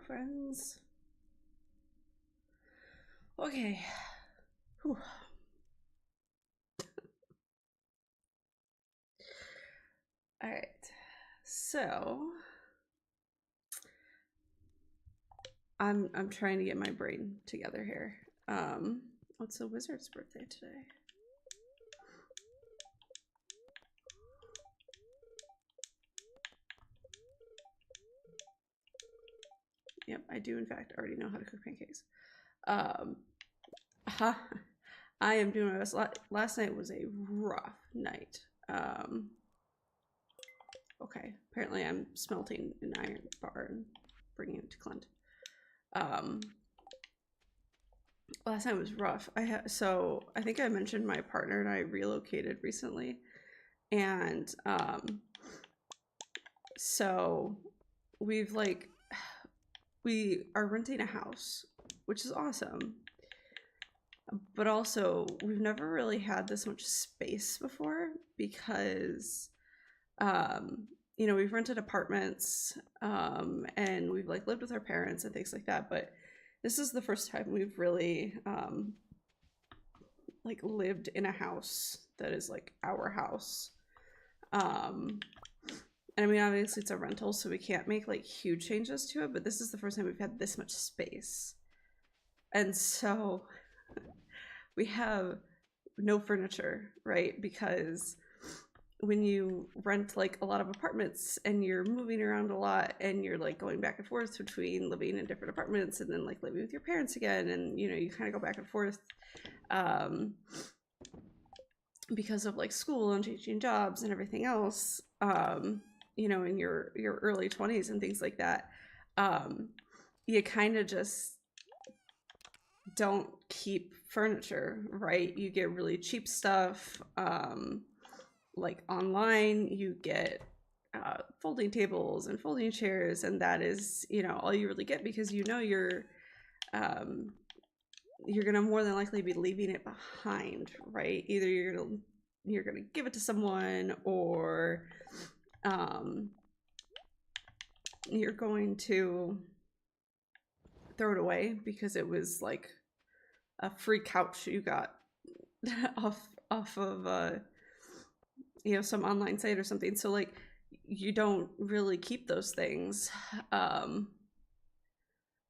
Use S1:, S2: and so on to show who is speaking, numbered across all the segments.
S1: friends. Okay. Whew. All right. So I'm trying to get my brain together here. What's the wizard's birthday today? Yep, I do in fact already know how to cook pancakes. I am doing my best. Last night was a rough night. Okay, apparently I'm smelting an iron bar and bringing it to Clint. Last night was rough. So I think I mentioned my partner and I relocated recently, and so we are renting a house, which is awesome. But also, we've never really had this much space before because, we've rented apartments, and we've lived with our parents and things like that. But this is the first time we've really, lived in a house that is our house. And I mean, obviously it's a rental, so we can't make huge changes to it, but this is the first time we've had this much space. And so we have no furniture, right? Because when you rent a lot of apartments and you're moving around a lot and you're going back and forth between living in different apartments and then living with your parents again, and you kind of go back and forth because of school and changing jobs and everything else, in your early 20s and things like that, you kind of just don't keep furniture, right? You get really cheap stuff, online. You get folding tables and folding chairs, and that is all you really get, because you're gonna more than likely be leaving it behind, right? Either you're gonna give it to someone, or you're going to throw it away because it was a free couch you got off of some online site or something. So you don't really keep those things. All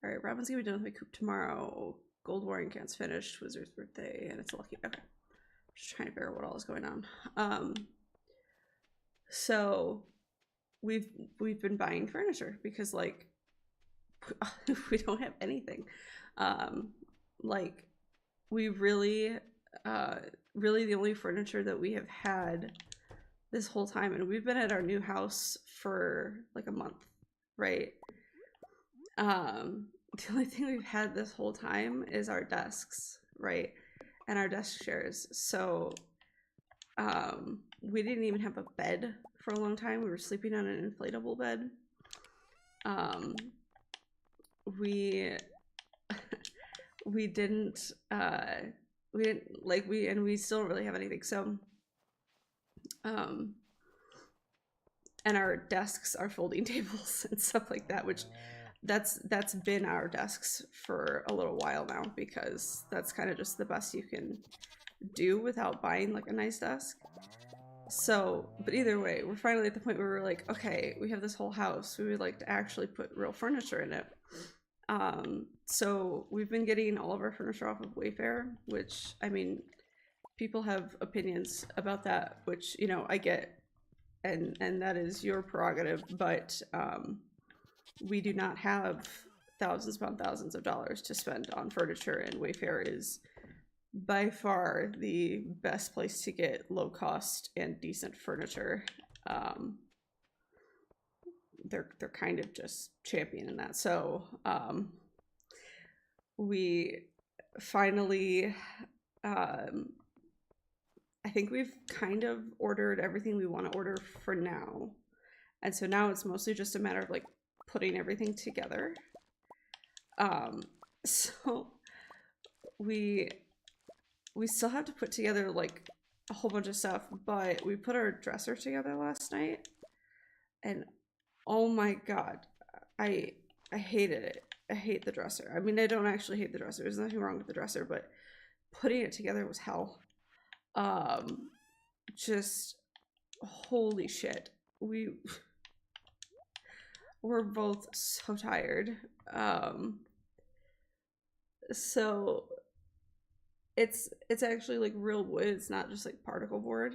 S1: right, Robin's gonna be done with my coop tomorrow. Gold Warring Can's finished. Wizard's birthday, and it's lucky. Okay, just trying to figure out what all is going on. So we've been buying furniture because we don't have anything. We really the only furniture that we have had this whole time, and we've been at our new house for a month, right? The only thing we've had this whole time is our desks, right? And our desk chairs. So we didn't even have a bed for a long time. We were sleeping on an inflatable bed. We didn't we still don't really have anything. So and our desks are folding tables and stuff like that, which that's been our desks for a little while now, because that's kind of just the best you can do without buying a nice desk. So, but either way, we're finally at the point where we're okay, we have this whole house, we would like to actually put real furniture in it. So we've been getting all of our furniture off of Wayfair, which, I mean, people have opinions about that, which I get, and that is your prerogative, but we do not have thousands upon thousands of dollars to spend on furniture, and Wayfair is by far the best place to get low cost and decent furniture. They're kind of just championing that. So we finally, I think we've kind of ordered everything we want to order for now, and so now it's mostly just a matter of putting everything together. So we still have to put together a whole bunch of stuff, but we put our dresser together last night, and oh my god, I I hated it. I hate the dresser. I mean, I don't actually hate the dresser. There's nothing wrong with the dresser, but putting it together was hell. Just holy shit. We were both so tired. So it's actually like real wood. It's not just like particle board,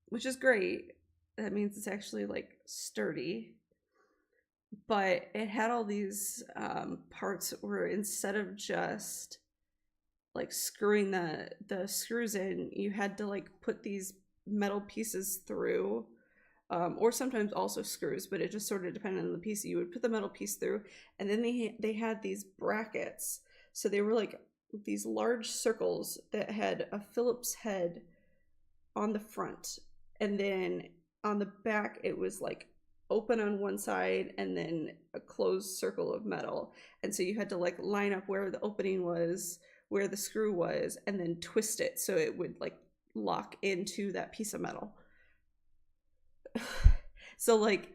S1: which is great. That means it's actually like sturdy. But it had all these parts where instead of just like screwing the screws in, you had to like put these metal pieces through, or sometimes also screws, but it just sort of depended on the piece. You would put the metal piece through, and then they had these brackets. So they were like these large circles that had a Phillips head on the front, and then on the back it was like open on one side and then a closed circle of metal. And so you had to like line up where the opening was, where the screw was, and then twist it so it would like lock into that piece of metal. So like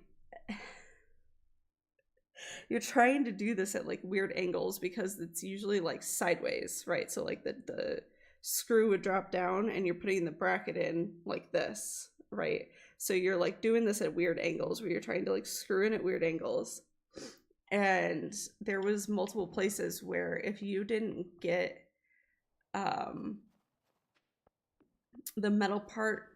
S1: you're trying to do this at like weird angles because it's usually like sideways, right? So like the screw would drop down and you're putting the bracket in like this, right? So you're like doing this at weird angles where you're trying to like screw in at weird angles. And there was multiple places where if you didn't get the metal part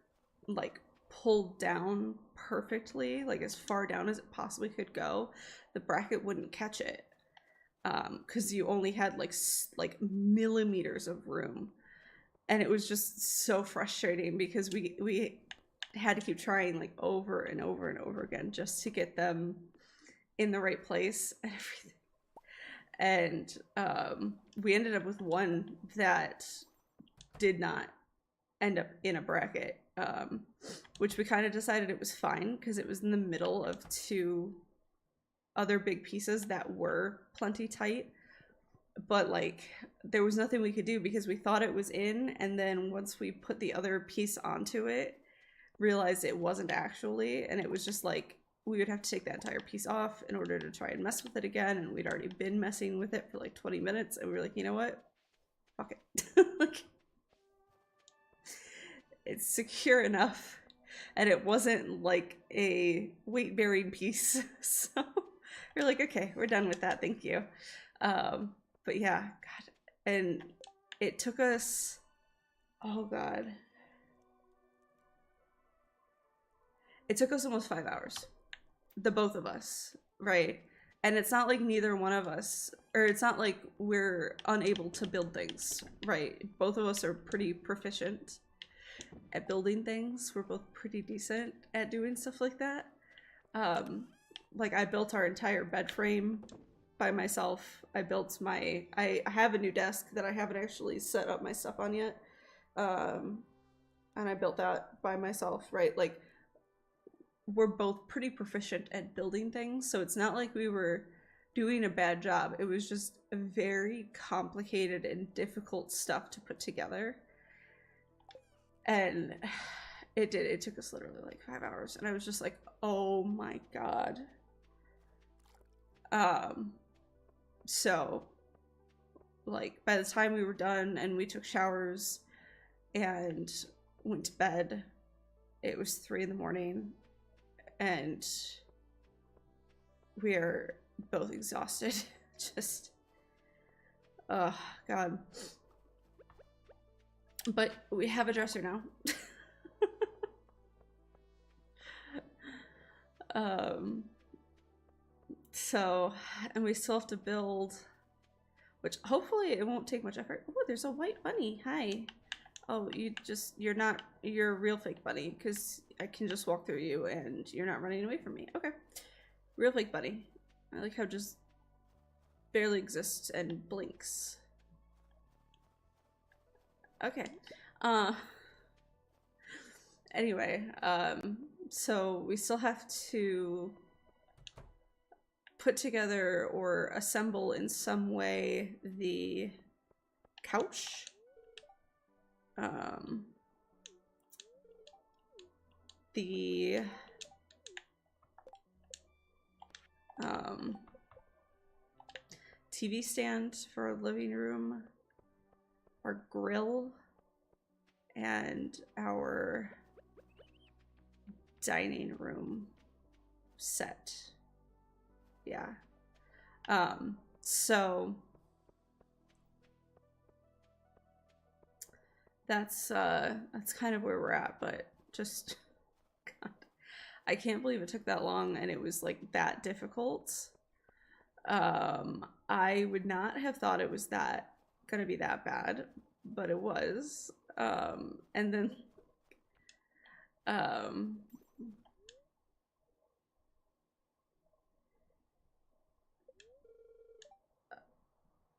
S1: like pulled down perfectly, like as far down as it possibly could go, the bracket wouldn't catch it, because you only had like millimeters of room. And it was just so frustrating because we had to keep trying like over and over and over again just to get them in the right place and everything. And we ended up with one that did not end up in a bracket, which we kind of decided it was fine because it was in the middle of two other big pieces that were plenty tight. But like there was nothing we could do because we thought it was in, and then once we put the other piece onto it, realized it wasn't actually, and it was just like we would have to take that entire piece off in order to try and mess with it again, and we'd already been messing with it for like 20 minutes, and we were like, you know what, fuck it. Like, it's secure enough, and it wasn't like a weight bearing piece. So we're like, okay, we're done with that, thank you. But yeah, god. And it took us, oh god, it took us almost 5 hours, the both of us, right? And it's not like neither one of us, or it's not like we're unable to build things, right? Both of us are pretty proficient at building things. We're both pretty decent at doing stuff like that. Like I built our entire bed frame by myself. I have a new desk that I haven't actually set up my stuff on yet. And I built that by myself, right? Like we're both pretty proficient at building things, so it's not like we were doing a bad job. It was just very complicated and difficult stuff to put together. And it took us literally like 5 hours, and I was just like, oh my god. So like by the time we were done and we took showers and went to bed, it was 3 in the morning, and we are both exhausted. Just oh god. But we have a dresser now. So, and we still have to build, which hopefully it won't take much effort. Oh, there's a white bunny. Hi. Oh, you're a real fake bunny because I can just walk through you and you're not running away from me. Okay. Real fake bunny. I like how it just barely exists and blinks. Okay. Anyway, so we still have to put together or assemble in some way the couch. The TV stand for our living room, our grill, and our dining room set. Yeah. So that's kind of where we're at, but just God, I can't believe it took that long and it was like that difficult. I would not have thought it was that gonna be that bad, but it was. And then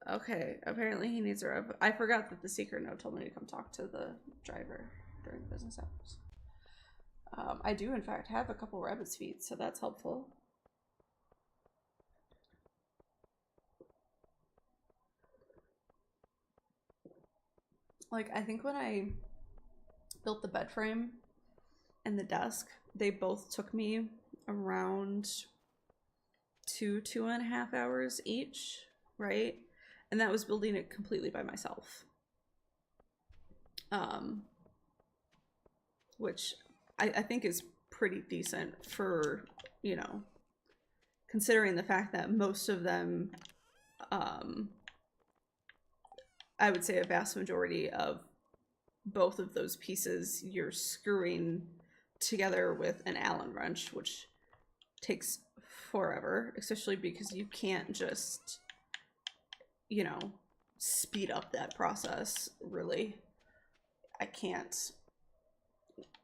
S1: okay, apparently he needs a rev. I forgot that the secret note told me to come talk to the driver during business hours. I do, in fact, have a couple rabbit's feet, so that's helpful. Like, I think when I built the bed frame and the desk, they both took me around 2.5 hours each, right? And that was building it completely by myself. Which I think is pretty decent for, you know, considering the fact that most of them, I would say a vast majority of both of those pieces you're screwing together with an Allen wrench, which takes forever, especially because you can't just, you know, speed up that process, really. I can't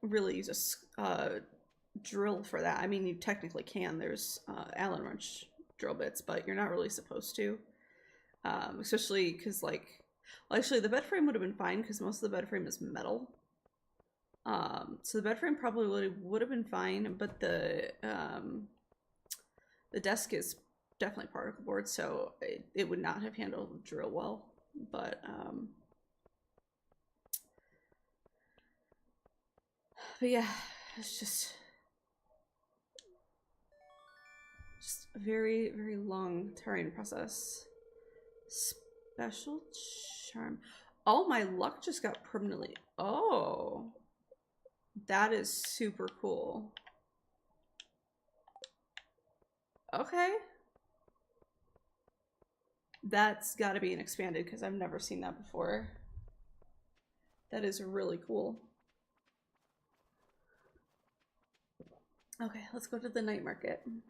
S1: really use a drill for that. I mean, you technically can. There's Allen wrench drill bits, but you're not really supposed to. Especially because, like, well, actually, the bed frame would have been fine because most of the bed frame is metal. So the bed frame probably would have been fine, but the desk is definitely particle board, so it would not have handled drill well. But yeah, it's just a very, very long terrain process. Special charm. Oh, my luck just got permanently. Oh, that is super cool. Okay. That's got to be an expanded because I've never seen that before. That is really cool. Okay, let's go to the night market. I'm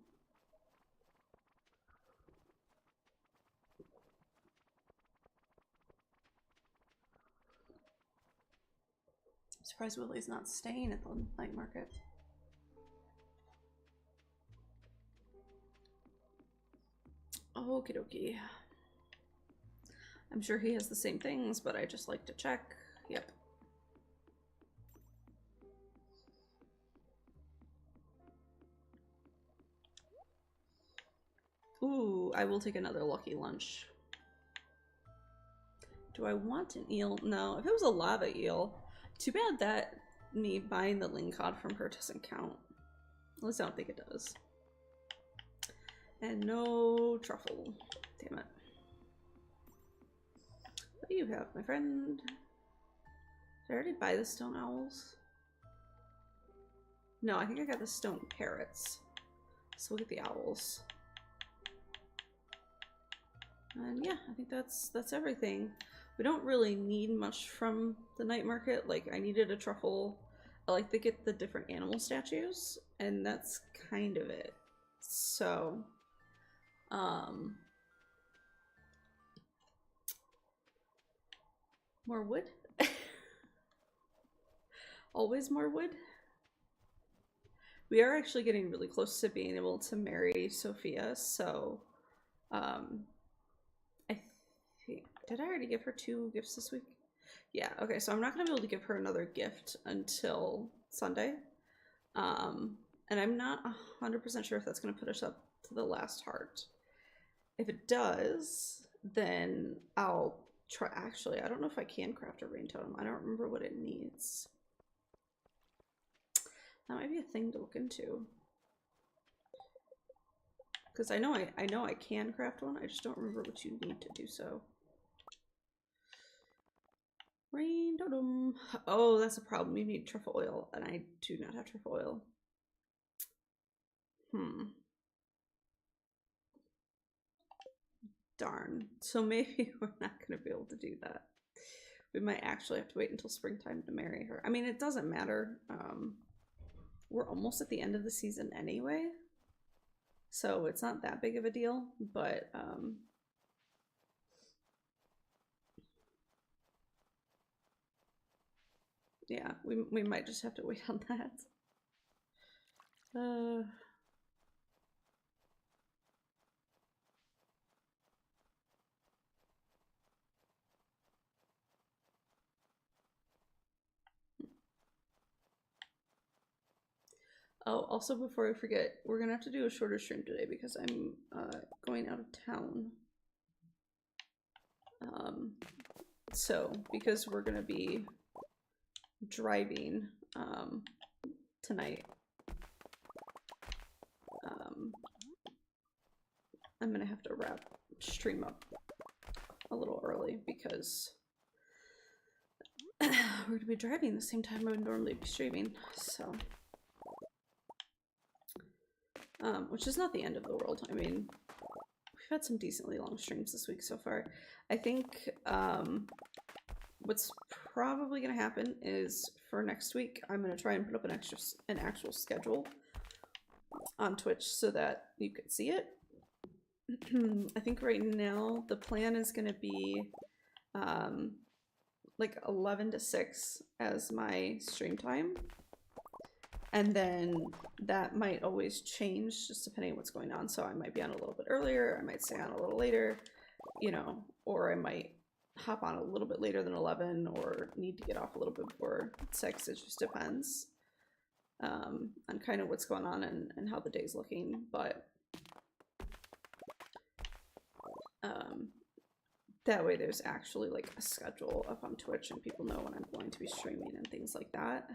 S1: surprised Willie's not staying at the night market. Okie dokie. I'm sure he has the same things, but I just like to check. Yep. Ooh, I will take another lucky lunch. Do I want an eel? No, if it was a lava eel. Too bad that me buying the lingcod from her doesn't count. At least I don't think it does. And no truffle. Damn it. What do you have, my friend? Did I already buy the stone owls? No, I think I got the stone parrots. So we'll get the owls. And yeah, I think that's everything. We don't really need much from the night market. Like, I needed a truffle. I like to get the different animal statues, and that's kind of it. So, more wood? Always more wood? We are actually getting really close to being able to marry Sophia, so, I think, did I already give her 2 gifts this week? Yeah, okay, so I'm not gonna be able to give her another gift until Sunday. And I'm not 100% sure if that's gonna put us up to the last heart. If it does, then I'll try. Actually, I don't know if I can craft a rain totem. I don't remember what it needs. That might be a thing to look into. Because I know I can craft one. I just don't remember what you need to do so. Rain totem. Oh, that's a problem. You need truffle oil, and I do not have truffle oil. Darn. So maybe we're not going to be able to do that. We might actually have to wait until springtime to marry her. I mean, it doesn't matter. We're almost at the end of the season anyway, so it's not that big of a deal, but yeah, we might just have to wait on that. Oh, also before I forget, we're gonna have to do a shorter stream today because I'm going out of town. So because we're gonna be driving tonight, I'm gonna have to wrap stream up a little early because we're gonna be driving the same time I would normally be streaming, so which is not the end of the world. I mean, we've had some decently long streams this week so far. I think what's probably gonna happen is for next week I'm gonna try and put up an actual schedule on Twitch so that you could see it. I think right now the plan is gonna be like 11 to 6 as my stream time, and then that might always change just depending on what's going on. So I might be on a little bit earlier, I might stay on a little later, you know, or I might hop on a little bit later than 11 or need to get off a little bit before 6. It just depends on kind of what's going on and how the day's looking, but that way there's actually like a schedule up on Twitch and people know when I'm going to be streaming and things like that.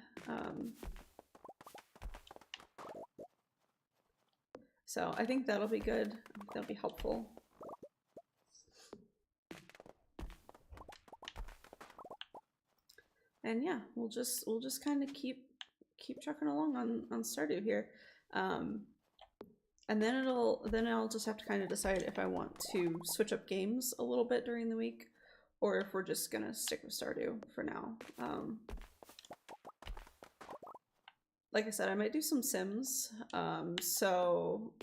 S1: So I think that'll be good. I think that'll be helpful. And yeah, we'll just kind of keep trucking along on Stardew here. And then I'll just have to kind of decide if I want to switch up games a little bit during the week or if we're just gonna stick with Stardew for now. Like I said, I might do some Sims. So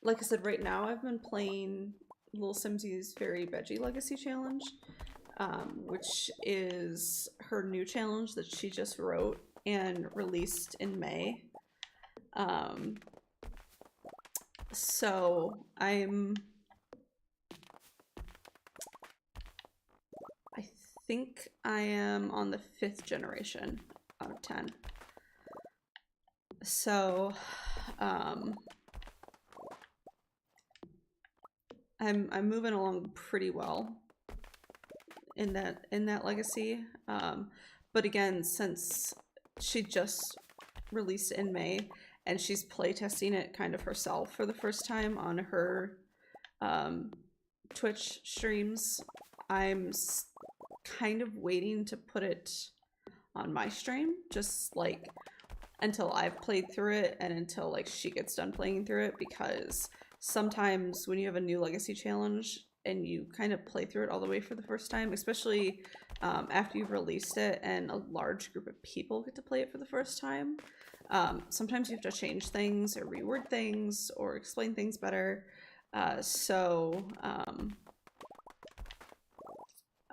S1: like I said, right now I've been playing Little Simsy's Fairy Veggie Legacy Challenge, which is her new challenge that she just wrote and released in May. So I think I am on the 5th generation out of 10. So I'm moving along pretty well in that legacy. But again, since she just released it in May and she's playtesting it kind of herself for the first time on her Twitch streams, I'm kind of waiting to put it on my stream, just like until I've played through it and until like she gets done playing through it, because sometimes when you have a new legacy challenge and you kind of play through it all the way for the first time, especially after you've released it and a large group of people get to play it for the first time, sometimes you have to change things or reword things or explain things better. So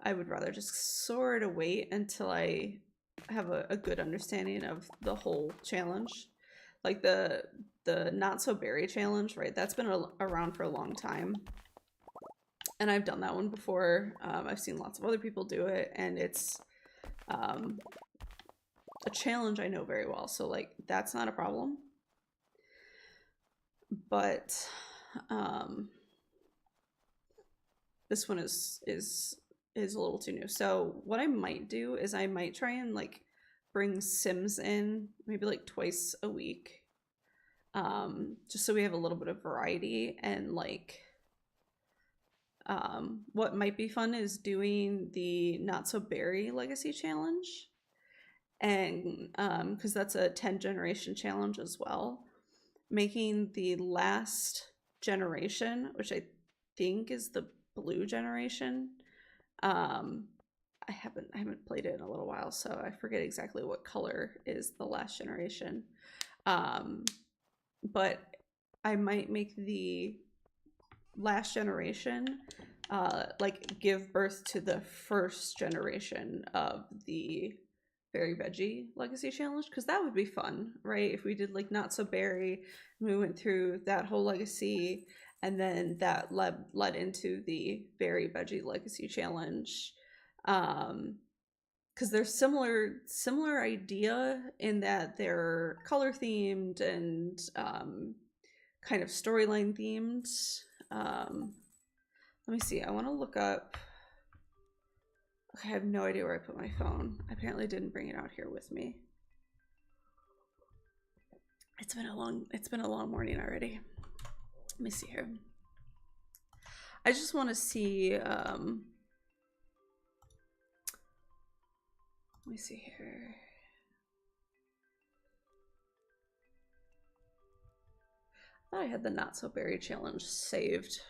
S1: I would rather just sort of wait until I have a good understanding of the whole challenge. Like the Not So Berry challenge, right? That's been around for a long time. And I've done that one before. I've seen lots of other people do it, and it's a challenge I know very well. So like that's not a problem. But this one is a little too new. So what I might do is I might try and like bring Sims in maybe like twice a week. just so we have a little bit of variety. And like what might be fun is doing the Not So Berry Legacy Challenge, and because that's a 10 generation challenge as well, making the last generation, which I think is the blue generation. I haven't played it in a little while, so I forget exactly what color is the last generation. But I might make the last generation like give birth to the first generation of the Berry Veggie Legacy Challenge, because that would be fun, right? If we did like Not So Berry, we went through that whole legacy, and then that led into the Berry Veggie Legacy Challenge. Because they're similar idea in that they're color themed and kind of storyline themed. Let me see. I want to look up. Okay, I have no idea where I put my phone. I apparently didn't bring it out here with me. It's been a long morning already. Let me see here. I just want to see let me see here. I thought I had the Not So Berry challenge saved.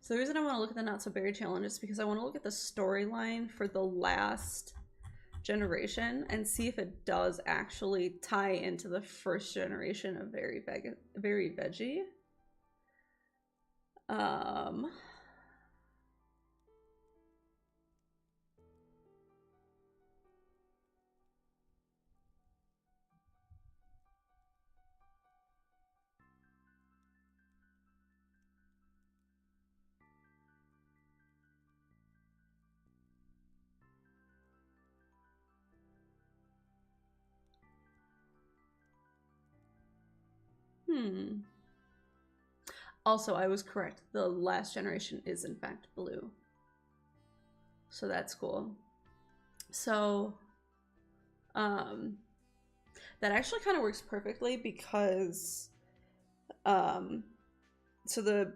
S1: So the reason I want to look at the Not So Berry challenge is because I want to look at the storyline for the last generation and see if it does actually tie into the first generation of Berry Veggie. Also, I was correct. The last generation is in fact blue. So that's cool. So that actually kind of works perfectly because so the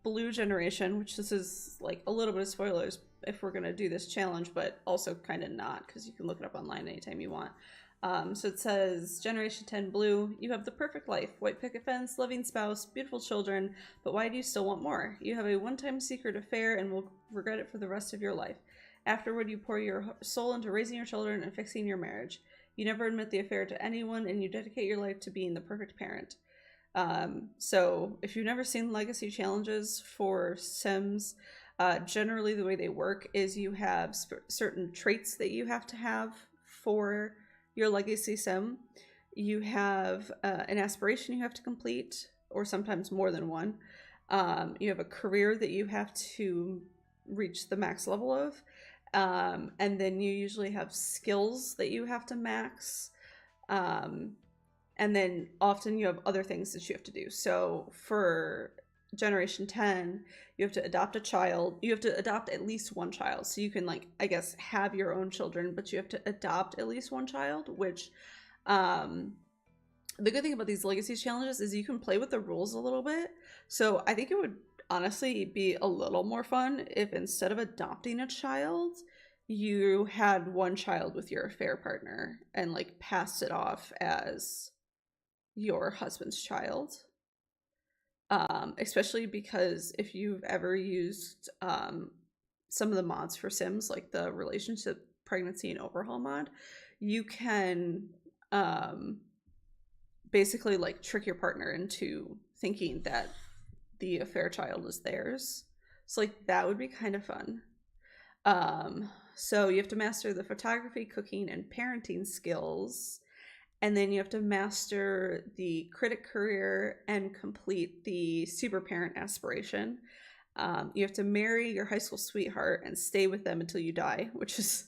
S1: blue generation, which this is like a little bit of spoilers if we're gonna do this challenge, but also kind of not, because you can look it up online anytime you want. So it says, Generation 10 Blue, you have the perfect life, white picket fence, loving spouse, beautiful children, but why do you still want more? You have a one-time secret affair and will regret it for the rest of your life. Afterward, you pour your soul into raising your children and fixing your marriage. You never admit the affair to anyone, and you dedicate your life to being the perfect parent. So if you've never seen legacy challenges for Sims, generally the way they work is you have certain traits that you have to have for your legacy sim. You have an aspiration you have to complete, or sometimes more than one. You have a career that you have to reach the max level of, and then you usually have skills that you have to max, and then often you have other things that you have to do. So for Generation 10, you have to adopt a child. You have to adopt at least one child. So you can, like, I guess, have your own children, but you have to adopt at least one child, which the good thing about these legacy challenges is you can play with the rules a little bit. So I think it would honestly be a little more fun if instead of adopting a child, you had one child with your affair partner and like passed it off as your husband's child. Especially because if you've ever used some of the mods for Sims, like the relationship, pregnancy, and overhaul mod, you can basically like trick your partner into thinking that the affair child is theirs. So like that would be kind of fun. So you have to master the photography, cooking, and parenting skills. And then you have to master the critic career and complete the super parent aspiration. You have to marry your high school sweetheart and stay with them until you die, which is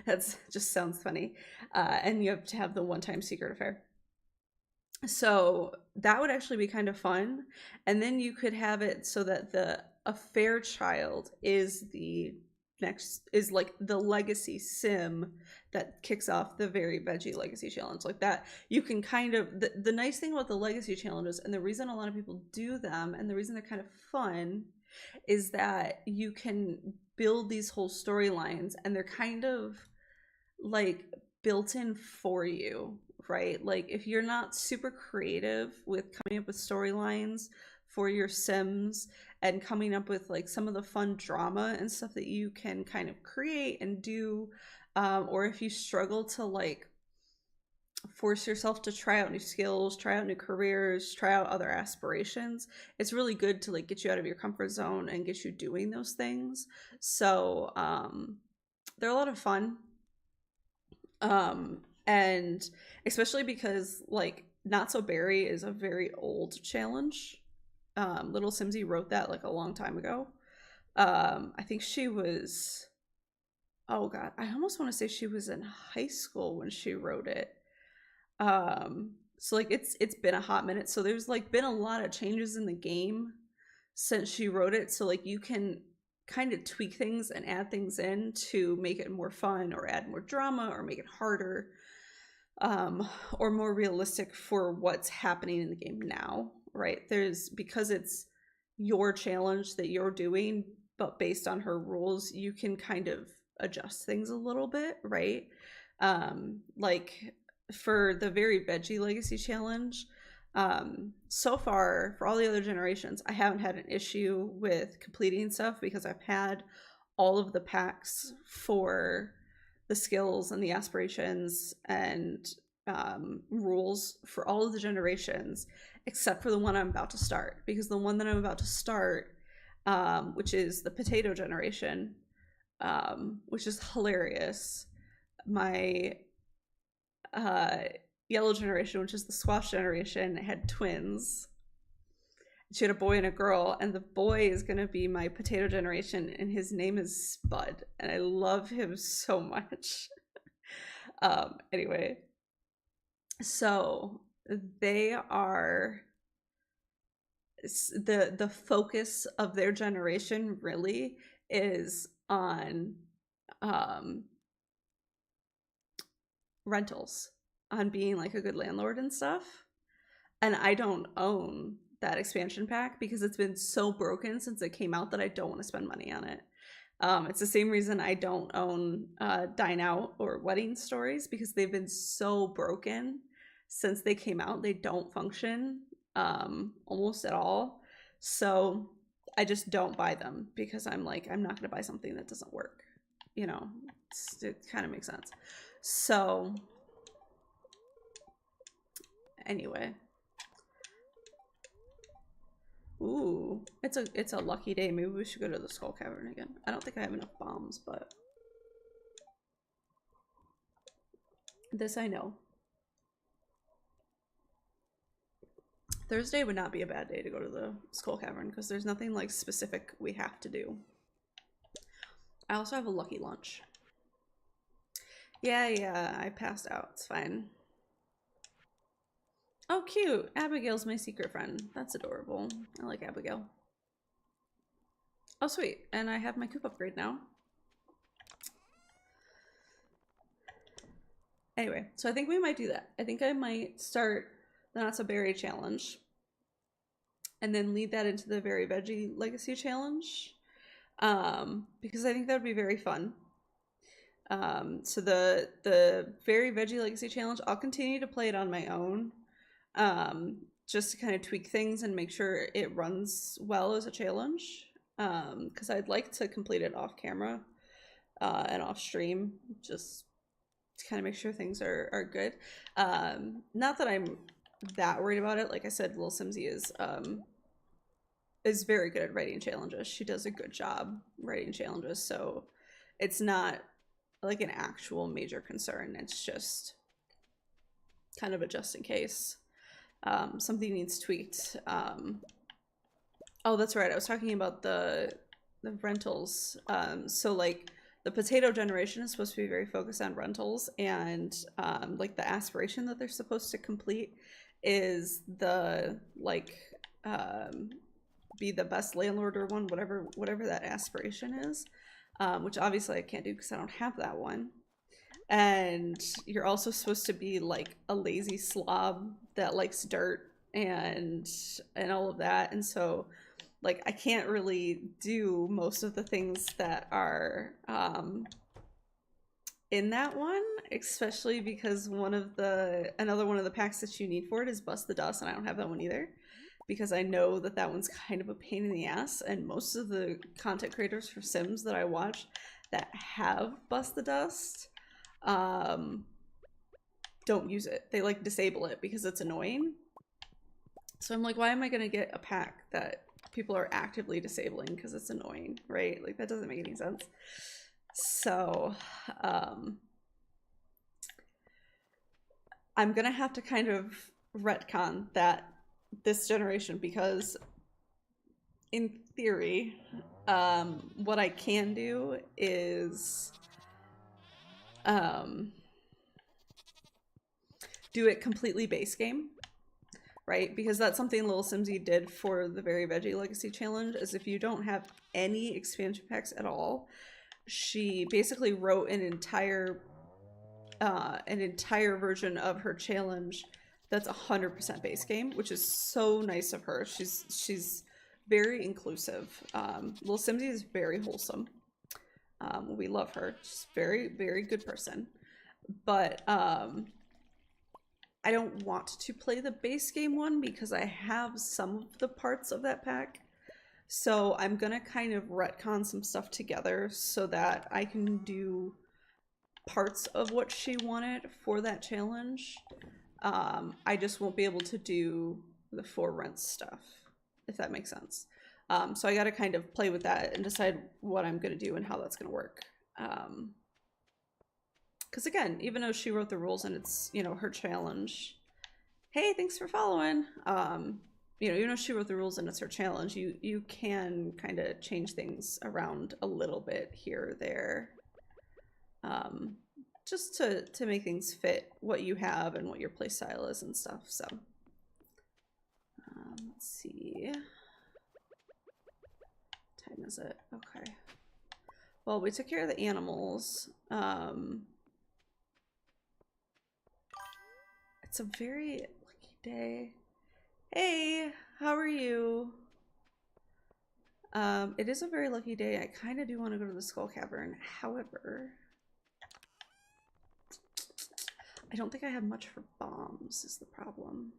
S1: that's just sounds funny. And you have to have the one-time secret affair. So that would actually be kind of fun. And then you could have it so that the a Fairchild is the next, is like the legacy sim that kicks off the Very Veggie Legacy Challenge. Like that, you can kind of, the nice thing about the legacy challenges, and the reason a lot of people do them, and the reason they're kind of fun, is that you can build these whole storylines, and they're kind of like built in for you, right? Like if you're not super creative with coming up with storylines for your sims and coming up with like some of the fun drama and stuff that you can kind of create and do, or if you struggle to like force yourself to try out new skills, try out new careers, try out other aspirations, it's really good to like get you out of your comfort zone and get you doing those things. So they're a lot of fun, and especially because like Not So Berry is a very old challenge. Little Simsy wrote that like a long time ago. I think she was, oh god, I almost want to say she was in high school when she wrote it. So like it's been a hot minute, so there's like been a lot of changes in the game since she wrote it, so like you can kind of tweak things and add things in to make it more fun, or add more drama, or make it harder, or more realistic for what's happening in the game now, right? There's, because it's your challenge that you're doing, but based on her rules, you can kind of adjust things a little bit, right? Like for the Very Veggie Legacy Challenge, so far for all the other generations, I haven't had an issue with completing stuff because I've had all of the packs for the skills and the aspirations and rules for all of the generations, except for the one I'm about to start, because the one that I'm about to start, which is the potato generation, which is hilarious. My yellow generation, which is the squash generation, had twins. She had a boy and a girl, and the boy is gonna be my potato generation, and his name is Spud, and I love him so much. Anyway, so they are, the focus of their generation really is on rentals, on being like a good landlord and stuff. And I don't own that expansion pack because it's been so broken since it came out that I don't want to spend money on it. It's the same reason I don't own Dine Out or Wedding Stories, because they've been so broken since they came out. They don't function almost at all. So I just don't buy them, because I'm like, I'm not going to buy something that doesn't work. You know, it kind of makes sense. So anyway. Ooh, it's a lucky day. Maybe we should go to the Skull Cavern again. I don't think I have enough bombs, but this I know. Thursday would not be a bad day to go to the Skull Cavern, because there's nothing like specific we have to do. I also have a lucky lunch. Yeah, I passed out. It's fine. Oh, cute. Abigail's my secret friend. That's adorable. I like Abigail. Oh, sweet. And I have my coop upgrade now. Anyway, so I think we might do that. I think I might start the Not So Berry challenge and then lead that into the Very Veggie Legacy challenge, because I think that would be very fun. So the Very Veggie Legacy challenge, I'll continue to play it on my own, just to kind of tweak things and make sure it runs well as a challenge, because I'd like to complete it off camera and off stream, just to kind of make sure things are good. Not that I'm that worried about it. Like I said, Little Simsy is very good at writing challenges. She does a good job writing challenges, so it's not like an actual major concern. It's just kind of a just in case something needs tweaked. Oh, that's right, I was talking about the rentals. So like the potato generation is supposed to be very focused on rentals, and like the aspiration that they're supposed to complete is the like be the best landlord or one, whatever that aspiration is, which obviously I can't do because I don't have that one. And you're also supposed to be like a lazy slob that likes dirt and all of that. And so like I can't really do most of the things that are in that one, especially because another one of the packs that you need for it is Bust the Dust, and I don't have that one either because I know that that one's kind of a pain in the ass, and most of the content creators for Sims that I watch that have Bust the Dust don't use it. They like disable it because it's annoying. So I'm like, why am I gonna get a pack that people are actively disabling because it's annoying, right? Like that doesn't make any sense. So I'm gonna have to kind of retcon that this generation, because in theory what I can do is do it completely base game, right? Because that's something Little Simsie did for the Very Veggie Legacy Challenge, is if you don't have any expansion packs at all, she basically wrote an entire version of her challenge that's 100% base game, which is so nice of her. She's very inclusive. Little Simsie is very wholesome. We love her. She's very, very good person. But I don't want to play the base game one because I have some of the parts of that pack. So I'm gonna kind of retcon some stuff together so that I can do parts of what she wanted for that challenge. I just won't be able to do the for rent stuff, if that makes sense. So I gotta kind of play with that and decide what I'm gonna do and how that's gonna work. Because again, even though she wrote the rules and it's, you know, her challenge, hey, thanks for following. You know, even though she wrote the rules and it's her challenge, you can kind of change things around a little bit here or there, just to make things fit what you have and what your play style is and stuff. So let's see, what time is it? Okay, well, we took care of the animals. It's a very lucky day. Hey, how are you? It is a very lucky day. I kind of do want to go to the Skull Cavern. However, I don't think I have much for bombs is the problem.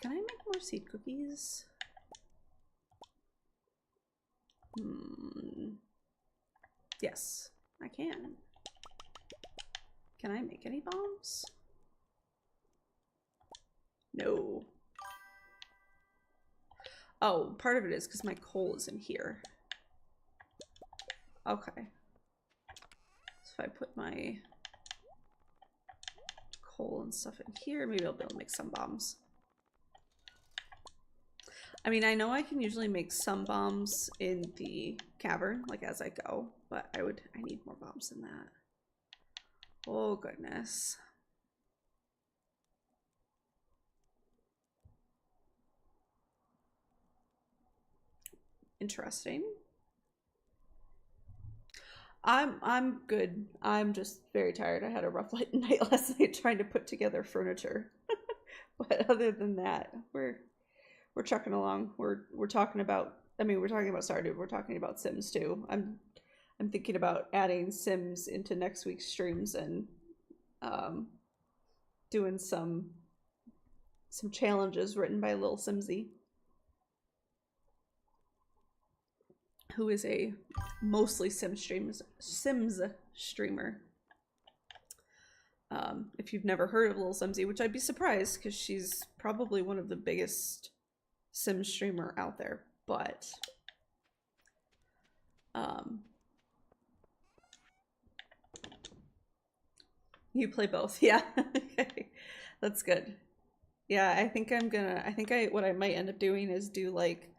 S1: Can I make more seed cookies? Yes, I can. Can I make any bombs? No. Oh, part of it is because my coal is in here. Okay. So if I put my coal and stuff in here, maybe I'll be able to make some bombs. I mean, I know I can usually make some bombs in the cavern, like as I go, but I need more bombs than that. Oh goodness. Interesting. I'm good. I'm just very tired. I had a rough night last night trying to put together furniture. But other than that, we're trucking along. We're talking about, I mean, we're talking about Stardew, we're talking about Sims too. I'm thinking about adding Sims into next week's streams and doing some challenges written by Lil Simsie, who is a mostly Sims streamer. If you've never heard of Lil Simsie, which I'd be surprised because she's probably one of the biggest Sims streamer out there, but you play both. Yeah. Okay, that's good. Yeah, I think what I might end up doing is do like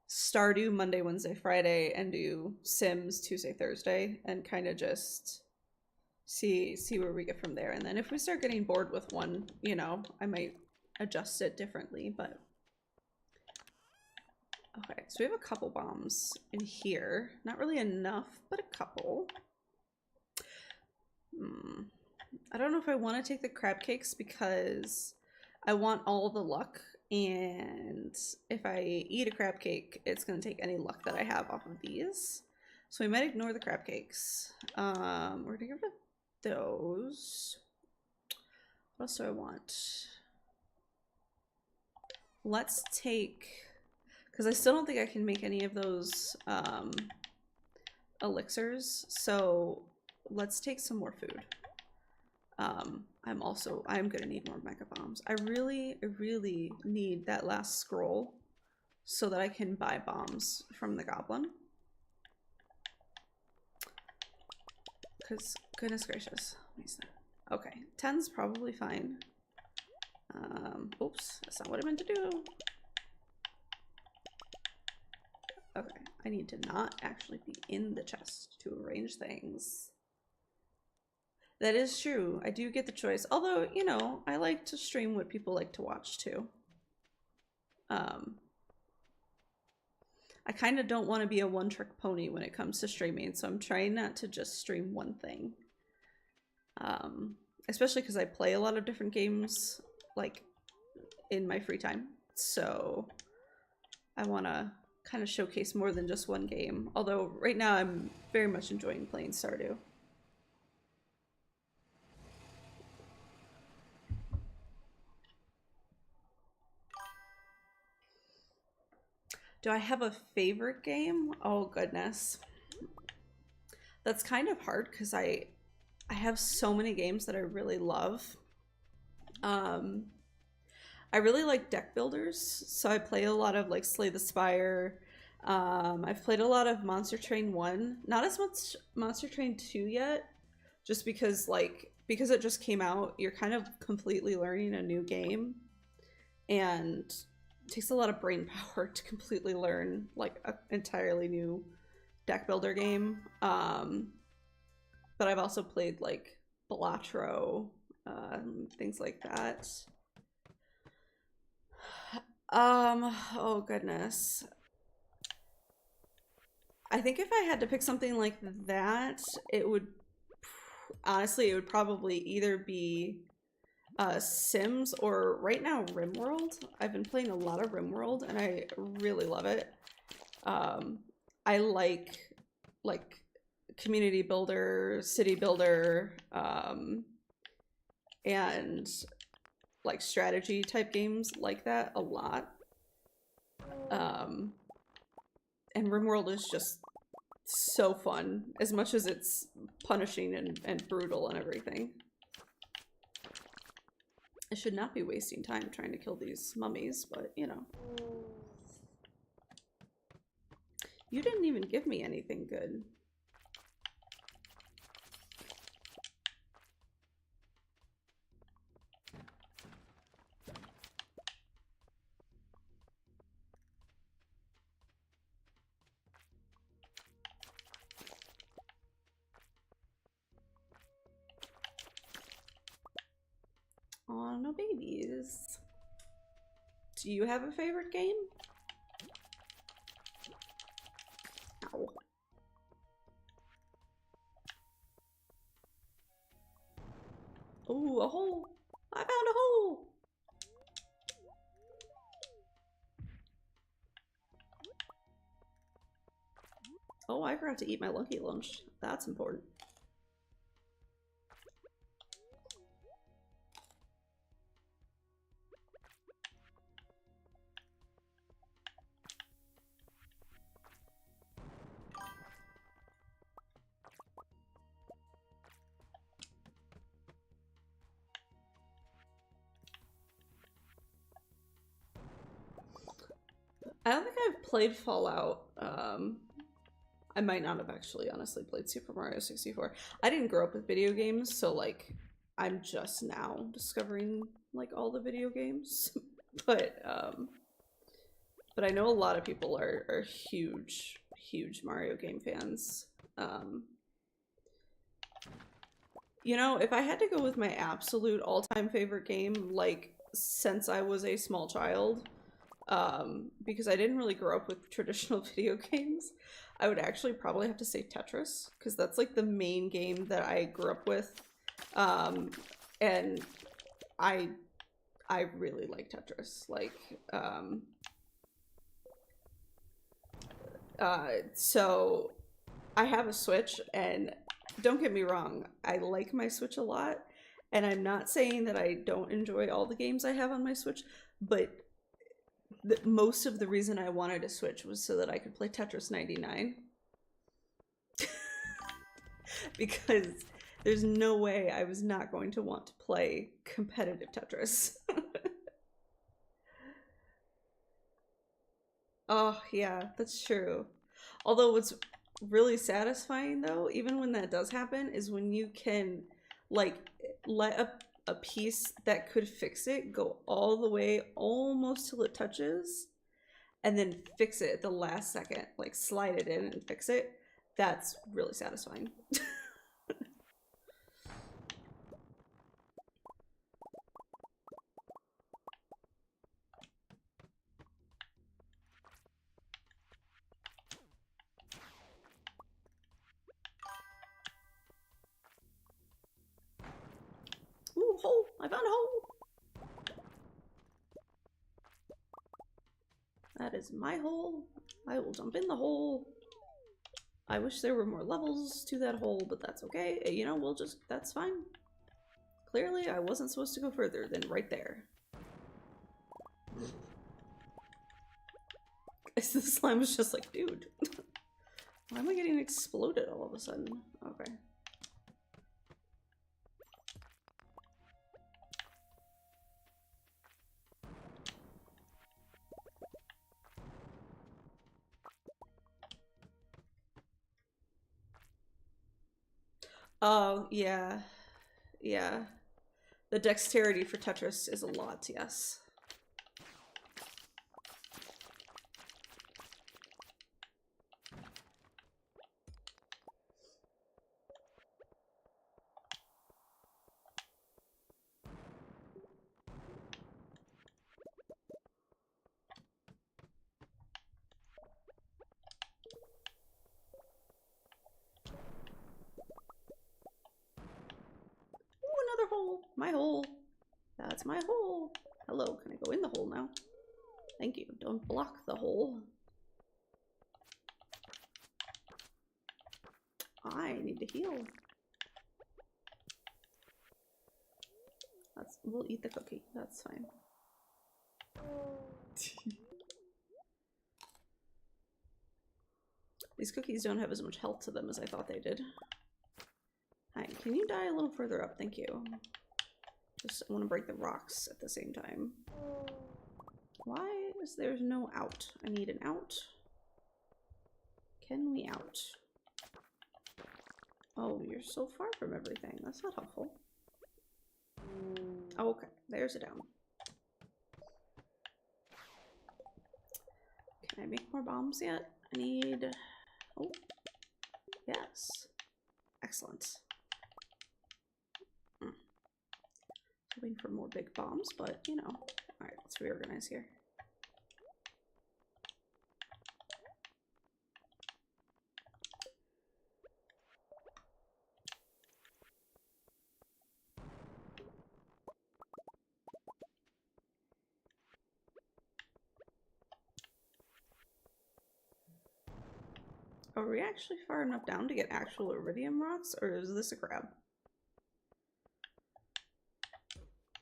S1: Stardew Monday, Wednesday, Friday, and do Sims Tuesday, Thursday, and kind of just see where we get from there. And then if we start getting bored with one, you know, I might adjust it differently, but Okay, so we have a couple bombs in here. Not really enough, but a couple. I don't know if I want to take the crab cakes because I want all the luck, and if I eat a crab cake, it's going to take any luck that I have off of these. So we might ignore the crab cakes. We're going to get rid of those. What else do I want? Let's take, because I still don't think I can make any of those elixirs, so let's take some more food. I'm gonna need more mega bombs. I really need that last scroll so that I can buy bombs from the goblin. Because goodness gracious, okay, 10's probably fine. Oops, that's not what I meant to do. Okay, I need to not actually be in the chest to arrange things. That is true. I do get the choice. Although, you know, I like to stream what people like to watch too. I kind of don't want to be a one-trick pony when it comes to streaming, so I'm trying not to just stream one thing. Especially because I play a lot of different games, like, in my free time. So I want to kind of showcase more than just one game. Although right now I'm very much enjoying playing Stardew. Do I have a favorite game? Oh goodness. That's kind of hard because I have so many games that I really love. I really like deck builders, so I play a lot of like Slay the Spire. I've played a lot of Monster Train 1. Not as much Monster Train 2 yet, just because because it just came out, you're kind of completely learning a new game. And it takes a lot of brain power to completely learn like an entirely new deck builder game. But I've also played like Balatro, things like that. Oh goodness. I think if I had to pick something like that, it would probably either be Sims or right now RimWorld. I've been playing a lot of RimWorld and I really love it. I like community builder, city builder, and like strategy type games like that a lot. And RimWorld is just so fun, as much as it's punishing and brutal and everything. I should not be wasting time trying to kill these mummies, but you know. You didn't even give me anything good. Aw, no babies. Do you have a favorite game? Ow. Ooh, a hole! I found a hole! Oh, I forgot to eat my Lucky Lunch. That's important. I don't think I've played Fallout. I might not have actually honestly played Super Mario 64. I didn't grow up with video games, so like I'm just now discovering like all the video games. but I know a lot of people are huge Mario game fans. You know, if I had to go with my absolute all-time favorite game, like since I was a small child, because I didn't really grow up with traditional video games, I would actually probably have to say Tetris, because that's like the main game that I grew up with. And I really like Tetris. Like, so I have a Switch, and don't get me wrong, I like my Switch a lot, and I'm not saying that I don't enjoy all the games I have on my Switch, but most of the reason I wanted a Switch was so that I could play Tetris 99. Because there's no way I was not going to want to play competitive Tetris. Oh, yeah, that's true. Although what's really satisfying though, even when that does happen, is when you can like let a piece that could fix it go all the way almost till it touches and then fix it at the last second, like slide it in and fix it. That's really satisfying. Ooh, hole! I found a hole! That is my hole. I will jump in the hole. I wish there were more levels to that hole, but that's okay. You know, we'll just, that's fine. Clearly, I wasn't supposed to go further than right there. The slime was just like, dude, why am I getting exploded all of a sudden? Okay. Oh, yeah. Yeah. The dexterity for Tetris is a lot, yes. Hole. My hole. That's my hole. Hello, can I go in the hole now? Thank you. Don't block the hole. I need to heal. We'll eat the cookie. That's fine. These cookies don't have as much health to them as I thought they did. Hi, can you die a little further up? Thank you. Just want to break the rocks at the same time. Why is there no out? I need an out. Can we out? Oh, you're so far from everything. That's not helpful. Oh, okay, there's a down. Can I make more bombs yet? I need... Oh, yes. Excellent. Hoping for more big bombs, but you know. Alright, let's reorganize here. Are we actually far enough down to get actual iridium rocks, or is this a crab?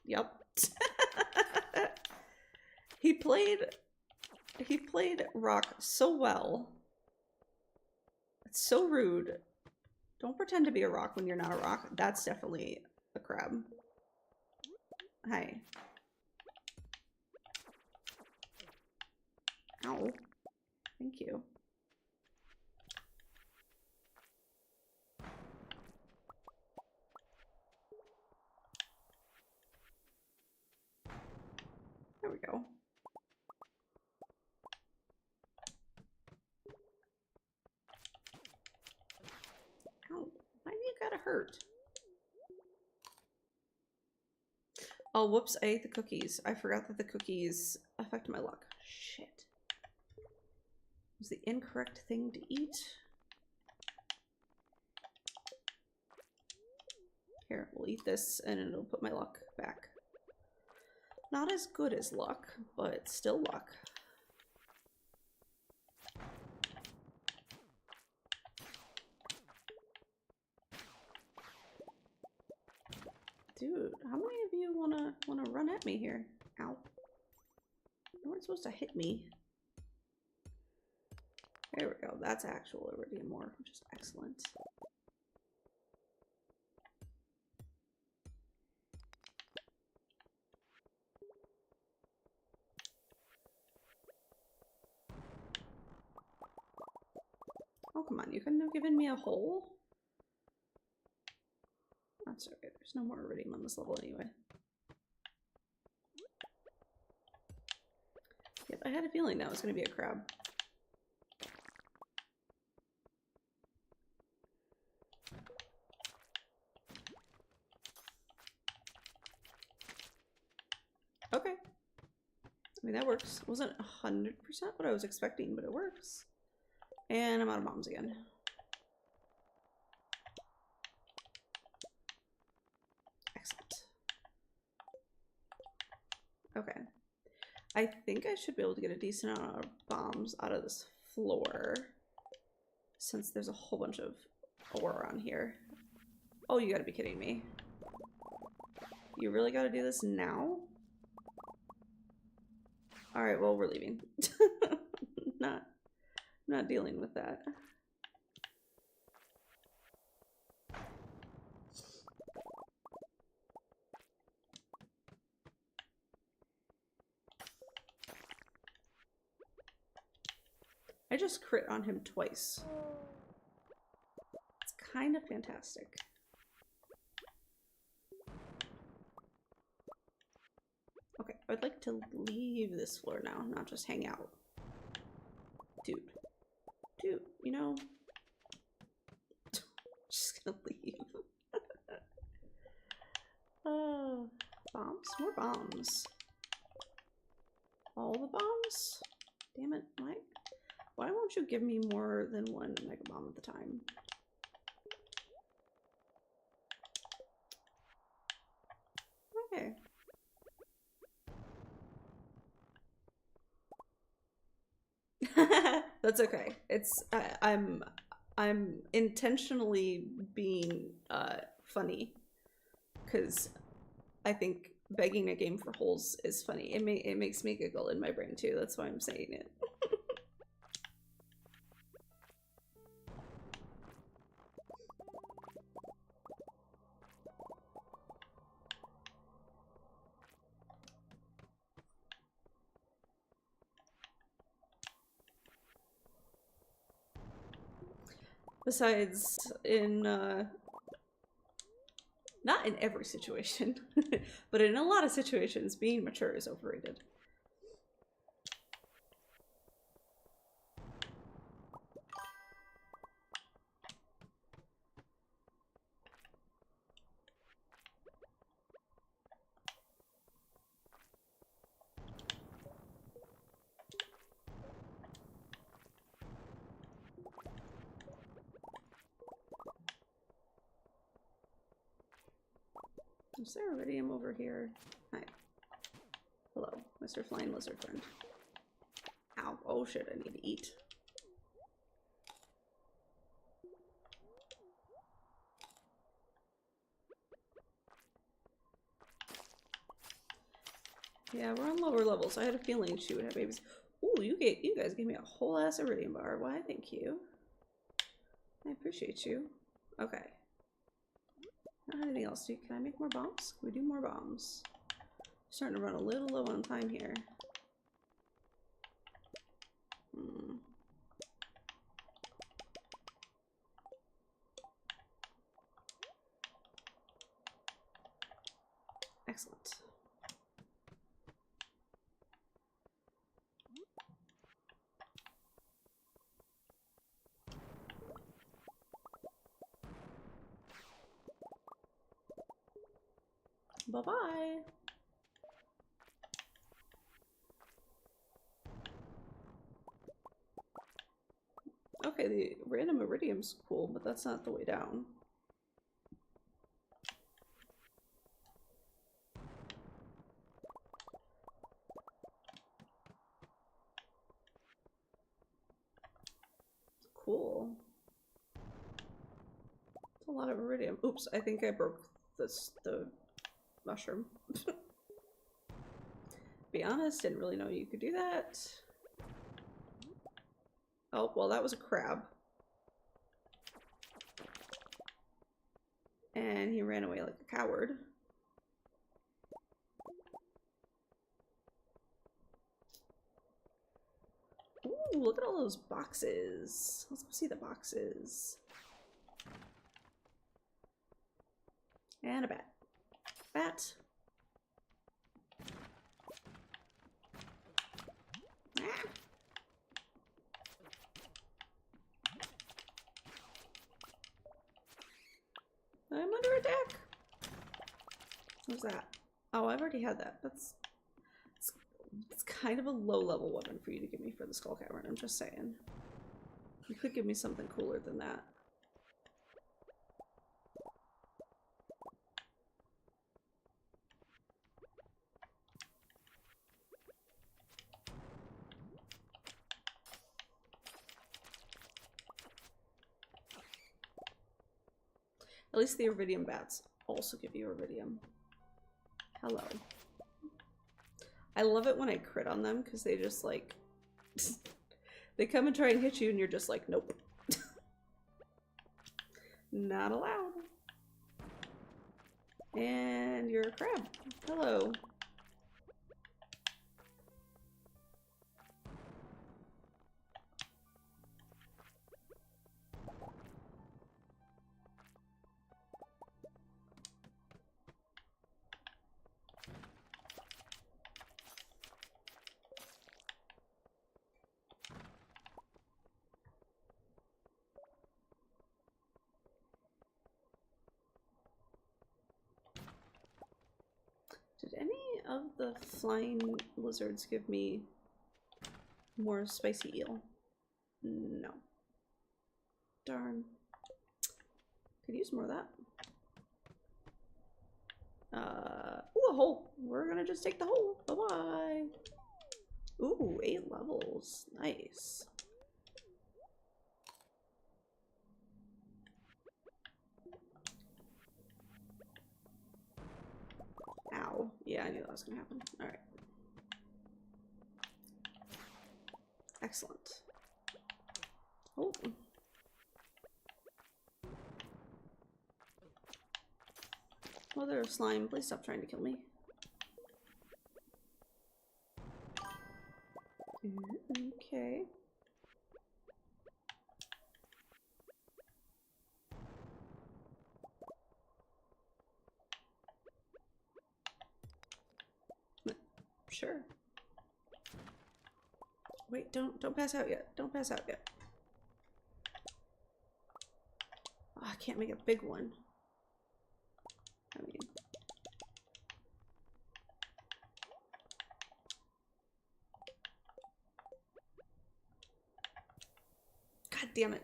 S1: Yep. He played rock so well. It's so rude. Don't pretend to be a rock when you're not a rock. That's definitely a crab. Hi. Ow. Thank you. There we go. Ow. Why do you gotta hurt? Oh, whoops, I ate the cookies. I forgot that the cookies affect my luck. Shit. It was the incorrect thing to eat. Here, we'll eat this and it'll put my luck back. Not as good as luck, but still luck. Dude, how many of you wanna run at me here? Ow. You weren't supposed to hit me. There we go. That's actual iridium ore, which is excellent. Oh, come on. You couldn't have given me a hole? That's alright. There's no more iridium on this level anyway. Yep, I had a feeling that was going to be a crab. Okay. I mean, that works. It wasn't 100% what I was expecting, but it works. And I'm out of bombs again. Excellent. Okay. I think I should be able to get a decent amount of bombs out of this floor, since there's a whole bunch of ore on here. Oh, you gotta be kidding me. You really gotta do this now? Alright, well, we're leaving. Not dealing with that. I just crit on him twice. It's kind of fantastic. Okay, I'd like to leave this floor now, not just hang out. Dude, you know, just gonna leave. Bombs? More bombs. All the bombs? Damn it, Mike. Why won't you give me more than one mega bomb at the time? Okay. That's okay. It's I'm intentionally being funny because I think begging a game for holes is funny. It makes me giggle in my brain too. That's why I'm saying it. Besides, not in every situation, but in a lot of situations, being mature is overrated. Is there iridium over here? Hi. Hello, Mr. Flying Lizard Friend. Ow. Oh shit, I need to eat. Yeah, we're on lower levels, so I had a feeling she would have babies. Ooh, you guys gave me a whole ass iridium bar. Why, thank you. I appreciate you. Okay. Not anything else. Can I make more bombs? Can we do more bombs? Starting to run a little low on time here. Excellent. Bye-bye. Okay, the random iridium's cool, but that's not the way down. Cool. That's a lot of iridium. Oops, I think I broke the mushroom. Be honest, didn't really know you could do that. Oh, well, that was a crab. And he ran away like a coward. Ooh, look at all those boxes. Let's go see the boxes. And a bat. Bat. Ah. I'm under attack. What's that? Oh, I've already had that. It's kind of a low level weapon for you to give me for the Skull Cavern, I'm just saying. You could give me something cooler than that. At least the iridium bats also give you iridium. Hello. I love it when I crit on them because they just like they come and try and hit you and you're just like, nope. Not allowed. And you're a crab. Hello. Did any of the flying lizards give me more spicy eel? No. Darn. Could use more of that. Ooh, a hole. We're gonna just take the hole. Bye-bye. Ooh, 8 levels. Nice. Ow. Yeah, I knew that was gonna happen. Alright. Excellent. Oh. Mother of slime, please stop trying to kill me. Okay. Sure. Wait, don't pass out yet. Don't pass out yet. Oh, I can't make a big one. I mean, God damn it.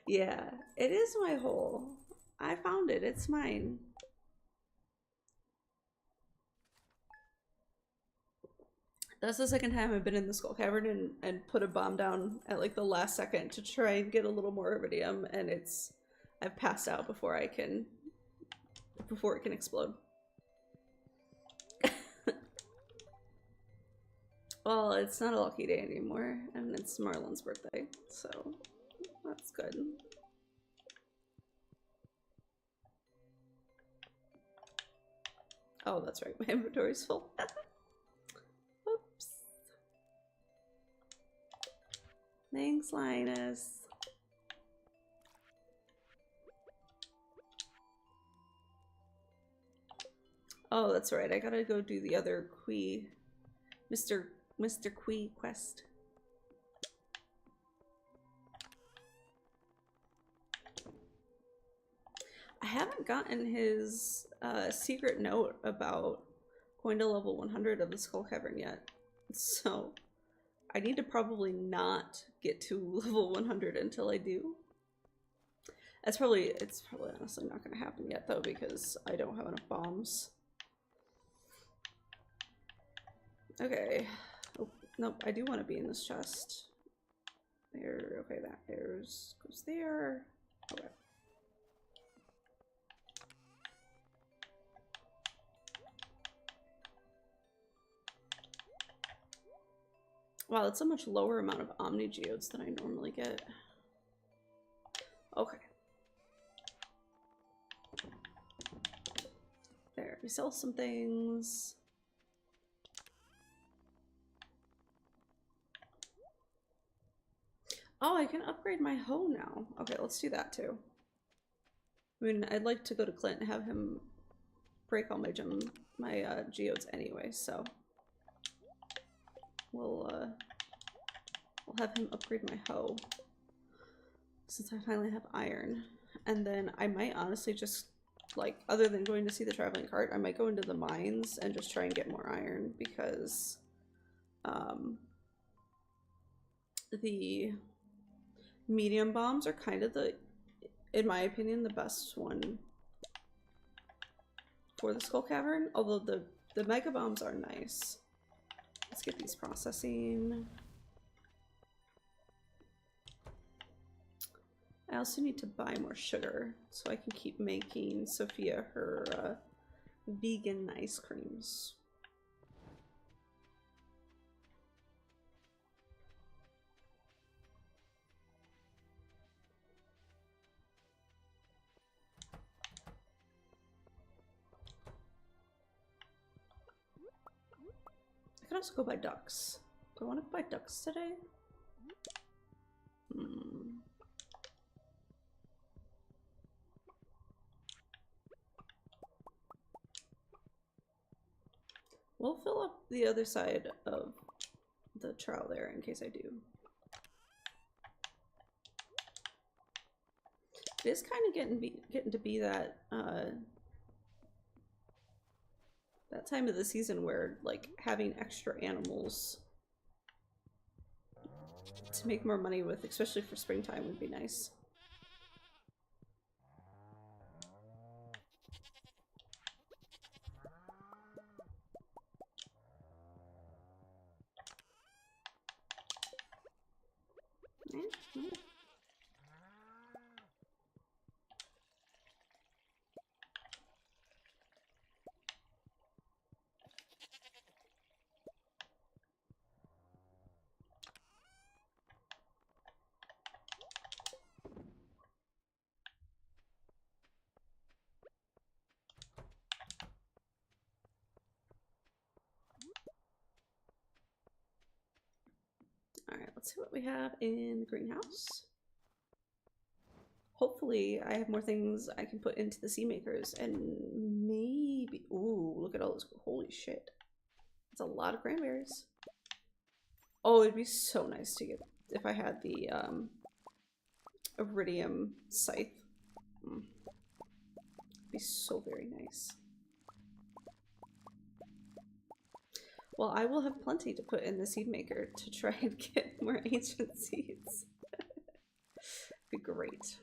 S1: Yeah, it is my hole. I found it. It's mine. That's the second time I've been in the Skull Cavern and put a bomb down at like the last second to try and get a little more iridium, and I've passed out before it can explode. Well, it's not a lucky day anymore, and it's Marlon's birthday, so that's good. Oh, that's right, my inventory's full. Oops. Thanks, Linus. Oh, that's right, I gotta go do the other Quee, Mr. Quee quest. I haven't gotten his secret note about going to level 100 of the Skull Cavern yet. So I need to probably not get to level 100 until I do. It's probably honestly not going to happen yet though, because I don't have enough bombs. Okay. Oh, nope, I do want to be in this chest. There, okay, that goes there. Okay. Wow, that's a much lower amount of Omni Geodes than I normally get. Okay. There, we sell some things. Oh, I can upgrade my hoe now. Okay, let's do that too. I mean, I'd like to go to Clint and have him break all my geodes anyway, so we'll have him upgrade my hoe since I finally have iron. And then I might honestly just, like, other than going to see the traveling cart, I might go into the mines and just try and get more iron, because the medium bombs are kind of in my opinion, the best one for the Skull Cavern, although the mega bombs are nice. Let's get these processing. I also need to buy more sugar so I can keep making Sophia her vegan ice creams. I could also go buy ducks. Do I want to buy ducks today? We'll fill up the other side of the trowel there in case I do. It is kind of getting to be that that time of the season where, like, having extra animals to make more money with, especially for springtime, would be nice. Alright, let's see what we have in the greenhouse. Hopefully I have more things I can put into the sea makers, and maybe, ooh, look at all this, holy shit. That's a lot of cranberries. Oh, it'd be so nice to get, if I had the iridium scythe. It'd be so very nice. Well, I will have plenty to put in the seed maker to try and get more ancient seeds. Be great.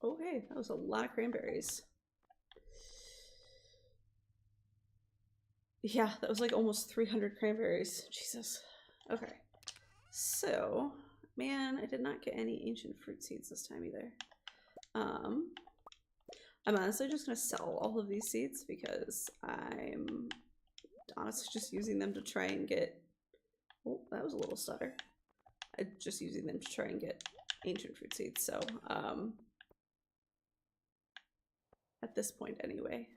S1: Okay, that was a lot of cranberries. Yeah, that was like almost 300 cranberries. Jesus. Okay. So, man, I did not get any ancient fruit seeds this time either. I'm honestly just gonna sell all of these seeds because I'm honestly just using them to try and get, oh, that was a little stutter. I'm just using them to try and get ancient fruit seeds, so at this point anyway.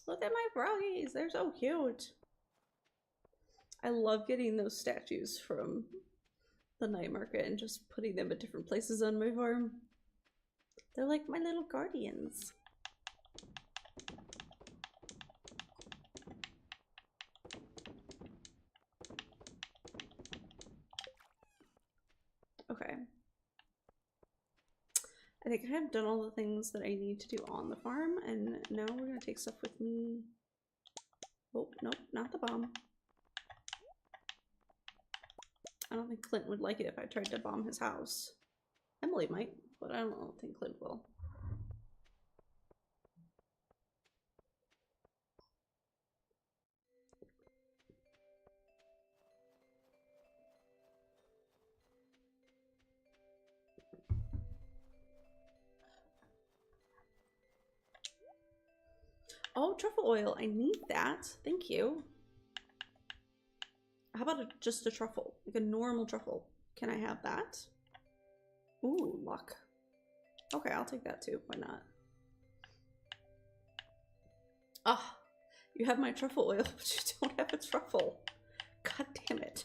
S1: Look at my froggies, they're so cute. I love getting those statues from the night market and just putting them at different places on my farm. They're like my little guardians. Okay. I think I have done all the things that I need to do on the farm, and now we're gonna take stuff with me. Oh, nope, not the bomb. I don't think Clint would like it if I tried to bomb his house. Emily might, but I don't think Clint will. Oh, truffle oil. I need that. Thank you. How about just a truffle? Like a normal truffle. Can I have that? Ooh, luck. Okay, I'll take that too. Why not? Ah, you have my truffle oil, but you don't have a truffle. God damn it.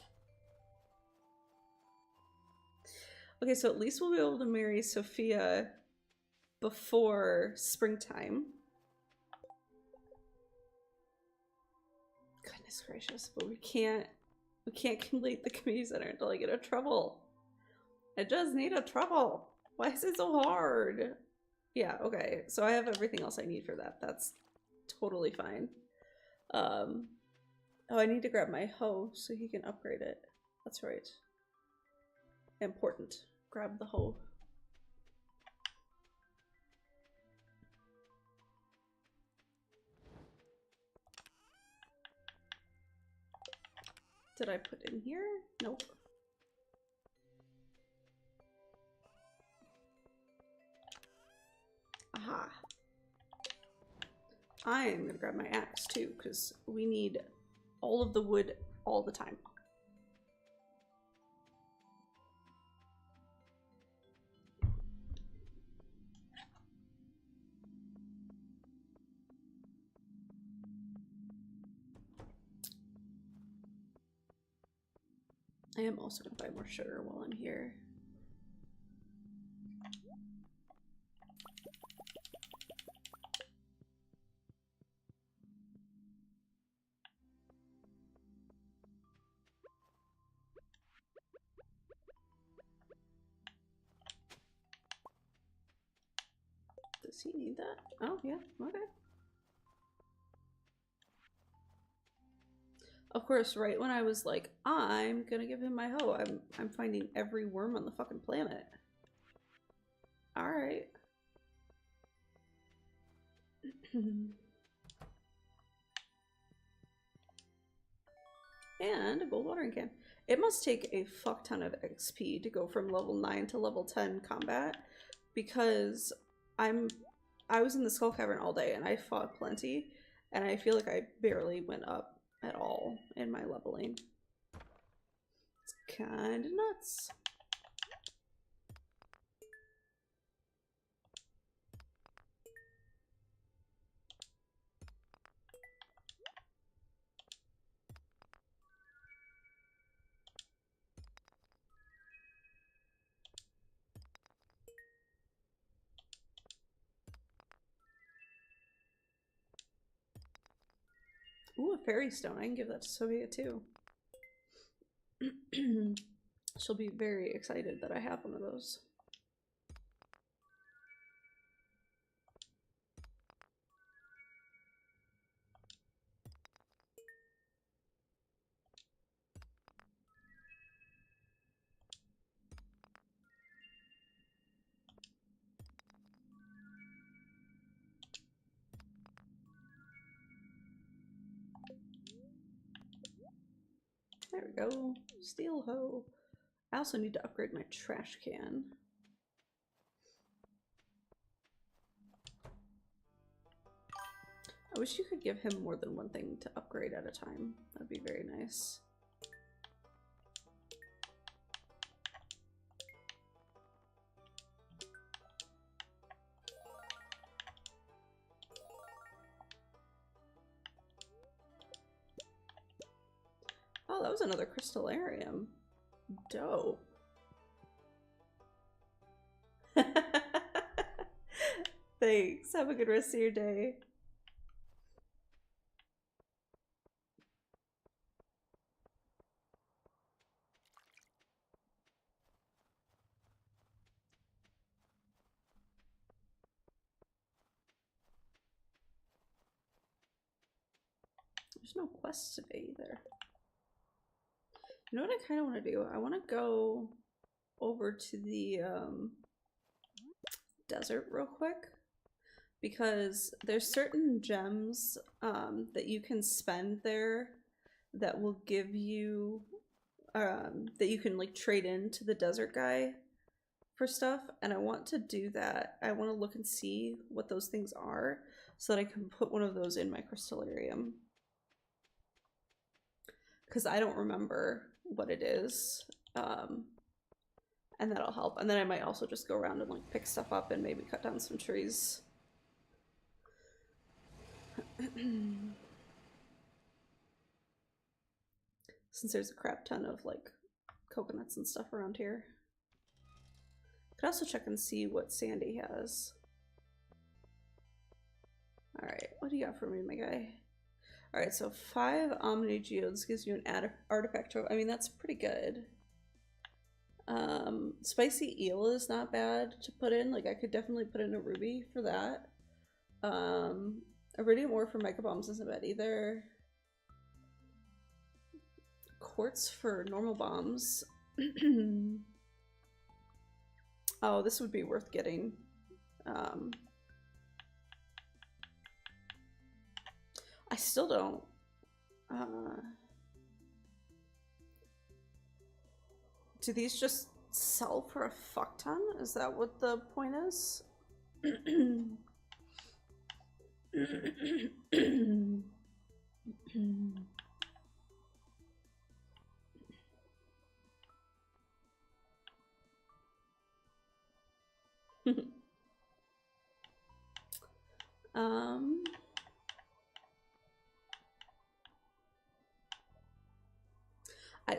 S1: Okay, so at least we'll be able to marry Sophia before springtime. Goodness gracious, but we can't complete the community center until I get a truffle. I just need a truffle. Why is it so hard? Yeah, okay. So I have everything else I need for that. That's totally fine. Oh, I need to grab my hoe so he can upgrade it. That's right. Important. Grab the hoe. Did I put in here? Nope. Aha. I am gonna grab my axe too, because we need all of the wood all the time. I am also gonna buy more sugar while I'm here. Does he need that? Oh, yeah, okay. Of course, right when I was like, I'm gonna give him my hoe, I'm finding every worm on the fucking planet. Alright. And a gold watering can. It must take a fuck ton of XP to go from level 9 to level 10 combat, because I was in the Skull Cavern all day and I fought plenty, and I feel like I barely went up at all in my leveling. It's kind of nuts. Ooh, a fairy stone. I can give that to Sophia too. She'll be very excited that I have one of those. There we go. Steel hoe. I also need to upgrade my trash can. I wish you could give him more than one thing to upgrade at a time. That'd be very nice. Oh, that was another crystallarium. Dope. Thanks. Have a good rest of your day. There's no quest today either. You know what I kind of want to do? I want to go over to the desert real quick, because there's certain gems that you can spend there that will give you that you can like trade into the desert guy for stuff, and I want to do that. I want to look and see what those things are so that I can put one of those in my crystallarium, because I don't remember what it is, and that'll help. And then I might also just go around and like pick stuff up and maybe cut down some trees. Since there's a crap ton of like coconuts and stuff around here. Could also check and see what Sandy has. Alright, what do you got for me, my guy? Alright, so 5 Omni Geodes gives you an artifact. I mean, that's pretty good. Spicy eel is not bad to put in. Like, I could definitely put in a ruby for that. Iridium ore for micro bombs isn't bad either. Quartz for normal bombs. Oh, this would be worth getting. I still don't. Do these just sell for a fuck ton? Is that what the point is?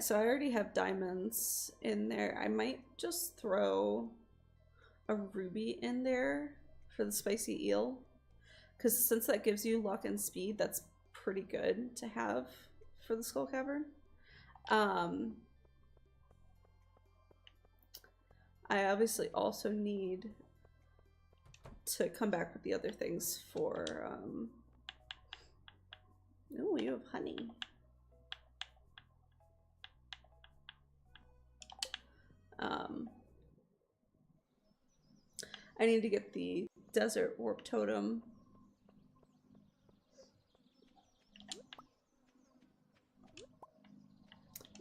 S1: So I already have diamonds in there. I might just throw a ruby in there for the spicy eel, because since that gives you luck and speed, that's pretty good to have for the Skull Cavern. I obviously also need to come back with the other things for oh, you have honey. I need to get the desert warp totem.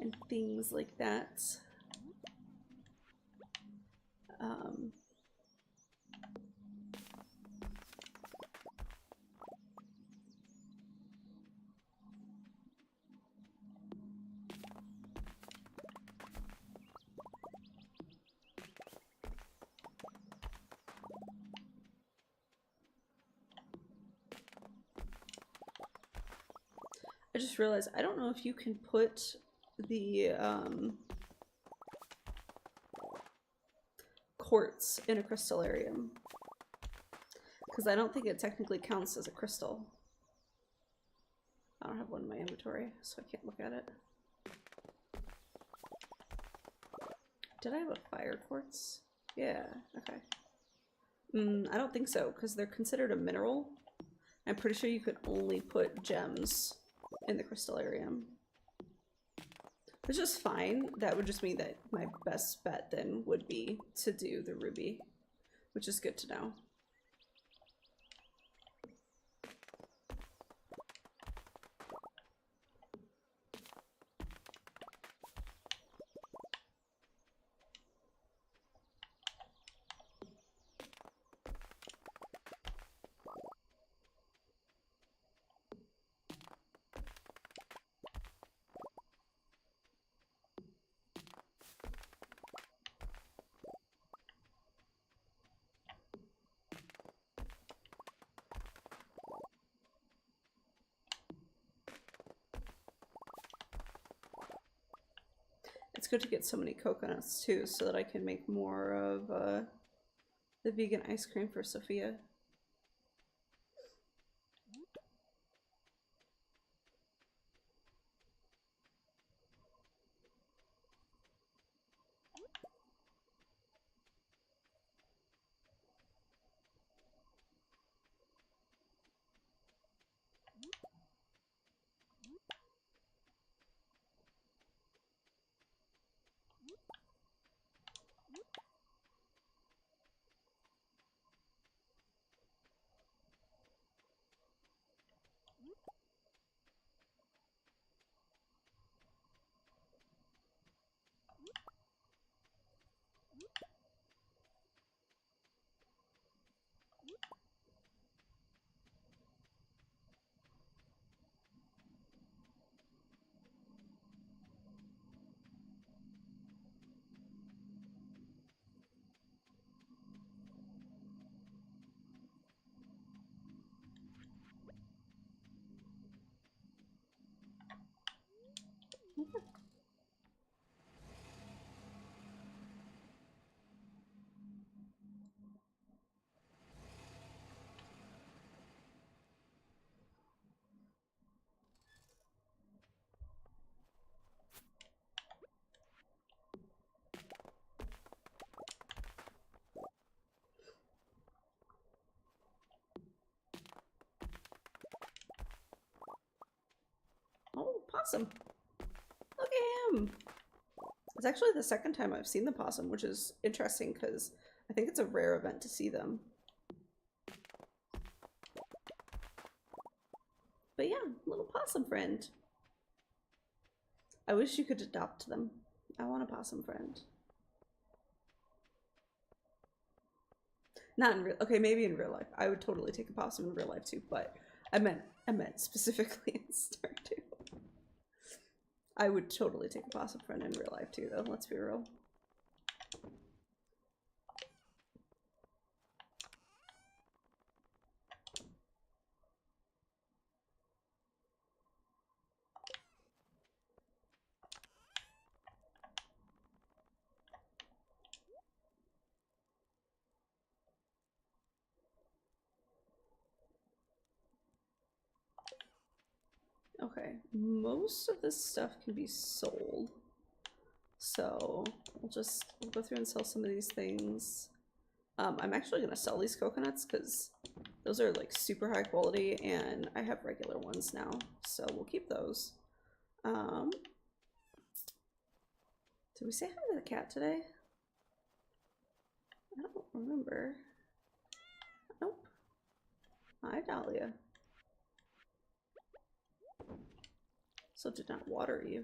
S1: And things like that. I just realized I don't know if you can put the quartz in a crystallarium, because I don't think it technically counts as a crystal. I don't have one in my inventory, so I can't look at it. Did I have a fire quartz? Yeah, okay. I don't think so, because they're considered a mineral. I'm pretty sure you could only put gems in the crystallarium. Which is fine. That would just mean that my best bet then would be to do the ruby, which is good to know. It's good to get so many coconuts too, so that I can make more of the vegan ice cream for Sophia. Oh, possum. Look at him. It's actually the second time I've seen the possum, which is interesting because I think it's a rare event to see them. But yeah, little possum friend. I wish you could adopt them. I want a possum friend. Not in real, okay, maybe in real life. I would totally take a possum in real life too, but I meant specifically in Stardew. I would totally take a possum friend in real life too, though. Let's be real. Okay, most of this stuff can be sold. So we'll go through and sell some of these things. I'm actually gonna sell these coconuts because those are like super high quality and I have regular ones now. So we'll keep those. Did we say hi to the cat today? I don't remember. Nope. Hi, Dahlia. So did not water you.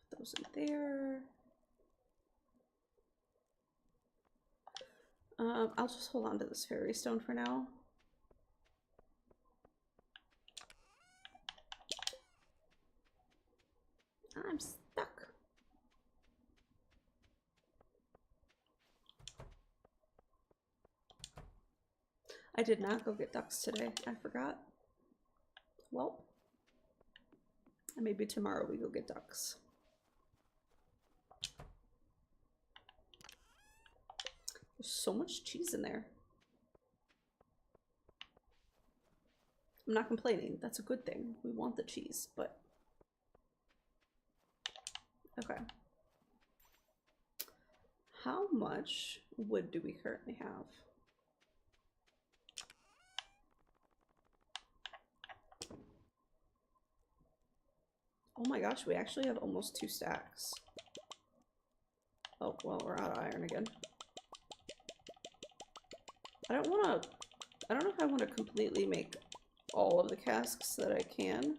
S1: Put those in there. I'll just hold on to this fairy stone for now. I'm stuck. I did not go get ducks today. I forgot. Well, maybe tomorrow we go get ducks. There's so much cheese in there. I'm not complaining. That's a good thing. We want the cheese, but... Okay. How much wood do we currently have? Oh my gosh, we actually have almost 2 stacks. Oh, well, we're out of iron again. I don't know if I want to completely make all of the casks that I can.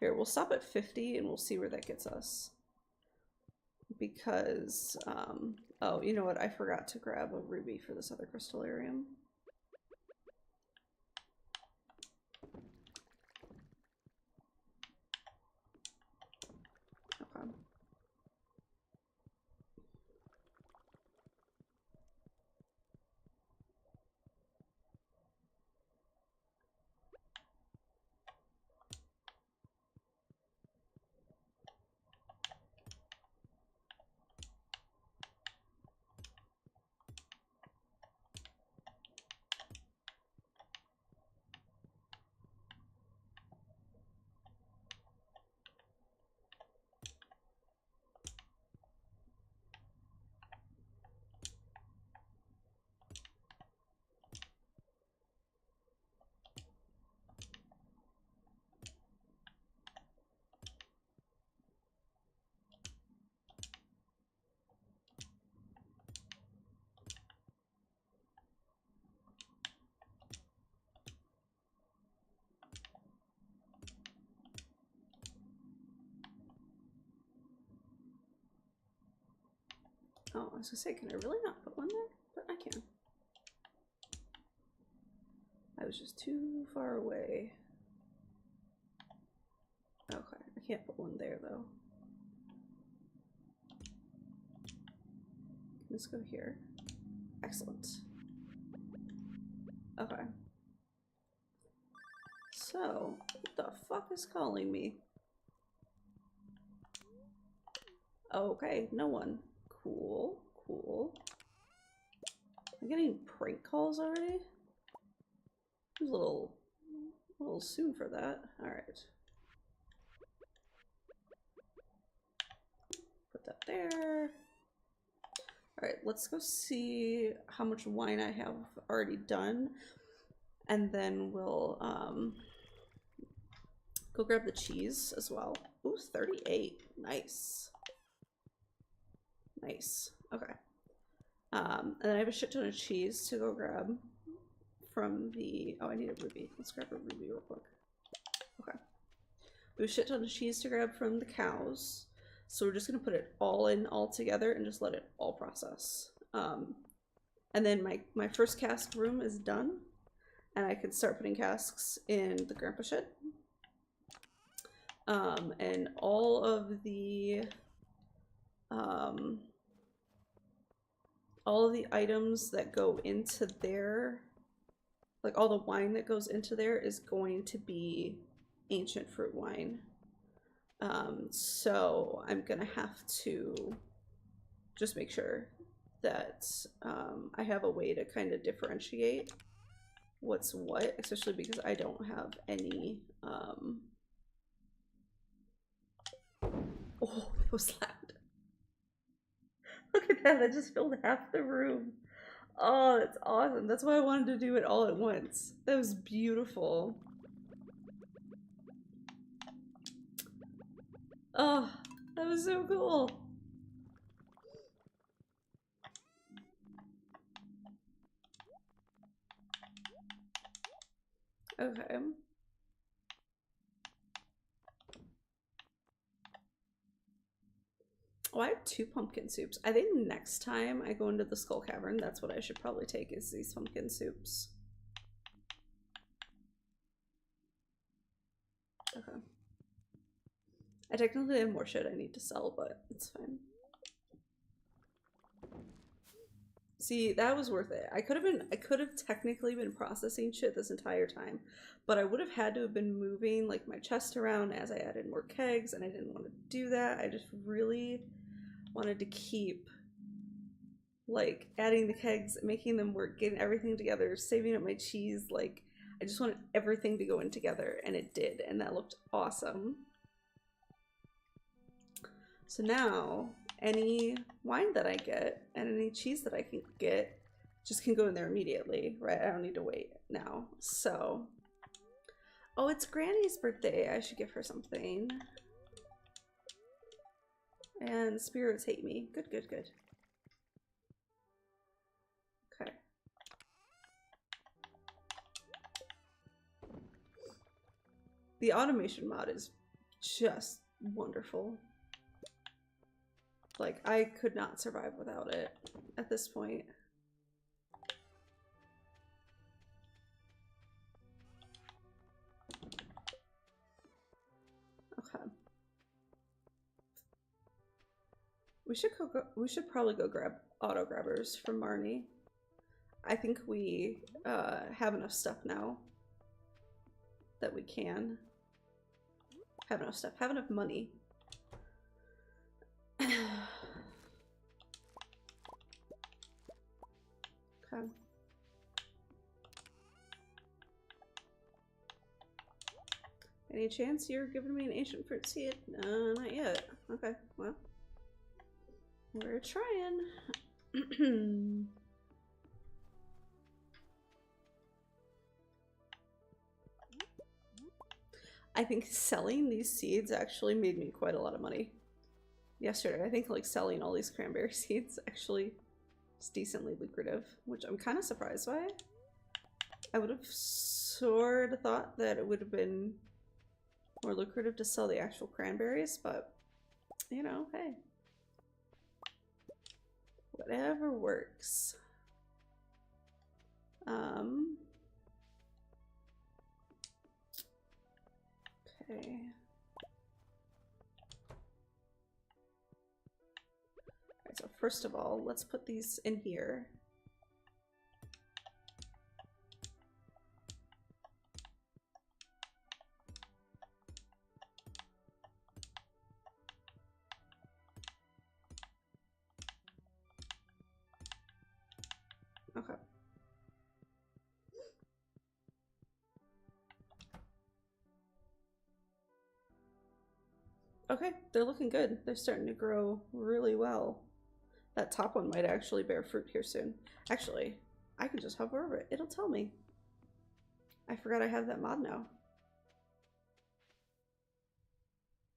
S1: Here, we'll stop at 50 and we'll see where that gets us. Because, oh, you know what? I forgot to grab a ruby for this other crystallarium. Okay. Oh, I was gonna say, can I really not put one there? But I can. I was just too far away. Okay, I can't put one there though. Let's go here. Excellent. Okay. So, what the fuck is calling me? Okay, no one. Cool, cool. I'm getting prank calls already? It was a little soon for that. Alright. Put that there. Alright, let's go see how much wine I have already done. And then we'll go grab the cheese as well. Ooh, 38. Nice. Nice. Okay. And then I have a shit ton of cheese to go grab from the... Oh, I need a ruby. Let's grab a ruby real quick. Okay. We have a shit ton of cheese to grab from the cows. So we're just going to put it all in all together and just let it all process. And then my first cask room is done. And I can start putting casks in the grandpa shed. And all of the items that go into there, like all the wine that goes into there, is going to be ancient fruit wine. So I'm gonna have to just make sure that I have a way to kind of differentiate what's what, especially because I don't have any oh, that was loud. Look at that, that just filled half the room. Oh, that's awesome. That's why I wanted to do it all at once. That was beautiful. Oh, that was so cool. Okay. Oh, I have 2 pumpkin soups. I think next time I go into the Skull Cavern, that's what I should probably take, is these pumpkin soups. Okay. I technically have more shit I need to sell, but it's fine. See, that was worth it. I could have technically been processing shit this entire time, but I would have had to have been moving like my chest around as I added more kegs, and I didn't want to do that. I just really wanted to keep like adding the kegs, making them work, getting everything together, saving up my cheese. Like, I just wanted everything to go in together, and it did, and that looked awesome. So now any wine that I get and any cheese that I can get just can go in there immediately, right? I don't need to wait now. So, oh, it's Granny's birthday. I should give her something. And spirits hate me. Good, good, good. Okay. The automation mod is just wonderful. Like, I could not survive without it at this point. Okay. We should probably go grab auto grabbers from Marnie. I think we have enough stuff now that we can have enough stuff, have enough money. Okay. Any chance you're giving me an ancient fruit seed? Not yet. Okay, well, we're trying. I think selling these seeds actually made me quite a lot of money yesterday. I think like selling all these cranberry seeds actually is decently lucrative, which I'm kind of surprised by. I would have sort of thought that it would have been more lucrative to sell the actual cranberries, but you know, hey. Whatever works. Okay. Alright, so first of all, let's put these in here. Okay. Okay, they're looking good. They're starting to grow really well. That top one might actually bear fruit here soon. Actually, I can just hover over it. It'll tell me. I forgot I have that mod now.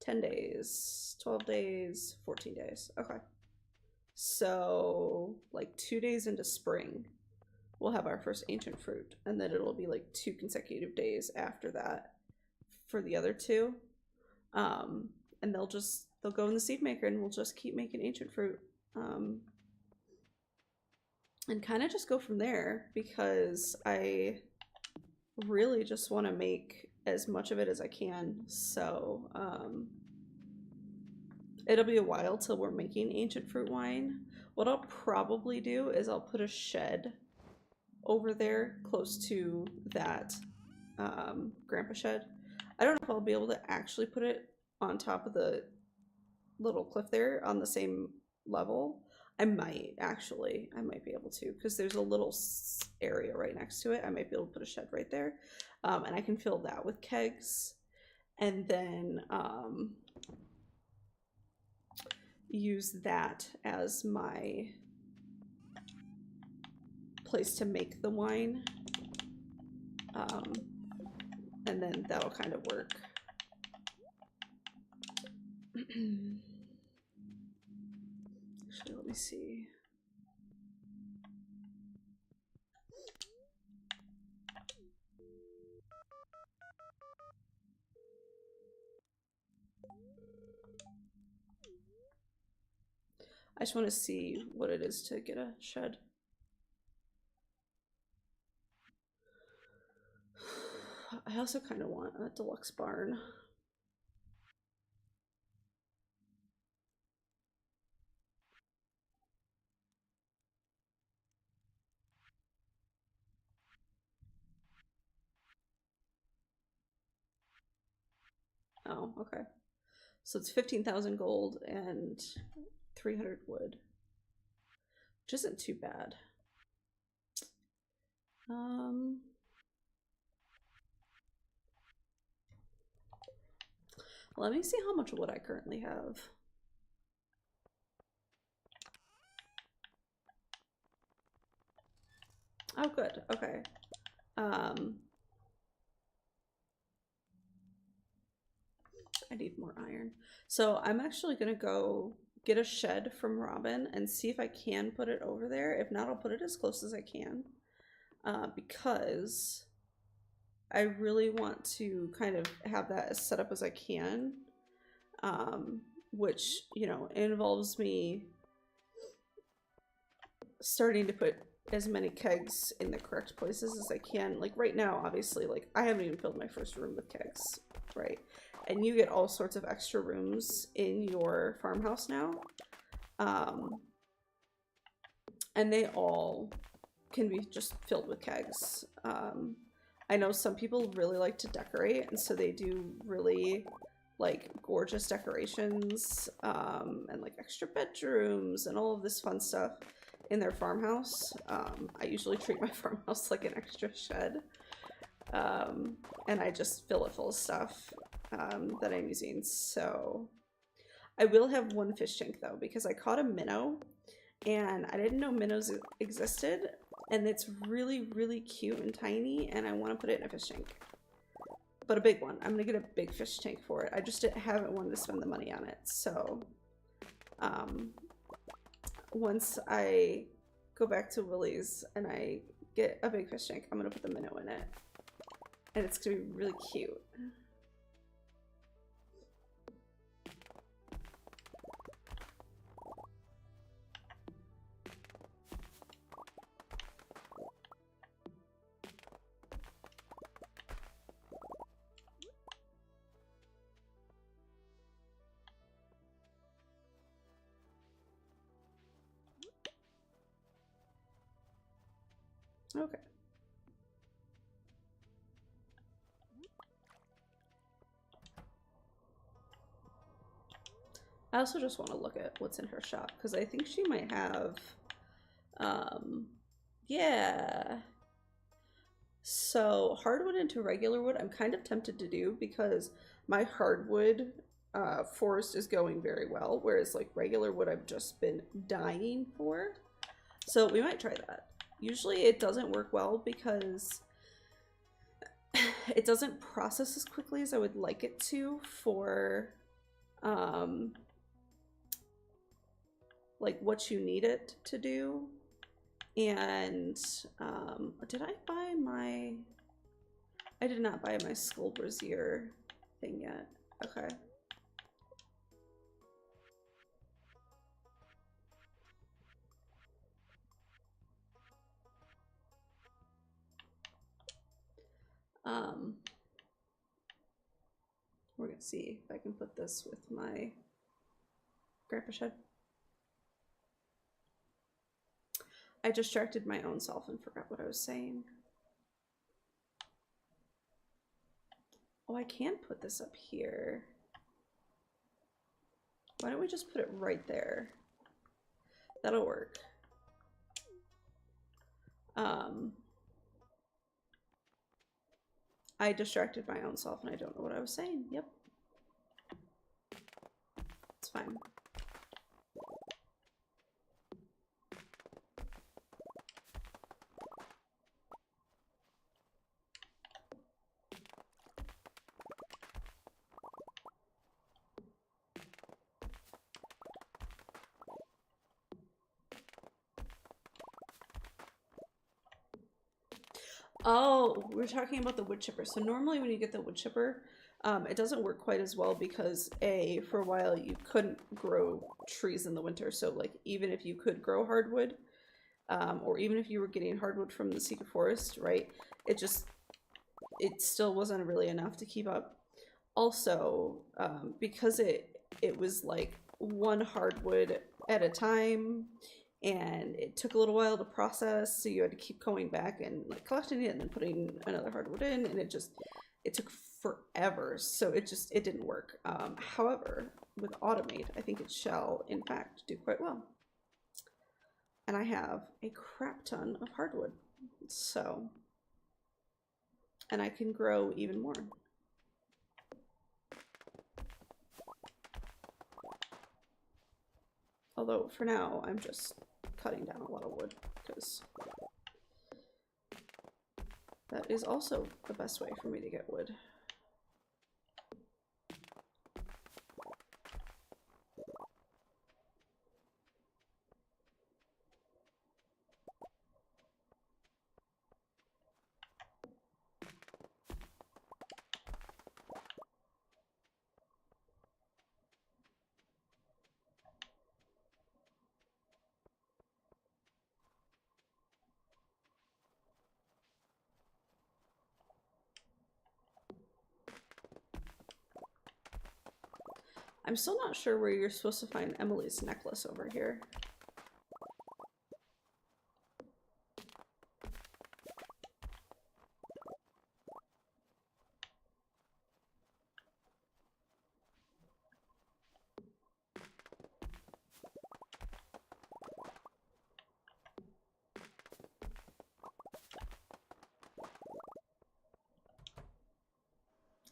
S1: 10 days, 12 days, 14 days. Okay. So, like 2 days into spring, we'll have our first ancient fruit. And then it'll be like 2 consecutive days after that for the other 2. And they'll go in the seed maker and we'll just keep making ancient fruit. And kind of just go from there, because I really just want to make as much of it as I can. So it'll be a while till we're making ancient fruit wine. What I'll probably do is I'll put a shed over there close to that grandpa shed. I don't know if I'll be able to actually put it on top of the little cliff there on the same level. I might be able to, because there's a little area right next to it. I might be able to put a shed right there, and I can fill that with kegs, and then use that as my place to make the wine, and then that'll kind of work. Actually, let me see. I just want to see what it is to get a shed. I also kind of want a deluxe barn. Oh, okay. So it's 15,000 gold and 300 wood, which isn't too bad. Let me see how much wood I currently have. Oh, good. Okay. I need more iron. So I'm actually gonna go get a shed from Robin and see if I can put it over there. If not, I'll put it as close as I can, because I really want to kind of have that as set up as I can, which, you know, involves me starting to put as many kegs in the correct places as I can. Like right now, obviously, like I haven't even filled my first room with kegs, right? And you get all sorts of extra rooms in your farmhouse now. And they all can be just filled with kegs. I know some people really like to decorate, and so they do really like gorgeous decorations, and like extra bedrooms and all of this fun stuff in their farmhouse. I usually treat my farmhouse like an extra shed, and I just fill it full of stuff that I'm using. So I will have one fish tank though, because I caught a minnow and I didn't know minnows existed, and it's really, really cute and tiny, and I want to put it in a fish tank, but a big one. I'm gonna get a big fish tank for it. I just haven't wanted to spend the money on it. So once I go back to Willie's and I get a big fish tank, I'm gonna put the minnow in it, and it's gonna be really cute. Okay. I also just want to look at what's in her shop because I think she might have, yeah. So hardwood into regular wood, I'm kind of tempted to do because my hardwood forest is going very well, whereas like regular wood I've just been dying for. So we might try that. Usually it doesn't work well because it doesn't process as quickly as I would like it to for like what you need it to do. And did I buy my, I did not buy my Skull Brazier thing yet. Okay. We're gonna see if I can put this with my grandpa shed. I distracted my own self and forgot what I was saying. Oh, I can put this up here. Why don't we just put it right there? That'll work. I distracted my own self and I don't know what I was saying. Yep. It's fine. Oh, we're talking about the wood chipper. So normally when you get the wood chipper, it doesn't work quite as well because for a while you couldn't grow trees in the winter. So like even if you could grow hardwood, or even if you were getting hardwood from the secret forest, right? It still wasn't really enough to keep up. Also, because it was like one hardwood at a time, and it took a little while to process, so you had to keep going back and like collecting it and then putting another hardwood in, and it took forever, so it didn't work. However, with Automate, I think it shall in fact do quite well. And I have a crap ton of hardwood, so, and I can grow even more. Although for now I'm just cutting down a lot of wood because that is also the best way for me to get wood. I'm still not sure where you're supposed to find Emily's necklace over here.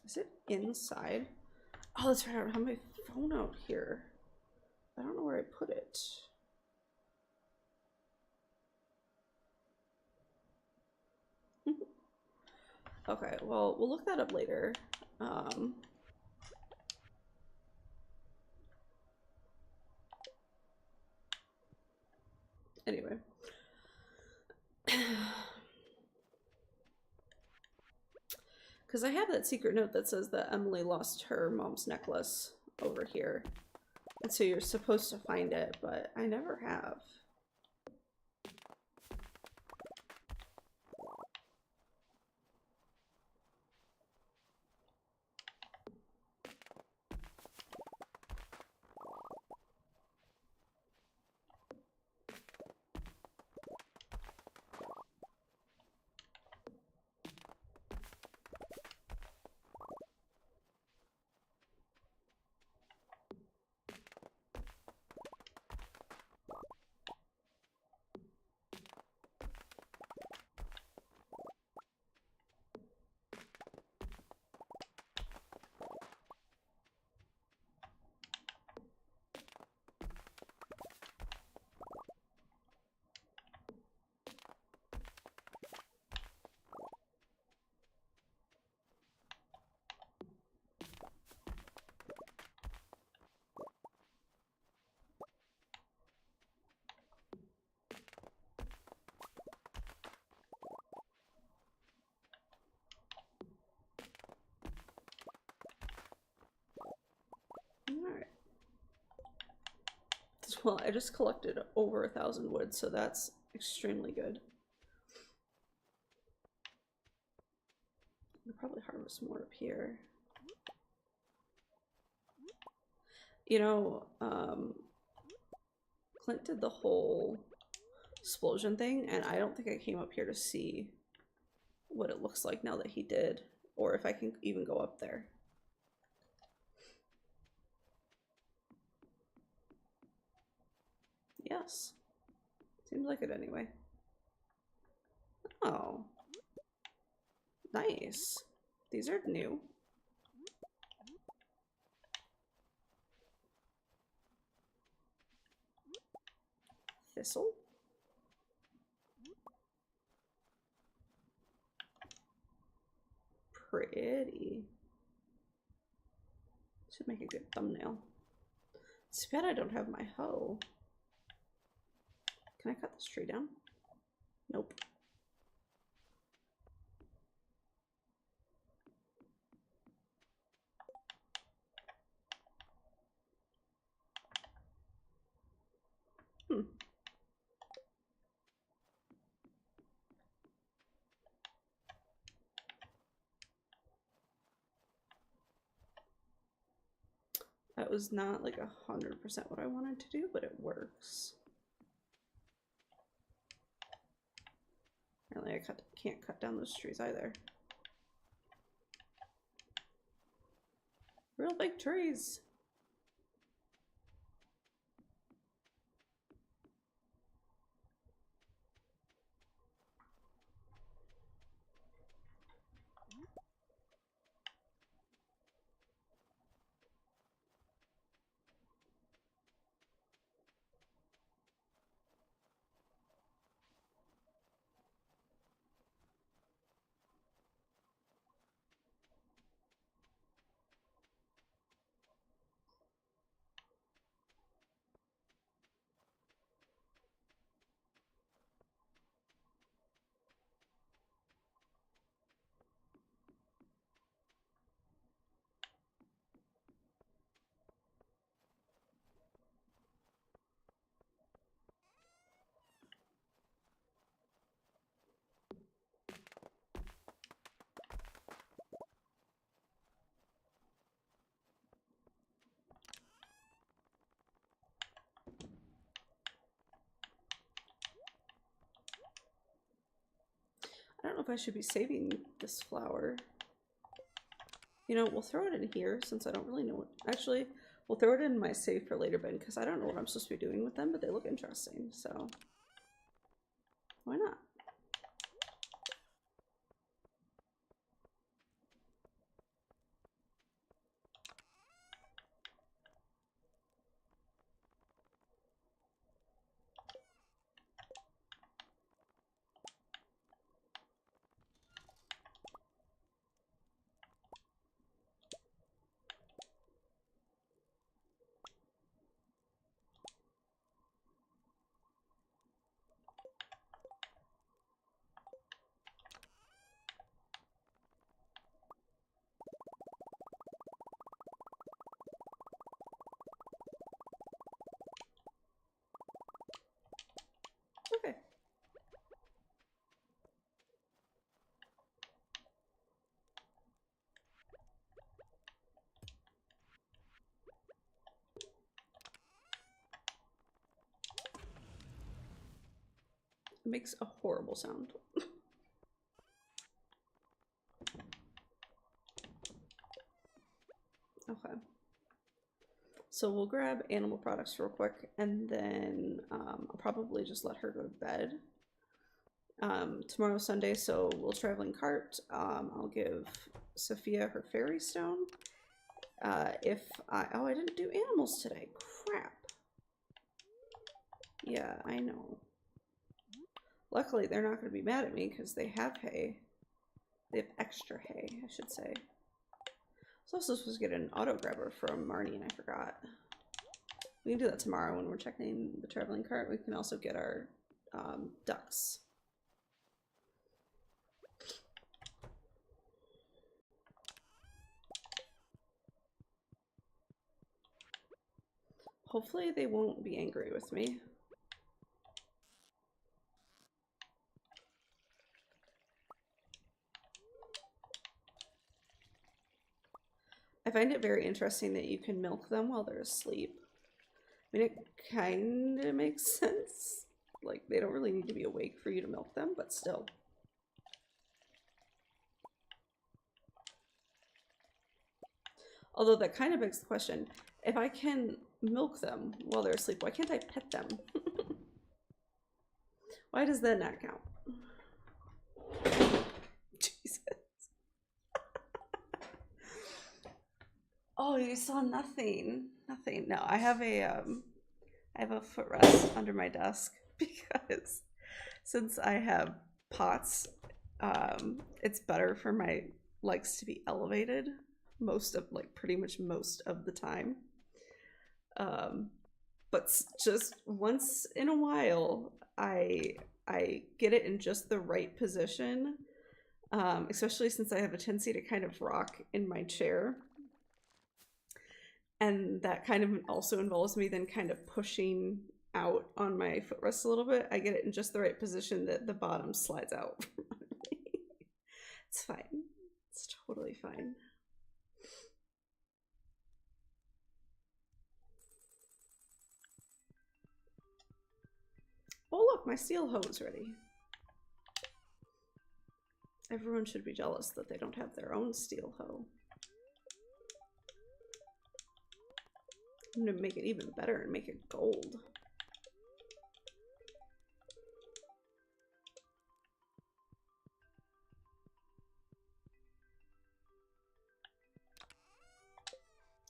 S1: Is it inside? Oh, that's right. I have my phone out here. I don't know where I put it. Okay, well, we'll look that up later. Anyway. Because I have that secret note that says that Emily lost her mom's necklace over here. And so you're supposed to find it, but I never have. Well, I just collected over 1,000 wood, so that's extremely good. I'll probably harvest more up here. You know, Clint did the whole explosion thing, and I don't think I came up here to see what it looks like now that he did, or if I can even go up there. Yes. Seems like it anyway. Oh. Nice. These are new. Thistle? Pretty. Should make a good thumbnail. It's too bad I don't have my hoe. Can I cut this tree down? Nope. That was not like 100% what I wanted to do, but it works. Apparently I can't cut down those trees either. Real big trees. I don't know if I should be saving this flower. You know, we'll throw it in here since I don't really know what... Actually, we'll throw it in my save for later bin because I don't know what I'm supposed to be doing with them, but they look interesting, so... Why not? Okay. It makes a horrible sound. Okay. So we'll grab animal products real quick, and then I'll probably just let her go to bed. Tomorrow's Sunday, so we'll traveling cart. I'll give Sophia her fairy stone. Oh, I didn't do animals today. Crap. Yeah, I know. Luckily, they're not going to be mad at me because they have hay. They have extra hay, I should say. I was also supposed to get an auto grabber from Marnie, and I forgot. We can do that tomorrow when we're checking the traveling cart. We can also get our ducks. Hopefully they won't be angry with me. I find it very interesting that you can milk them while they're asleep. I mean, it kind of makes sense. Like, they don't really need to be awake for you to milk them, but still. Although that kind of begs the question, if I can milk them while they're asleep, why can't I pet them? Why does that not count? Jesus. Oh, you saw nothing. Nothing. No, I have a footrest under my desk because since I have POTS, it's better for my legs to be elevated pretty much most of the time. But just once in a while, I get it in just the right position, especially since I have a tendency to kind of rock in my chair. And that kind of also involves me then kind of pushing out on my footrest a little bit. I get it in just the right position that the bottom slides out from under me. It's fine. It's totally fine. Oh look, my steel hoe is ready. Everyone should be jealous that they don't have their own steel hoe. I'm gonna make it even better and make it gold.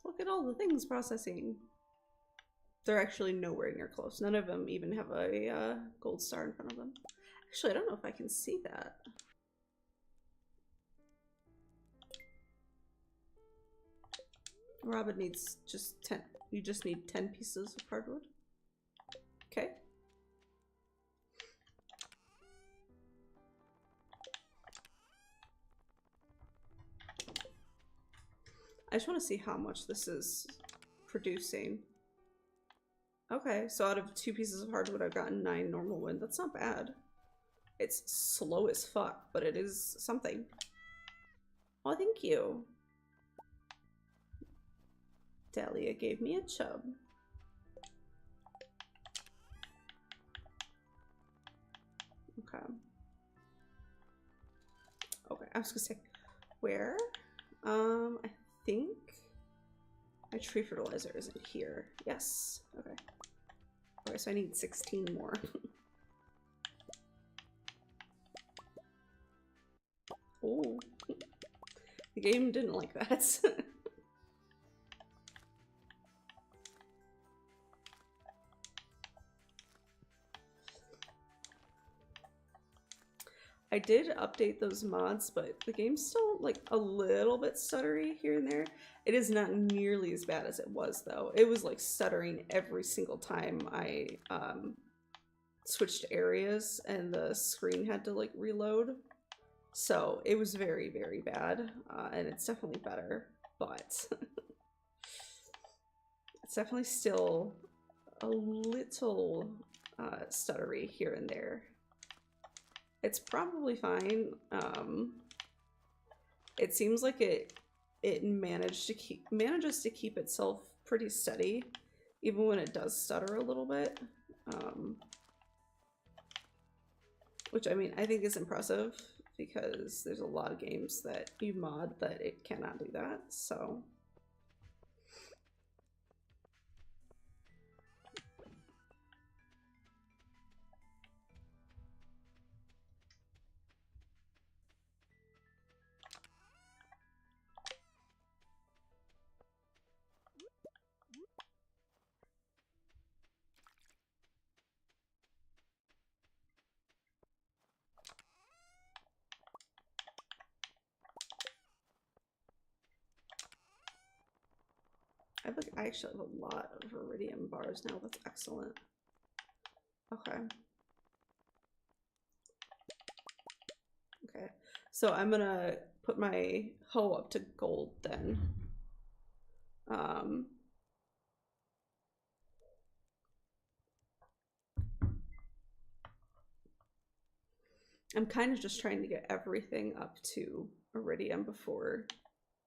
S1: Look at all the things processing. They're actually nowhere near close. None of them even have a gold star in front of them. Actually, I don't know if I can see that. Robin needs just 10. You just need 10 pieces of hardwood. Okay. I just want to see how much this is producing. Okay, so out of 2 pieces of hardwood, I've gotten 9 normal wood. That's not bad. It's slow as fuck, but it is something. Oh, thank you. Dahlia gave me a chub. Okay. Okay, I was gonna say, where? I think my tree fertilizer isn't here. Yes. Okay. Okay, so I need 16 more. Oh. The game didn't like that. I did update those mods, but the game's still like a little bit stuttery here and there. It is not nearly as bad as it was though. It was like stuttering every single time I switched areas and the screen had to like reload. So it was very, very bad, and it's definitely better, but it's definitely still a little stuttery here and there. It's probably fine. It seems like it manages to keep itself pretty steady, even when it does stutter a little bit. Which I mean, I think is impressive because there's a lot of games that you mod that it cannot do that. So. I actually have a lot of iridium bars now. That's excellent. Okay. Okay. So I'm gonna put my hoe up to gold then. I'm kind of just trying to get everything up to Iridium before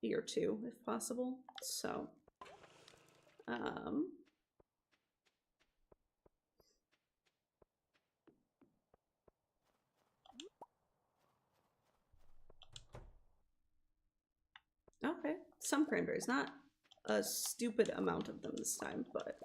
S1: year 2, if possible. So, okay, some cranberries, not a stupid amount of them this time, but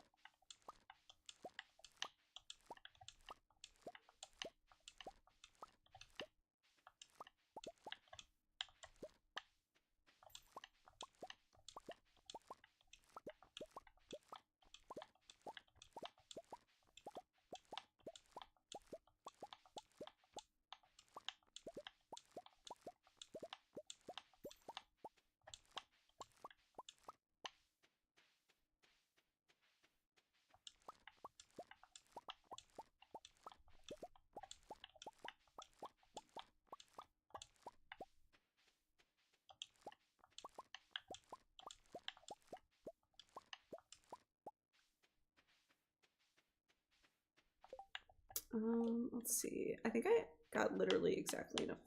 S1: let's see. I think I got literally exactly enough,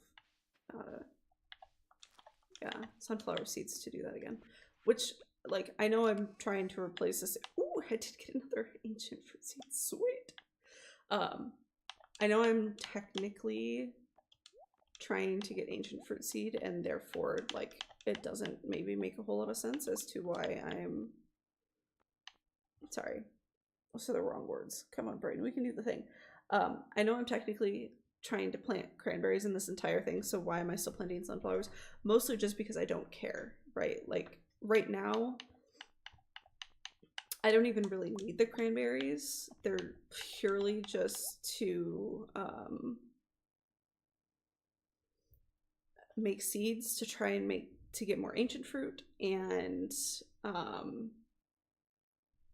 S1: yeah, sunflower seeds to do that again. Which, like, I know I'm trying to replace this. Ooh, I did get another ancient fruit seed. Sweet. I know I'm technically trying to get ancient fruit seed, and therefore, like, it doesn't maybe make a whole lot of sense as to why I'm... Sorry. Those are the wrong words. Come on, brain. We can do the thing. I know I'm technically trying to plant cranberries in this entire thing, so why am I still planting sunflowers? Mostly just because I don't care, right? Like, right now, I don't even really need the cranberries. They're purely just to make seeds to try and get more ancient fruit and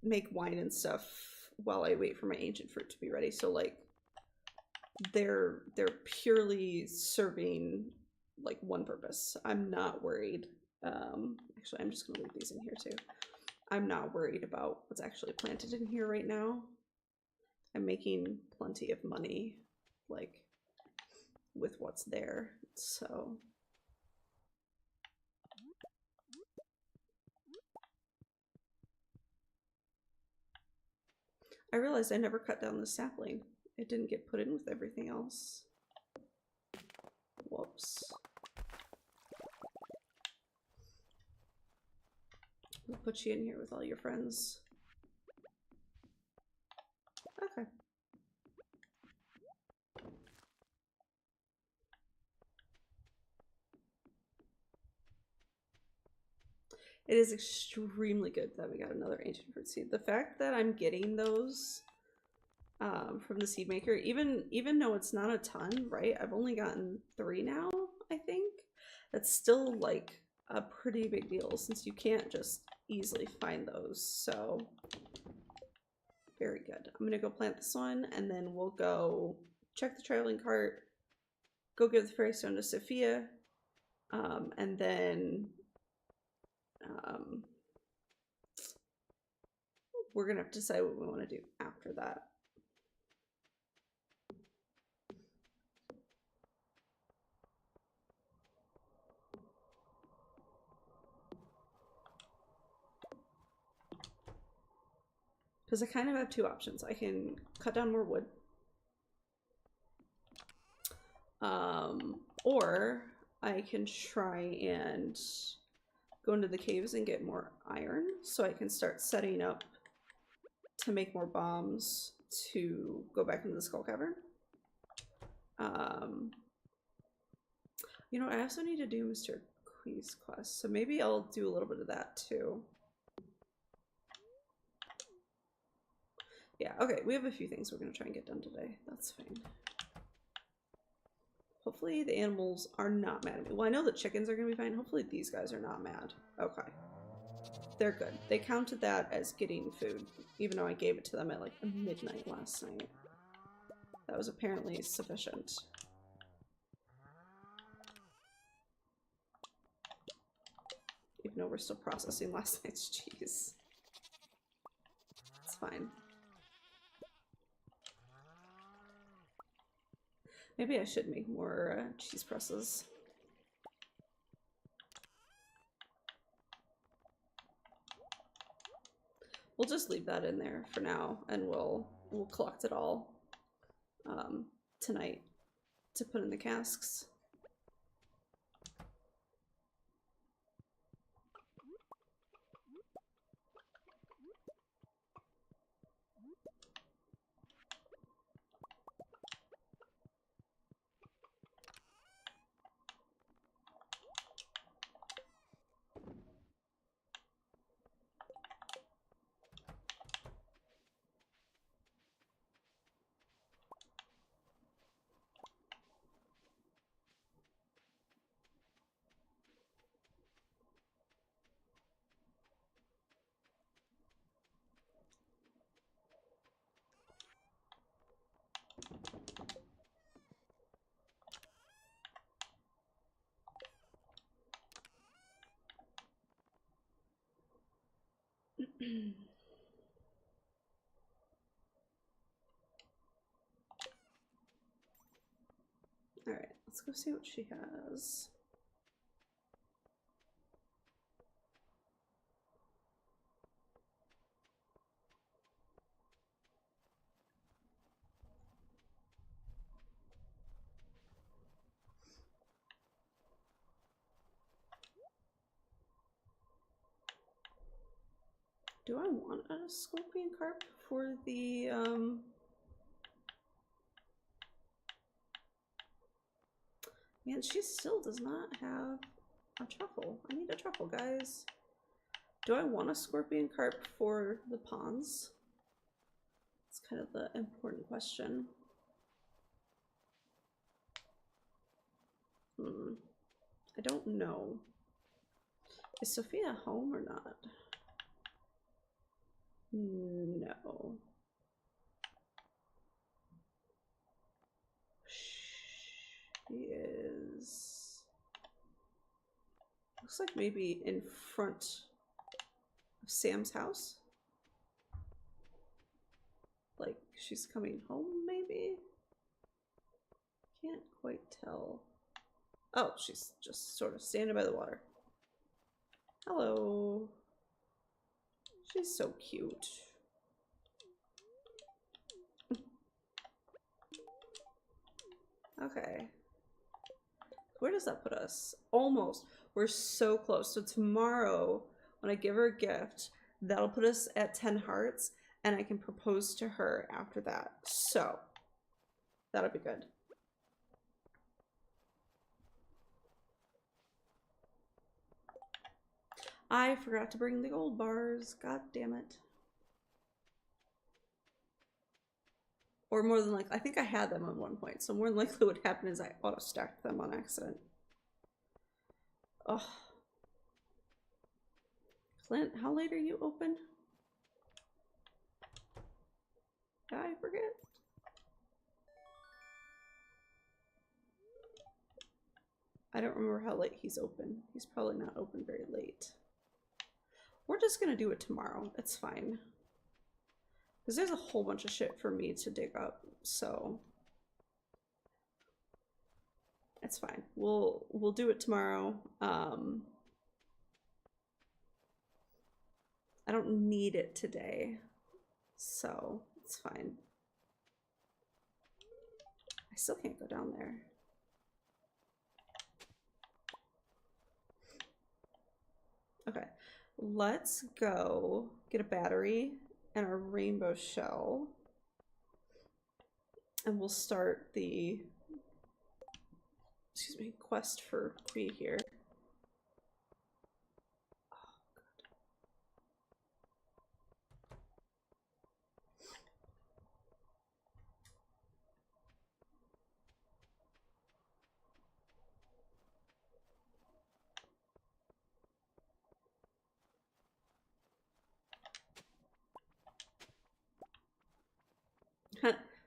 S1: make wine and stuff while I wait for my ancient fruit to be ready. So, like, they're purely serving like one purpose. I'm not worried. Actually, I'm just gonna leave these in here too. I'm not worried about what's actually planted in here right now. I'm making plenty of money, like, with what's there, so. I realized I never cut down the sapling. It didn't get put in with everything else. Whoops. We'll put you in here with all your friends. Okay. It is extremely good that we got another ancient fruit seed. The fact that I'm getting those from the seed maker, even though it's not a ton, right? I've only gotten 3 now, I think. That's still like a pretty big deal since you can't just easily find those. So very good. I'm gonna go plant this one, and then we'll go check the traveling cart, go give the fairy stone to Sophia, and then we're gonna have to decide what we want to do after that. Because I kind of have 2 options. I can cut down more wood, or I can try and go into the caves and get more iron so I can start setting up to make more bombs to go back into the Skull Cavern. You know, I also need to do Mr. Quee's quest, so maybe I'll do a little bit of that too. Yeah, okay, we have a few things we're gonna try and get done today. That's fine. Hopefully the animals are not mad at me. Well, I know the chickens are gonna be fine. Hopefully these guys are not mad. Okay. They're good. They counted that as getting food, even though I gave it to them at like midnight last night. That was apparently sufficient. Even though we're still processing last night's cheese. It's fine. Maybe I should make more cheese presses. We'll just leave that in there for now, and we'll collect it all tonight to put in the casks. All right, let's go see what she has. Do I want a scorpion carp for the Man, she still does not have a truffle. I need a truffle, guys. Do I want a scorpion carp for the ponds? It's kind of the important question. I don't know. Is Sophia home or not? No. She is... Looks like maybe in front of Sam's house. Like she's coming home, maybe? Can't quite tell. Oh, she's just sort of standing by the water. Hello. She's so cute. Okay. Where does that put us? Almost. We're so close. So tomorrow, when I give her a gift, that'll put us at 10 hearts, and I can propose to her after that. So, that'll be good. I forgot to bring the gold bars. God damn it. Or more than likely, I think I had them at one point. So more than likely what happened is I auto-stacked them on accident. Oh. Clint, how late are you open? I forget. I don't remember how late he's open. He's probably not open very late. We're just gonna do it tomorrow. It's fine. Because there's a whole bunch of shit for me to dig up, so it's fine. We'll do it tomorrow. I don't need it today, so it's fine. I still can't go down there. Okay, let's go get a battery and a rainbow shell, and we'll start the quest for Bree here.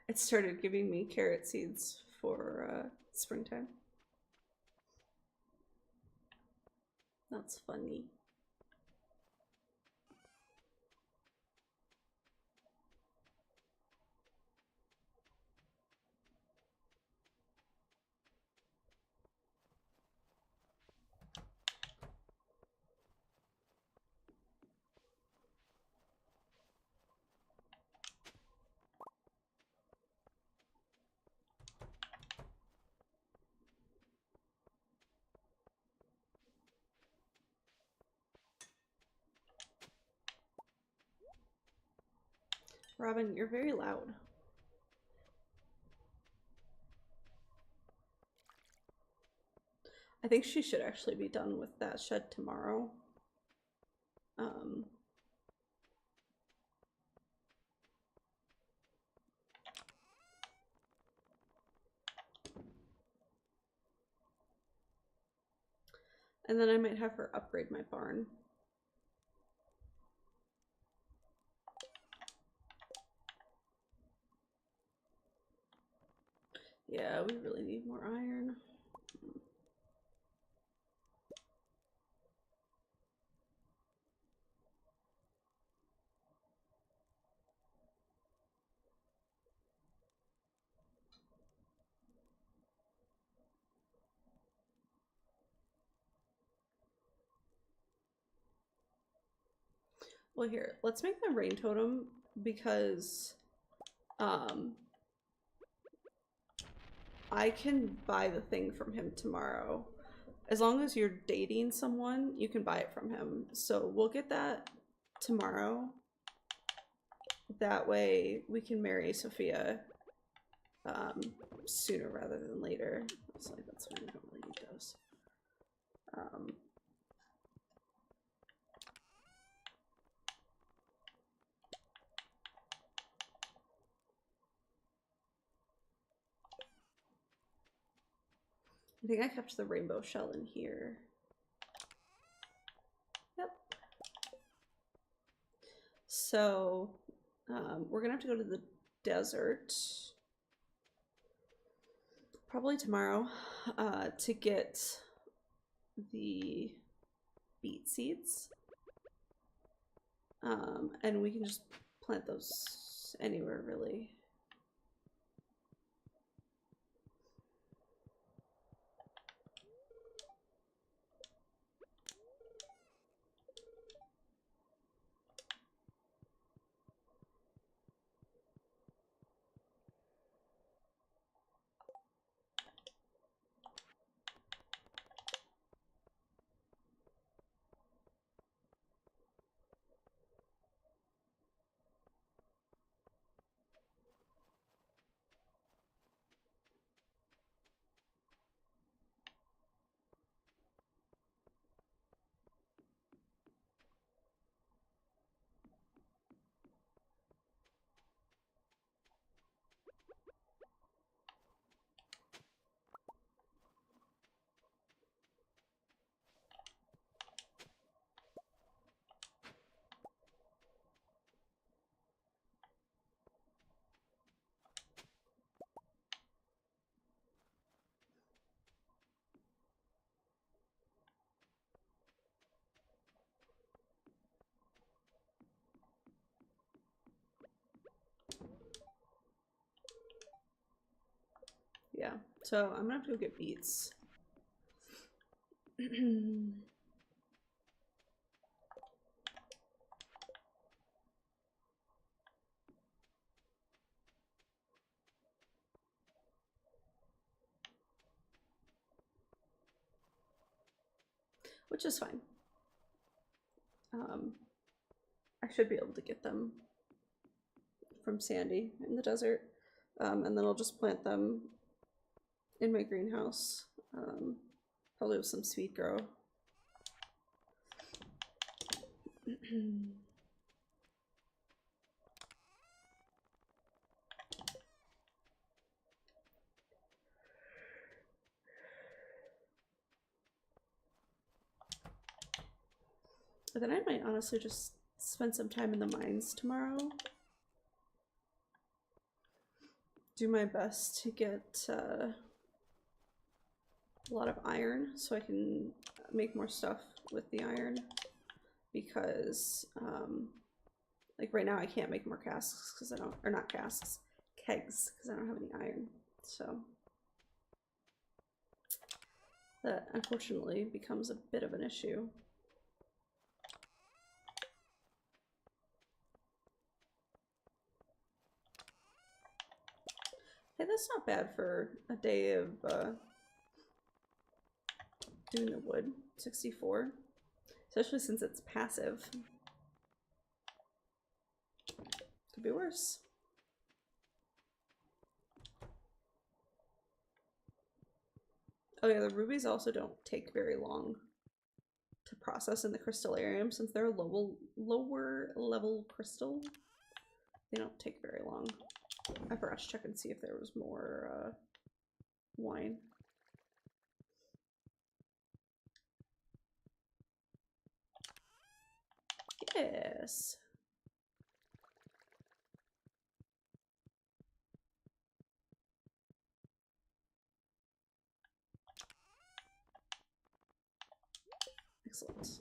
S1: It started giving me carrot seeds for springtime. That's funny. Robin, you're very loud. I think she should actually be done with that shed tomorrow. And then I might have her upgrade my barn. Yeah, we really need more iron. Well, here, let's make the rain totem because I can buy the thing from him tomorrow. As long as you're dating someone, you can buy it from him. So we'll get that tomorrow. That way we can marry Sophia sooner rather than later. It's like that's what I don't really need those. I think I kept the rainbow shell in here. Yep. So we're gonna have to go to the desert probably tomorrow to get the beet seeds. And we can just plant those anywhere really. Yeah, so I'm gonna have to go get beets. Which is fine. I should be able to get them from Sandy in the desert. And then I'll just plant them in my greenhouse. Probably with some sweet grow. But then I might honestly just spend some time in the mines tomorrow. Do my best to get a lot of iron so I can make more stuff with the iron, because like right now I can't make more casks because I don't, or not casks, kegs, because I don't have any iron. So that unfortunately becomes a bit of an issue. Hey, that's not bad for a day of doing the wood. 64, especially since it's passive. Could be worse. Oh yeah, the rubies also don't take very long to process in the crystallarium since they're a lower level crystal. They don't take very long. I forgot to check and see if there was more wine. Yes. Excellent.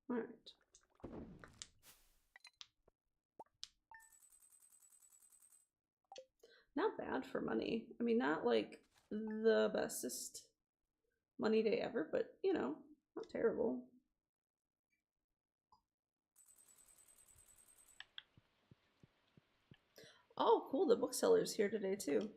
S1: All right. Not bad for money. I mean, not like the bestest money day ever, but you know, not terrible. Oh, cool. The bookseller's here today too.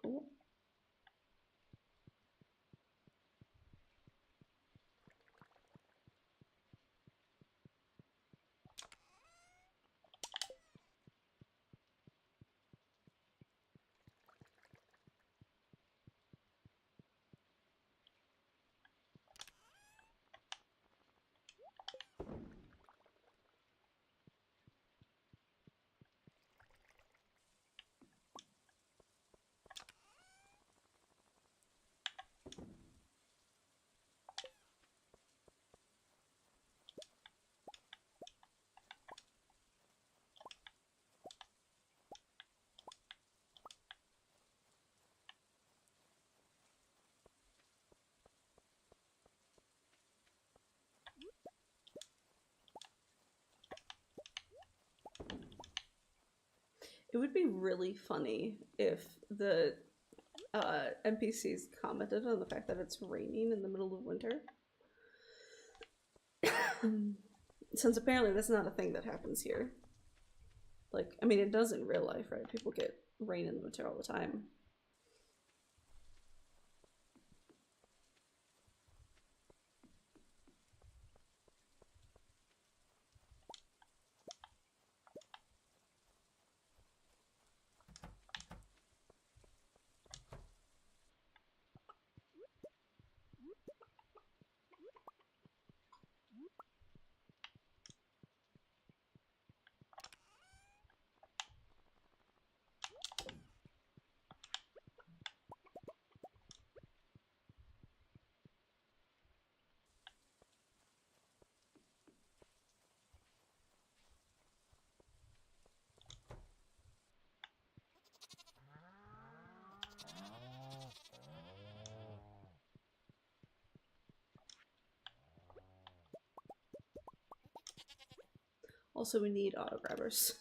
S1: Cool. It would be really funny if the NPCs commented on the fact that it's raining in the middle of winter. Since apparently that's not a thing that happens here. Like, I mean, it does in real life, right? People get rain in the winter all the time. Also, we need auto grabbers.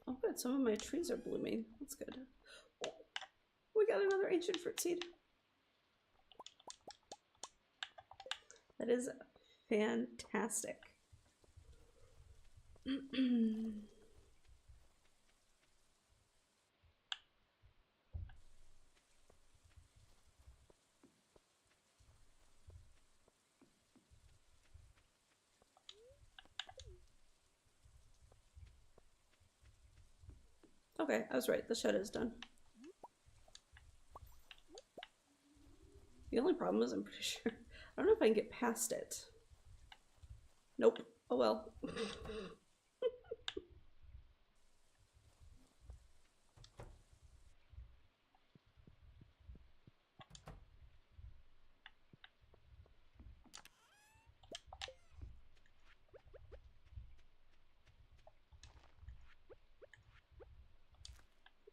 S1: Oh good, some of my trees are blooming. That's good. Oh, we got another ancient fruit seed. That is fantastic. Okay, I was right. The shed is done. The only problem is I'm pretty sure... I don't know if I can get past it. Nope. Oh well.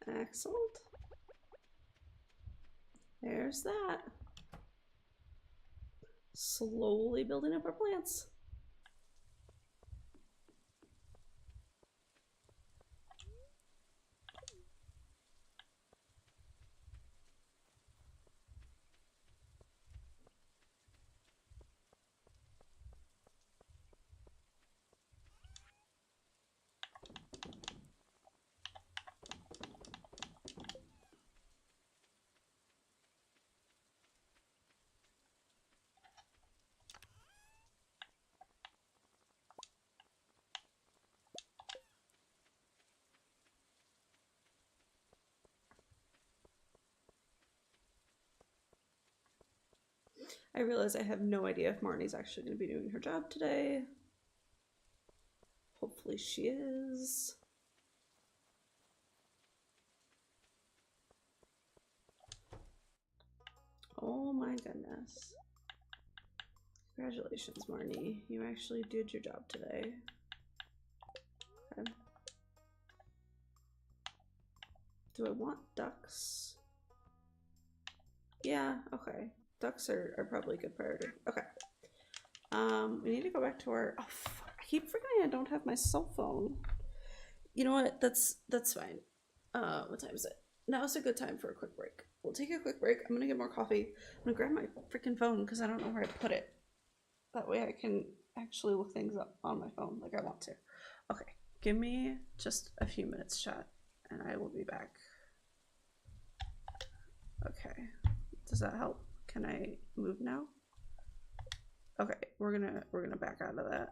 S1: Excellent. There's that. Slowly building up our plants. I realize I have no idea if Marnie's actually going to be doing her job today. Hopefully she is. Oh my goodness. Congratulations, Marnie. You actually did your job today. Okay. Do I want ducks? Yeah, okay. Ducks are probably a good priority. Okay. We need to go back to our... Oh, fuck. I keep forgetting I don't have my cell phone. You know what? That's fine. What time is it? Now's a good time for a quick break. We'll take a quick break. I'm gonna get more coffee. I'm gonna grab my freaking phone because I don't know where I put it. That way I can actually look things up on my phone like I want to. Okay, give me just a few minutes, chat, and I will be back. Okay, does that help? Can I move now? Okay, we're gonna back out of that.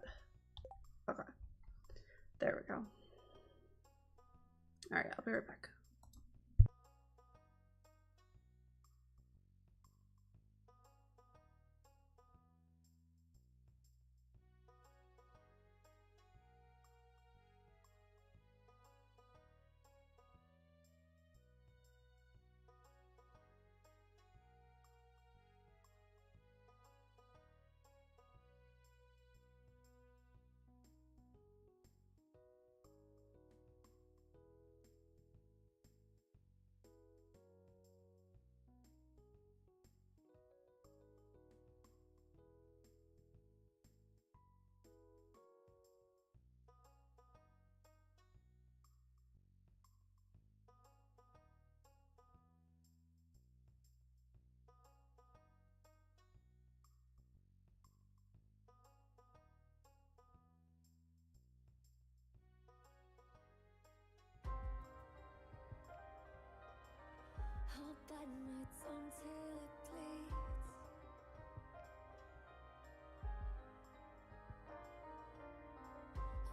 S1: Okay, there we go. All right, I'll be right back.
S2: I'll bite my tongue till it bleeds.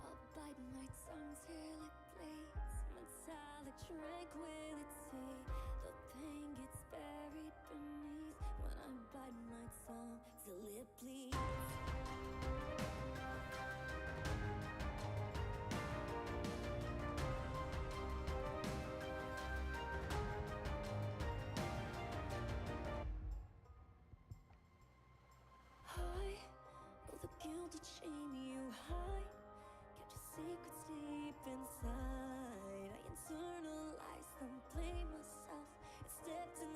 S2: I'll bite my tongue till it bleeds. Metallic tranquility. The pain gets buried beneath when I bite my tongue till it bleeds. The guilt and shame you hide, kept your secrets deep inside. I internalized them, blame myself, and stepped in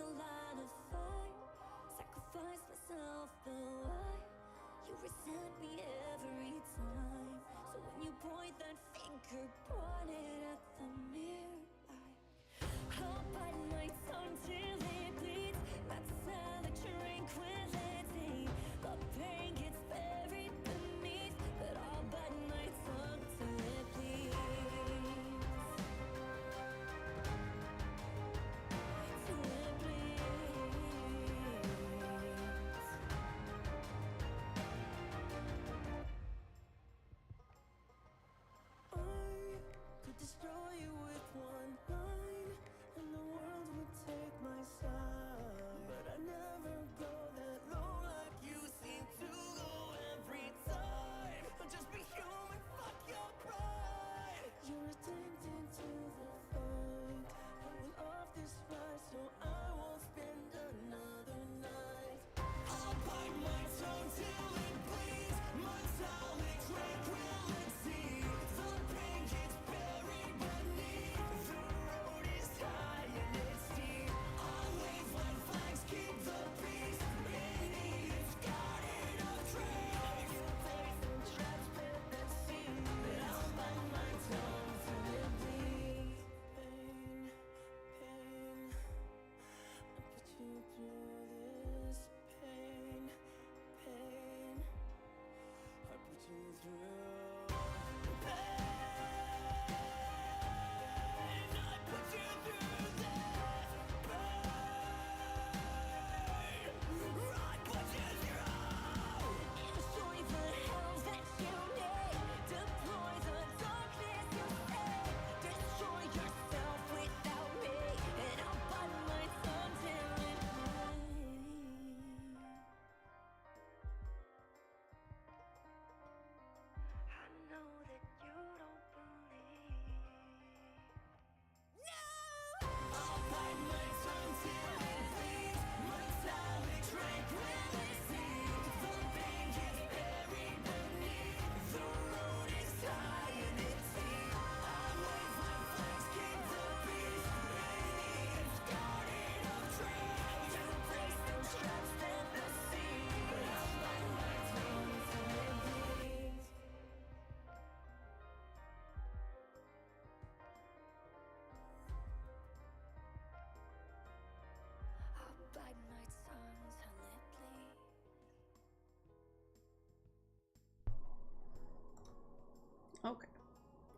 S1: Okay,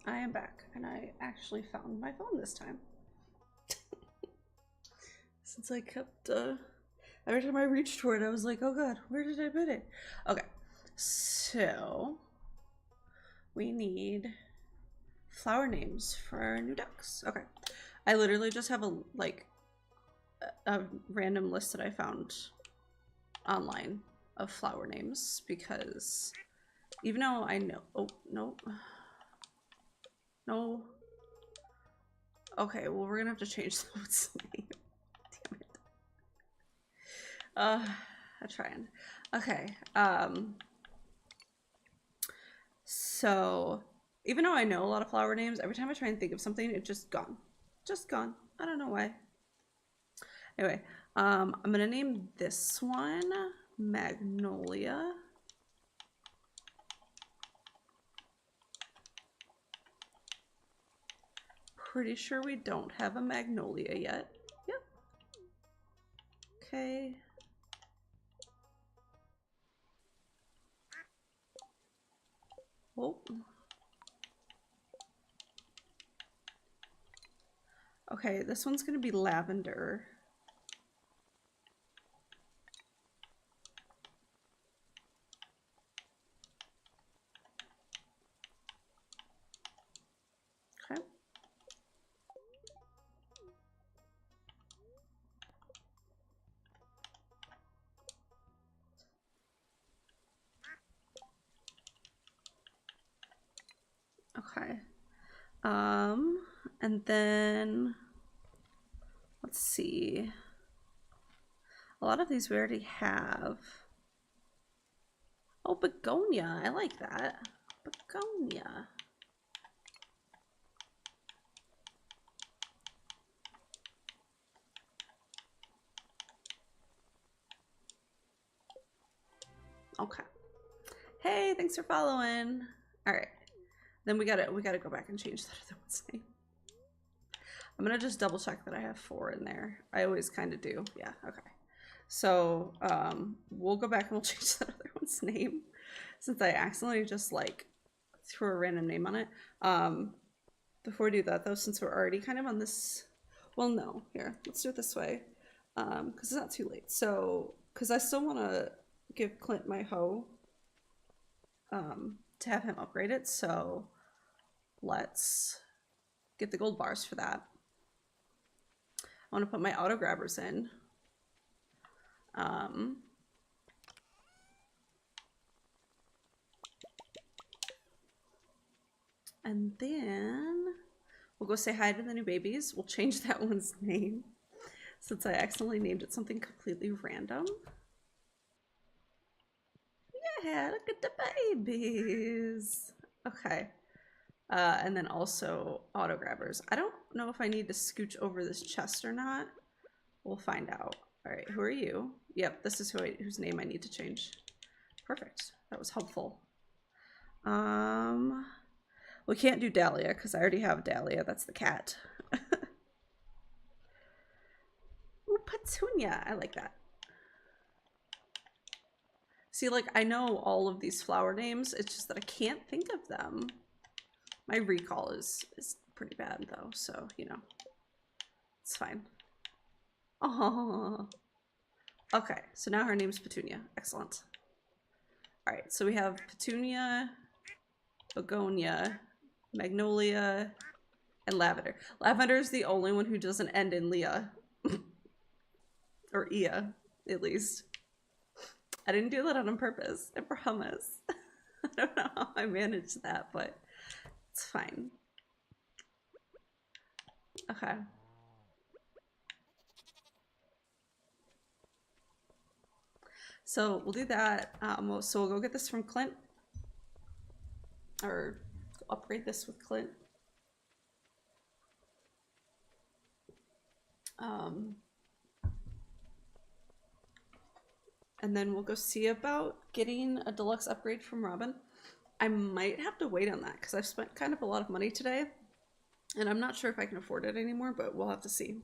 S1: I am back, and I actually found my phone this time. Since I kept, every time I reached for it, I was like, oh god, where did I put it? Okay, so we need flower names for our new ducks. Okay, I literally just have a random list that I found online of flower names because even though I know, oh no, no. Okay, well we're gonna have to change the name. Damn it. I'm trying. Okay. So even though I know a lot of flower names, every time I try and think of something, it's just gone. Just gone. I don't know why. Anyway, I'm gonna name this one Magnolia. Pretty sure we don't have a Magnolia yet. Yep. Okay. Oh. Okay, this one's gonna be Lavender. Okay. Okay. And then let's see. A lot of these we already have. Oh, Begonia. I like that. Begonia. Okay. Hey, thanks for following. All right. Then we gotta go back and change that other one's name. I'm gonna just double check that I have 4 in there. I always kind of do. Yeah. Okay. So we'll go back and we'll change that other one's name since I accidentally just like threw a random name on it. Before we do that though, since we're already kind of on this, well, no, here, let's do it this way, because it's not too late. So, because I still want to give Clint my hoe, to have him upgrade it. So let's get the gold bars for that. I want to put my auto grabbers in. And then we'll go say hi to the new babies. We'll change that one's name since I accidentally named it something completely random. Yeah, look at the babies. Okay. And then also auto grabbers. I don't know if I need to scooch over this chest or not. We'll find out. All right, who are you? Yep, this is whose name I need to change. Perfect. That was helpful. We can't do Dahlia because I already have Dahlia. That's the cat. Ooh, Petunia. I like that. See, like, I know all of these flower names. It's just that I can't think of them. My recall is pretty bad, though, so, you know. It's fine. Oh. Okay, so now her name's Petunia. Excellent. All right, so we have Petunia, Begonia, Magnolia, and Lavender. Lavender is the only one who doesn't end in Leah. Or Ia, at least. I didn't do that on purpose, I promise. I don't know how I managed that, but it's fine. Okay. So we'll do that. So we'll go get this from Clint. Or upgrade this with Clint. And then we'll go see about getting a deluxe upgrade from Robin. I might have to wait on that because I've spent kind of a lot of money today. And I'm not sure if I can afford it anymore, but we'll have to see.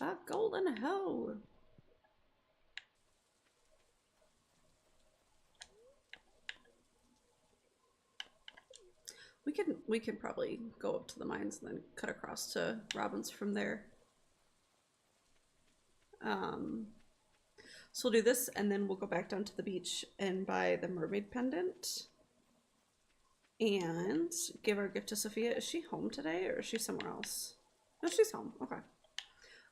S1: A golden hoe. We can probably go up to the mines and then cut across to Robbins from there. So we'll do this and then we'll go back down to the beach and buy the mermaid pendant. And give our gift to Sophia. Is she home today or is she somewhere else? No, she's home. Okay.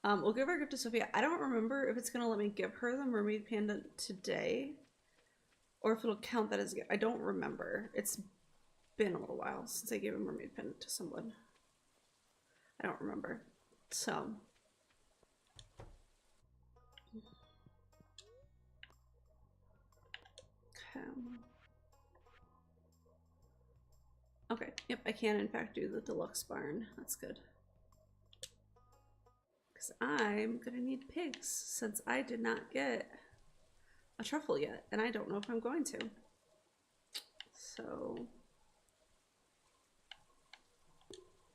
S1: We'll give our gift to Sophia. I don't remember if it's gonna let me give her the mermaid pendant today or if it'll count that as a gift. I don't remember. It's been a little while since I gave a mermaid pendant to someone. I don't remember. So okay, yep, I can in fact do the deluxe barn. That's good. Because I'm gonna need pigs since I did not get a truffle yet, and I don't know if I'm going to. So,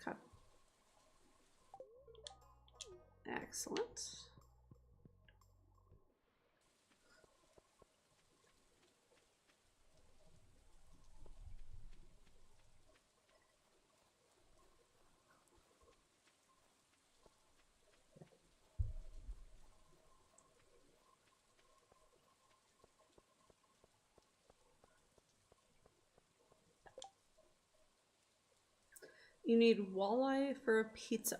S1: cut. Excellent. You need walleye for a pizza.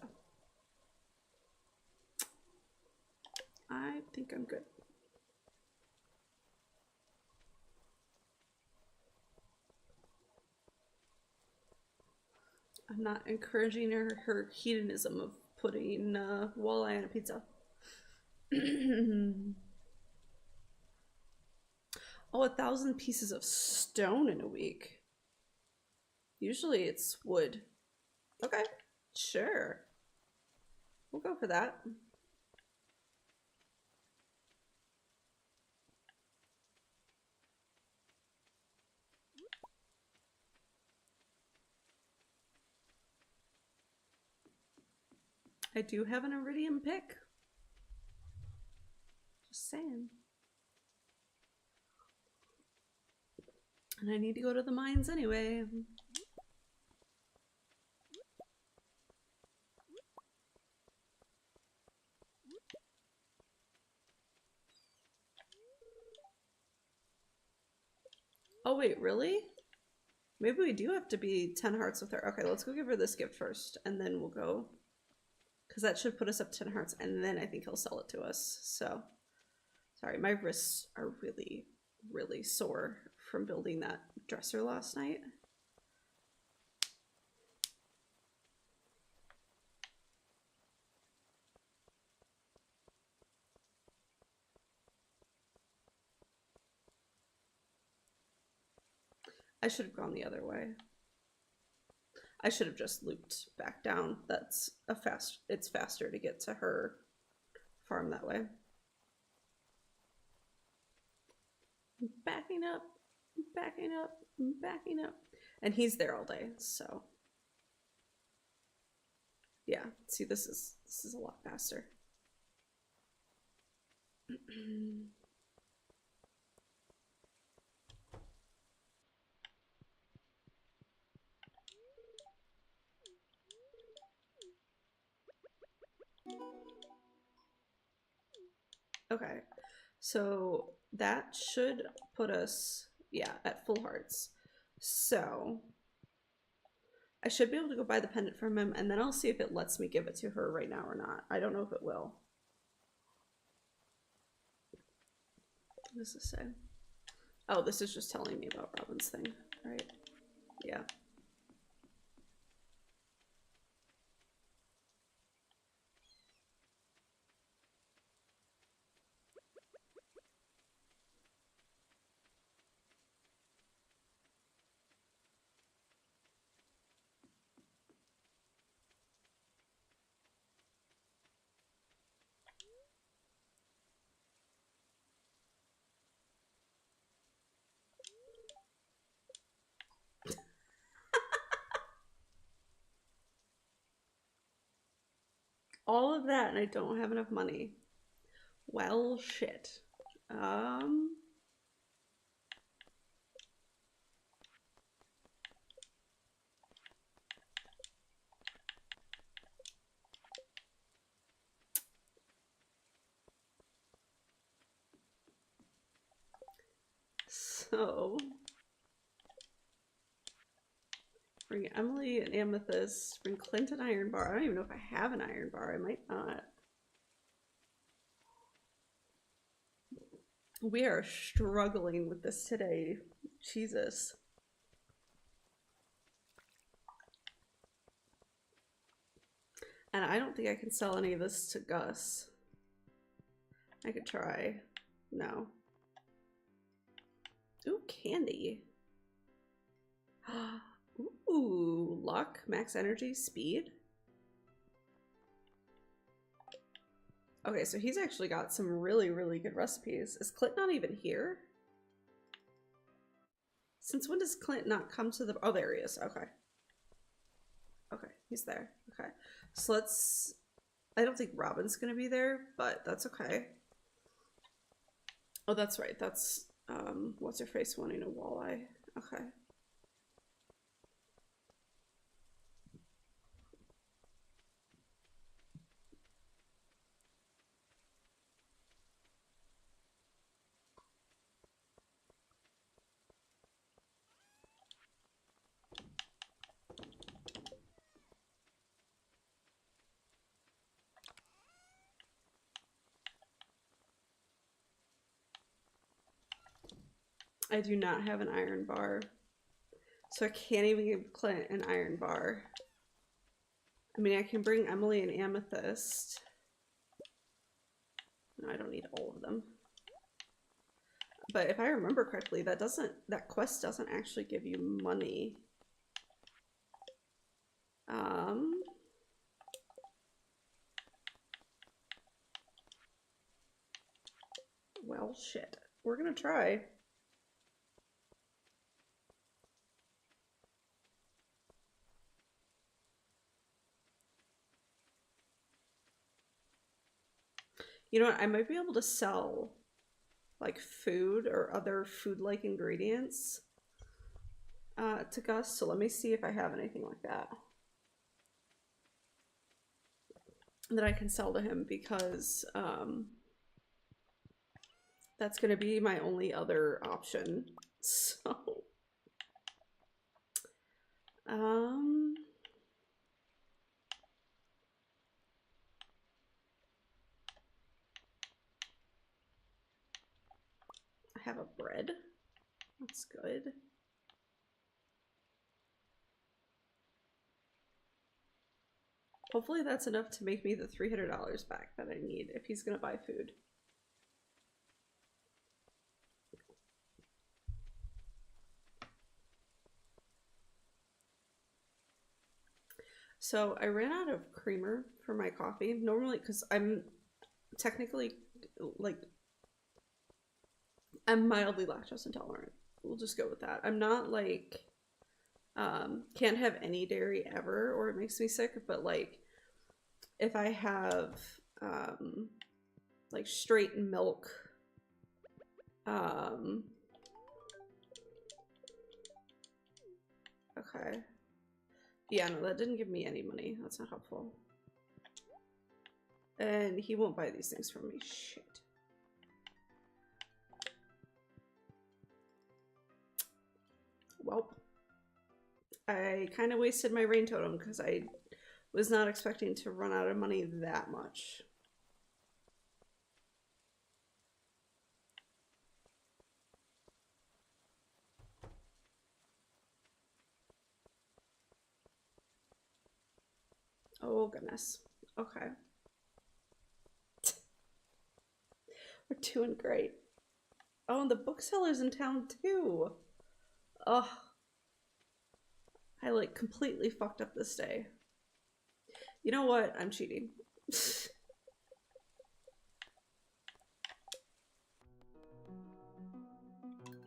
S1: I think I'm good. I'm not encouraging her hedonism of putting walleye on a pizza. Oh, 1,000 pieces of stone in a week. Usually it's wood. Okay, sure. We'll go for that. I do have an iridium pick. Just saying. And I need to go to the mines anyway. Oh wait, really? Maybe we do have to be 10 hearts with her. Okay, let's go give her this gift first, and then we'll go. Because that should put us up 10 hearts, and then I think he'll sell it to us. So, sorry, my wrists are really, really sore from building that dresser last night. I should have gone the other way. I should have just looped back down. It's faster to get to her farm that way. I'm backing up, backing up, backing up. And he's there all day, so. Yeah, see, this is a lot faster. Okay, so that should put us, yeah, at full hearts. So I should be able to go buy the pendant from him, and then I'll see if it lets me give it to her right now or not. I don't know if it will. What does this say? Oh, this is just telling me about Robin's thing, right? Yeah. All of that and I don't have enough money. Well, shit. So bring Emily an amethyst, bring Clint an iron bar. I don't even know if I have an iron bar. I might not. We are struggling with this today. Jesus. And I don't think I can sell any of this to Gus. I could try. No. Ooh, candy. Ooh, luck, max energy, speed. Okay, so he's actually got some really, really good recipes. Is Clint not even here? Since when does Clint not come to the... Oh, there he is. Okay. Okay, he's there. Okay. So let's... I don't think Robin's gonna be there, but that's okay. Oh, that's right. That's, what's her face wanting a walleye. Okay. I do not have an iron bar. So I can't even give Clint an iron bar. I mean, I can bring Emily an amethyst. No, I don't need all of them. But if I remember correctly, that quest doesn't actually give you money. Well, shit. We're gonna try. You know what? I might be able to sell like food or other food-like ingredients to Gus. So let me see if I have anything like that that I can sell to him, because that's going to be my only other option. So I have a bread. That's good. Hopefully that's enough to make me the $300 back that I need if he's gonna buy food. So I ran out of creamer for my coffee. Normally, because I'm technically, like, I'm mildly lactose intolerant. We'll just go with that. I'm not like, can't have any dairy ever or it makes me sick, but like, if I have, like straight milk, okay. Yeah, no, that didn't give me any money. That's not helpful. And he won't buy these things from me. Shit. Well, I kind of wasted my rain totem because I was not expecting to run out of money that much. Oh, goodness. Okay. We're doing great. Oh, and the bookseller's in town too. Ugh. I like completely fucked up this day. You know what? I'm cheating.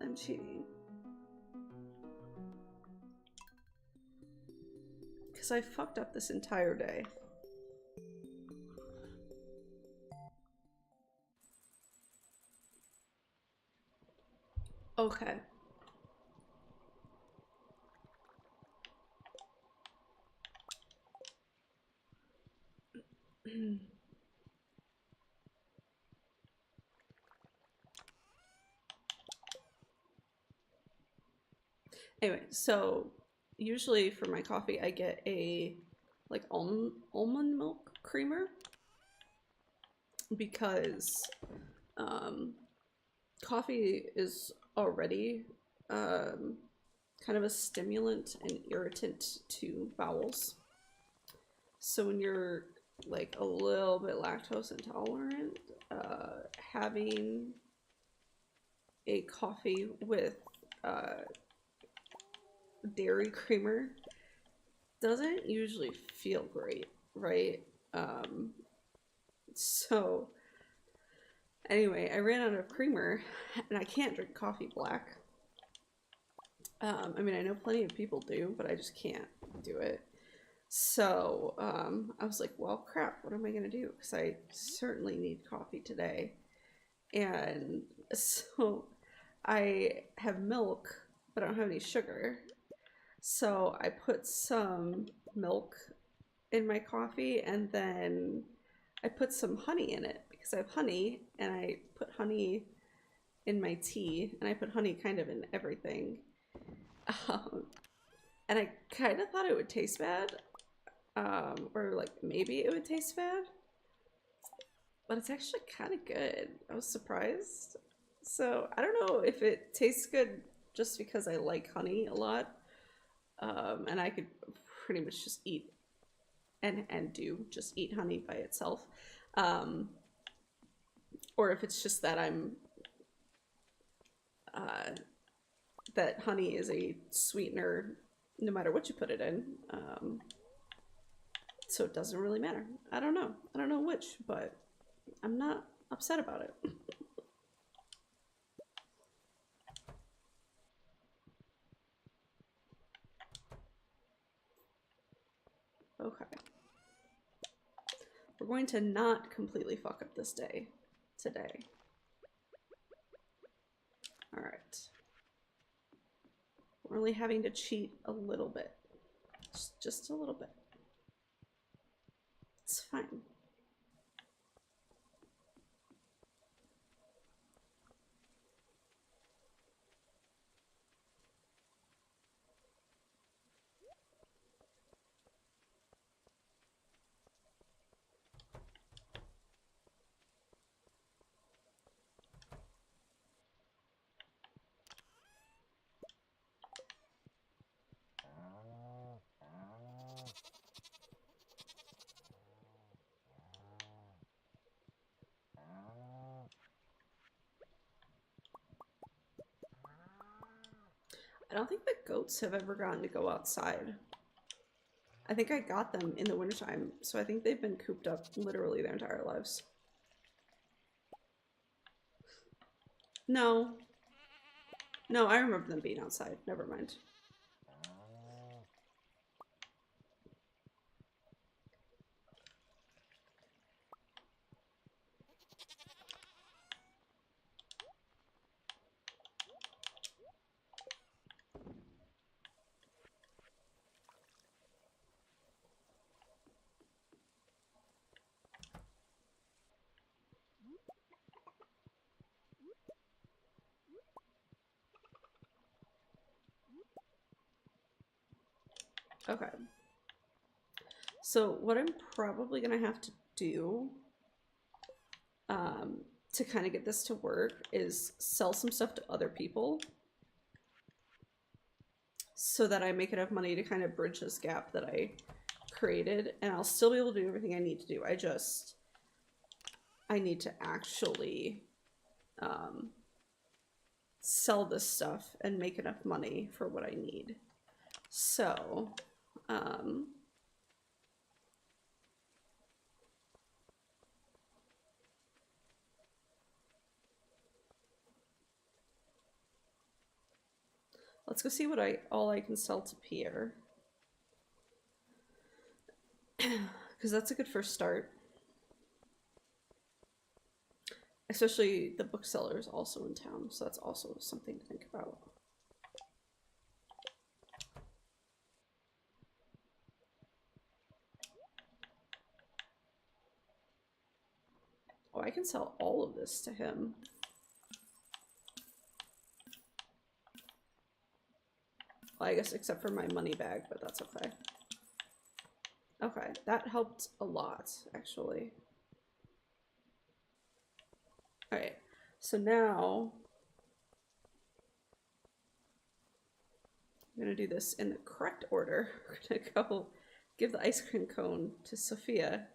S1: I'm cheating. Because I fucked up this entire day. Okay. Anyway, so usually for my coffee, I get a like almond milk creamer because um, coffee is already um, kind of a stimulant and irritant to bowels. So when you're like a little bit lactose intolerant, having a coffee with uh, dairy creamer doesn't usually feel great, right? Um, so anyway, I ran out of creamer, and I can't drink coffee black. I mean, I know plenty of people do, but I just can't do it. So I was like, well, crap, what am I going to do? Because I certainly need coffee today. And so I have milk, but I don't have any sugar. So I put some milk in my coffee and then I put some honey in it because I have honey and I put honey in my tea and I put honey kind of in everything. Um, and I kind of thought it would taste bad, or like maybe it would taste bad, but it's actually kind of good. I was surprised. So I don't know if it tastes good just because I like honey a lot, and I could pretty much just eat and do just eat honey by itself, um, or if it's just that I'm uh, that honey is a sweetener no matter what you put it in. So it doesn't really matter. I don't know. I don't know which, but I'm not upset about it. Okay. We're going to not completely fuck up this day today. All right. We're only having to cheat a little bit. Just a little bit. It's fine. I don't think the goats have ever gotten to go outside. I think I got them in the wintertime, so I think they've been cooped up literally their entire lives. No. No, I remember them being outside. Never mind. Okay. So what I'm probably gonna have to do to kind of get this to work is sell some stuff to other people so that I make enough money to kind of bridge this gap that I created, and I'll still be able to do everything I need to do. I need to actually sell this stuff and make enough money for what I need. So, let's go see what all I can sell to Pierre. Because that's a good first start. Especially the booksellers also in town, so that's also something to think about. Oh, I can sell all of this to him. Well, I guess except for my money bag, but that's okay. Okay, that helped a lot, actually. Alright, so now I'm gonna do this in the correct order. We're gonna go give the ice cream cone to Sophia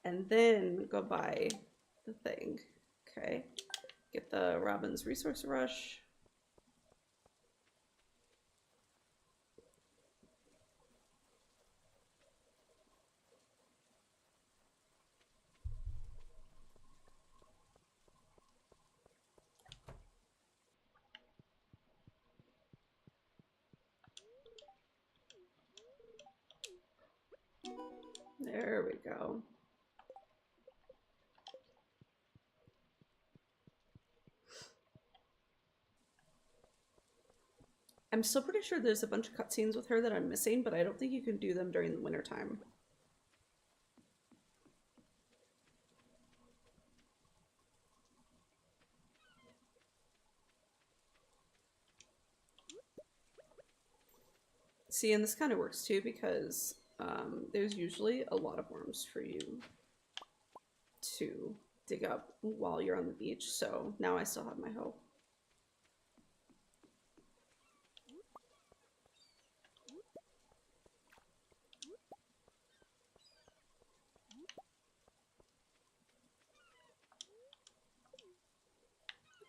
S1: and then go buy the thing. Okay, get the Robin's Resource Rush. There we go. I'm still pretty sure there's a bunch of cutscenes with her that I'm missing, but I don't think you can do them during the wintertime. See, and this kind of works too because there's usually a lot of worms for you to dig up while you're on the beach, so now I still have my hoe.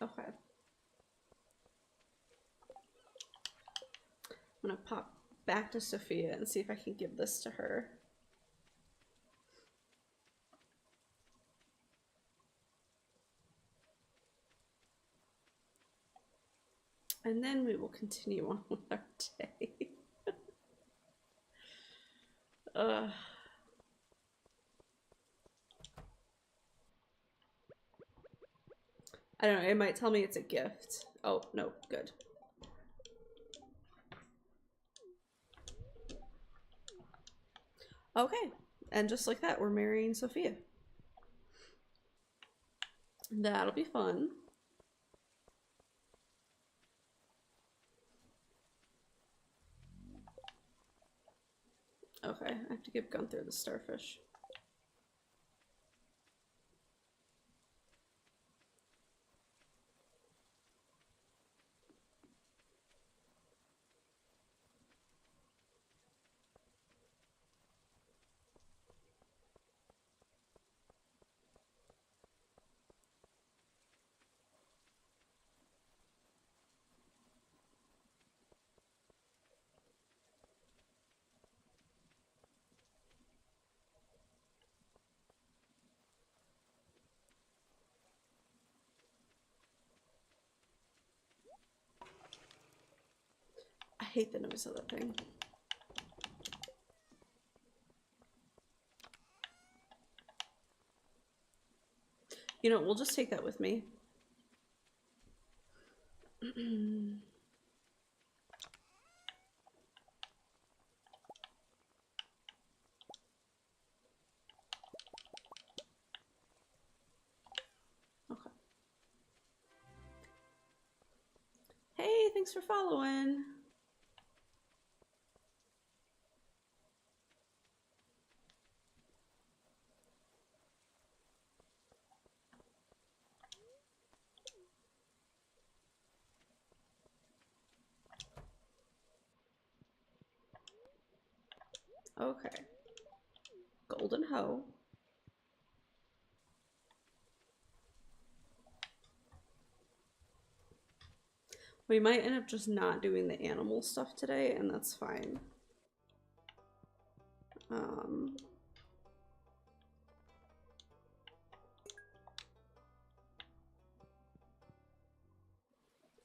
S1: Okay. I'm gonna pop back to Sophia and see if I can give this to her. And then we will continue on with our day. I don't know, it might tell me it's a gift. Oh, no, good. Okay, and just like that, we're marrying Sophia. That'll be fun. Okay, I have to give Gunther the starfish. I hate the noise of that thing. You know, we'll just take that with me. Okay. Hey, thanks for following. Okay. Golden hoe. We might end up just not doing the animal stuff today, and that's fine.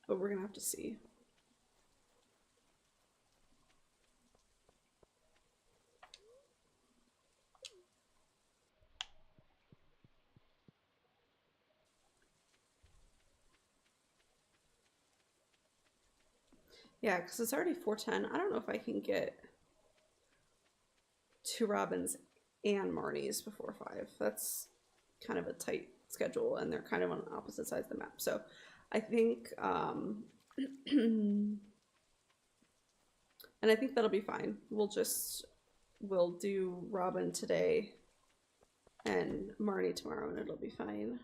S1: But we're gonna have to see. Yeah, because it's already 4:10. I don't know if I can get 2 Robins and Marnies before 5. That's kind of a tight schedule, and they're kind of on opposite sides of the map. So I think, and I think that'll be fine. We'll do Robin today and Marnie tomorrow, and it'll be fine.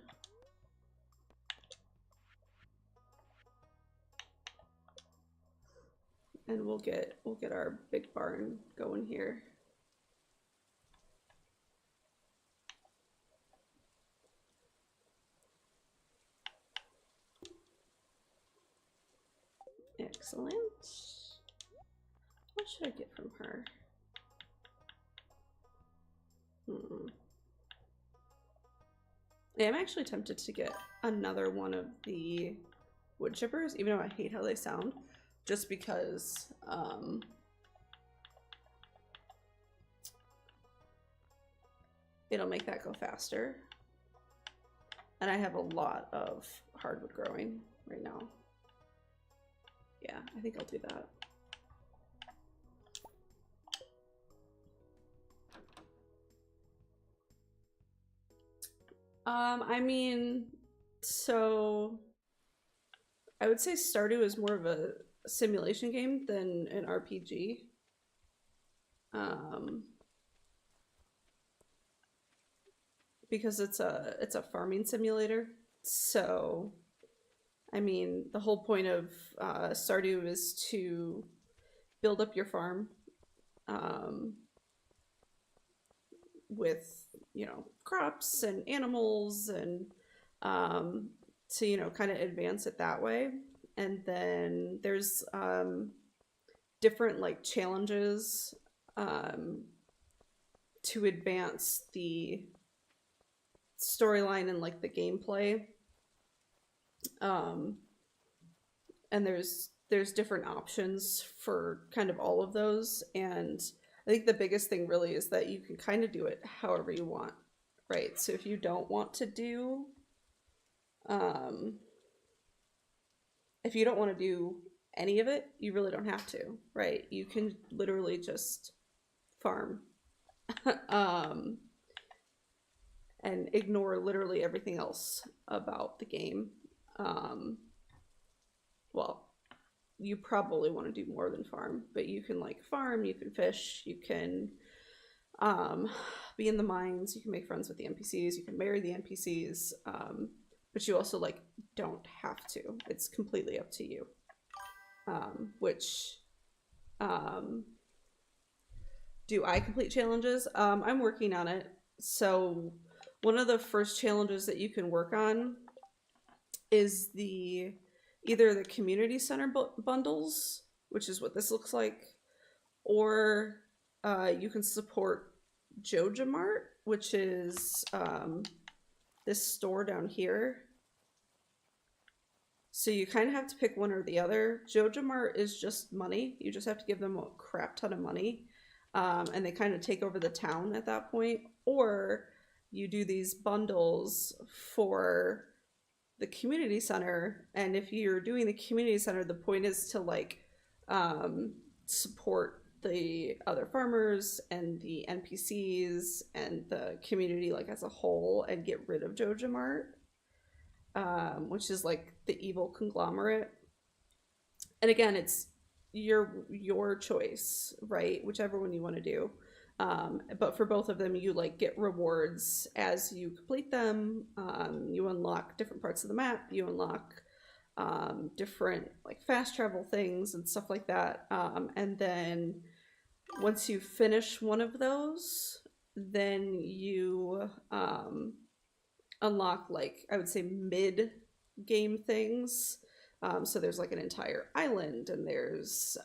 S1: And we'll get our big barn going here. Excellent. What should I get from her? Yeah, I'm actually tempted to get another one of the wood chippers, even though I hate how they sound, just because it'll make that go faster. And I have a lot of hardwood growing right now. Yeah, I think I'll do that. I mean, so I would say Stardew is more of a simulation game than an RPG. Because it's a farming simulator. So, I mean, the whole point of Stardew is to build up your farm with, you know, crops and animals, and to, you know, kind of advance it that way. And then there's different like challenges to advance the storyline and like the gameplay. And there's different options for kind of all of those, and I think the biggest thing really is that you can kind of do it however you want, right? So if you don't want to do if you don't want to do any of it, you really don't have to, right? You can literally just farm and ignore literally everything else about the game. Well, you probably want to do more than farm, but you can like farm, you can fish, you can be in the mines, you can make friends with the NPCs, you can marry the NPCs, but you also like don't have to. It's completely up to you. Which do I complete challenges? I'm working on it. So one of the first challenges that you can work on is either the community center bundles, which is what this looks like, or you can support JojaMart, which is this store down here. So you kind of have to pick one or the other. JojaMart is just money. You just have to give them a crap ton of money, and they kind of take over the town at that point. Or you do these bundles for the community center, and if you're doing the community center, the point is to like support the other farmers and the NPCs and the community like as a whole, and get rid of JojaMart, which is like the evil conglomerate. And again, it's your choice, right? Whichever one you want to do. But for both of them, you like get rewards as you complete them. You unlock different parts of the map. You unlock different like fast travel things and stuff like that. And then once you finish one of those, then you unlock like, I would say, mid game things. So there's like an entire island, and there's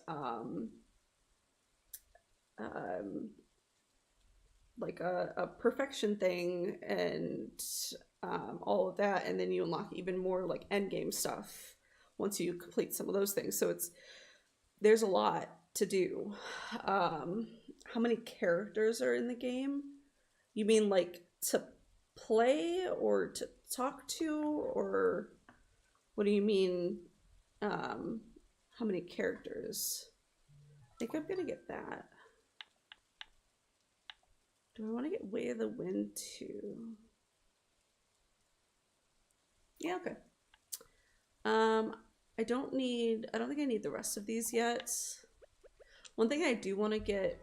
S1: like a perfection thing, and all of that. And then you unlock even more like end game stuff once you complete some of those things. So there's a lot to do. How many characters are in the game? You mean like to play or to talk to, or what do you mean? how many characters. I think I'm gonna get that. Do I want to get Way of the Wind too? Yeah, okay. I don't think I need the rest of these yet. One thing I do want to get,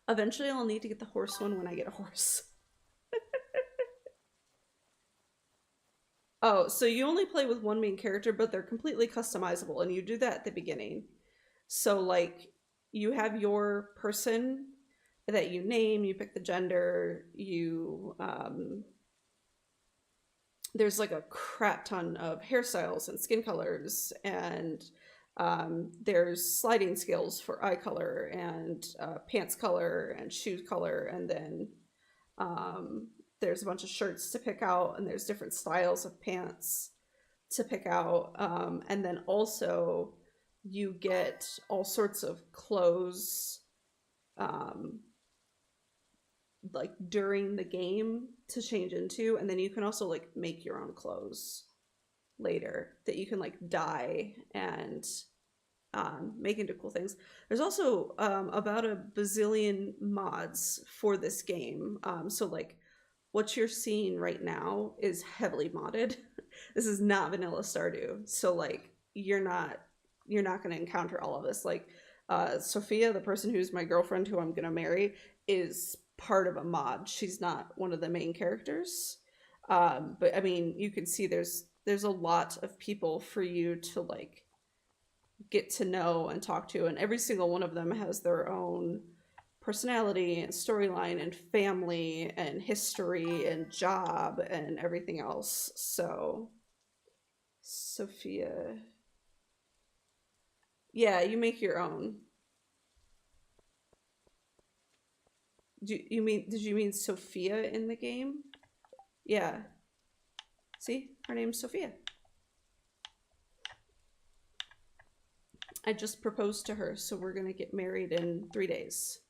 S1: eventually I'll need to get the horse one when I get a horse. Oh, so you only play with one main character, but they're completely customizable, and you do that at the beginning. So, like, you have your person that you name, you pick the gender, there's like a crap ton of hairstyles and skin colors, and there's sliding scales for eye color and pants color and shoe color, and then there's a bunch of shirts to pick out, and there's different styles of pants to pick out, and then also you get all sorts of clothes like during the game to change into, and then you can also like make your own clothes later that you can like dye and make into cool things. There's also about a bazillion mods for this game, so like what you're seeing right now is heavily modded. This is not vanilla Stardew, so like you're not going to encounter all of this. Like Sophia, the person who's my girlfriend who I'm going to marry, is part of a mod. She's not one of the main characters, but I mean, you can see there's a lot of people for you to like get to know and talk to, and every single one of them has their own personality and storyline and family and history and job and everything else. So Sophia, yeah, you make your own. Did you mean Sophia in the game? Yeah. See? Her name's Sophia. I just proposed to her, so we're gonna get married in 3 days.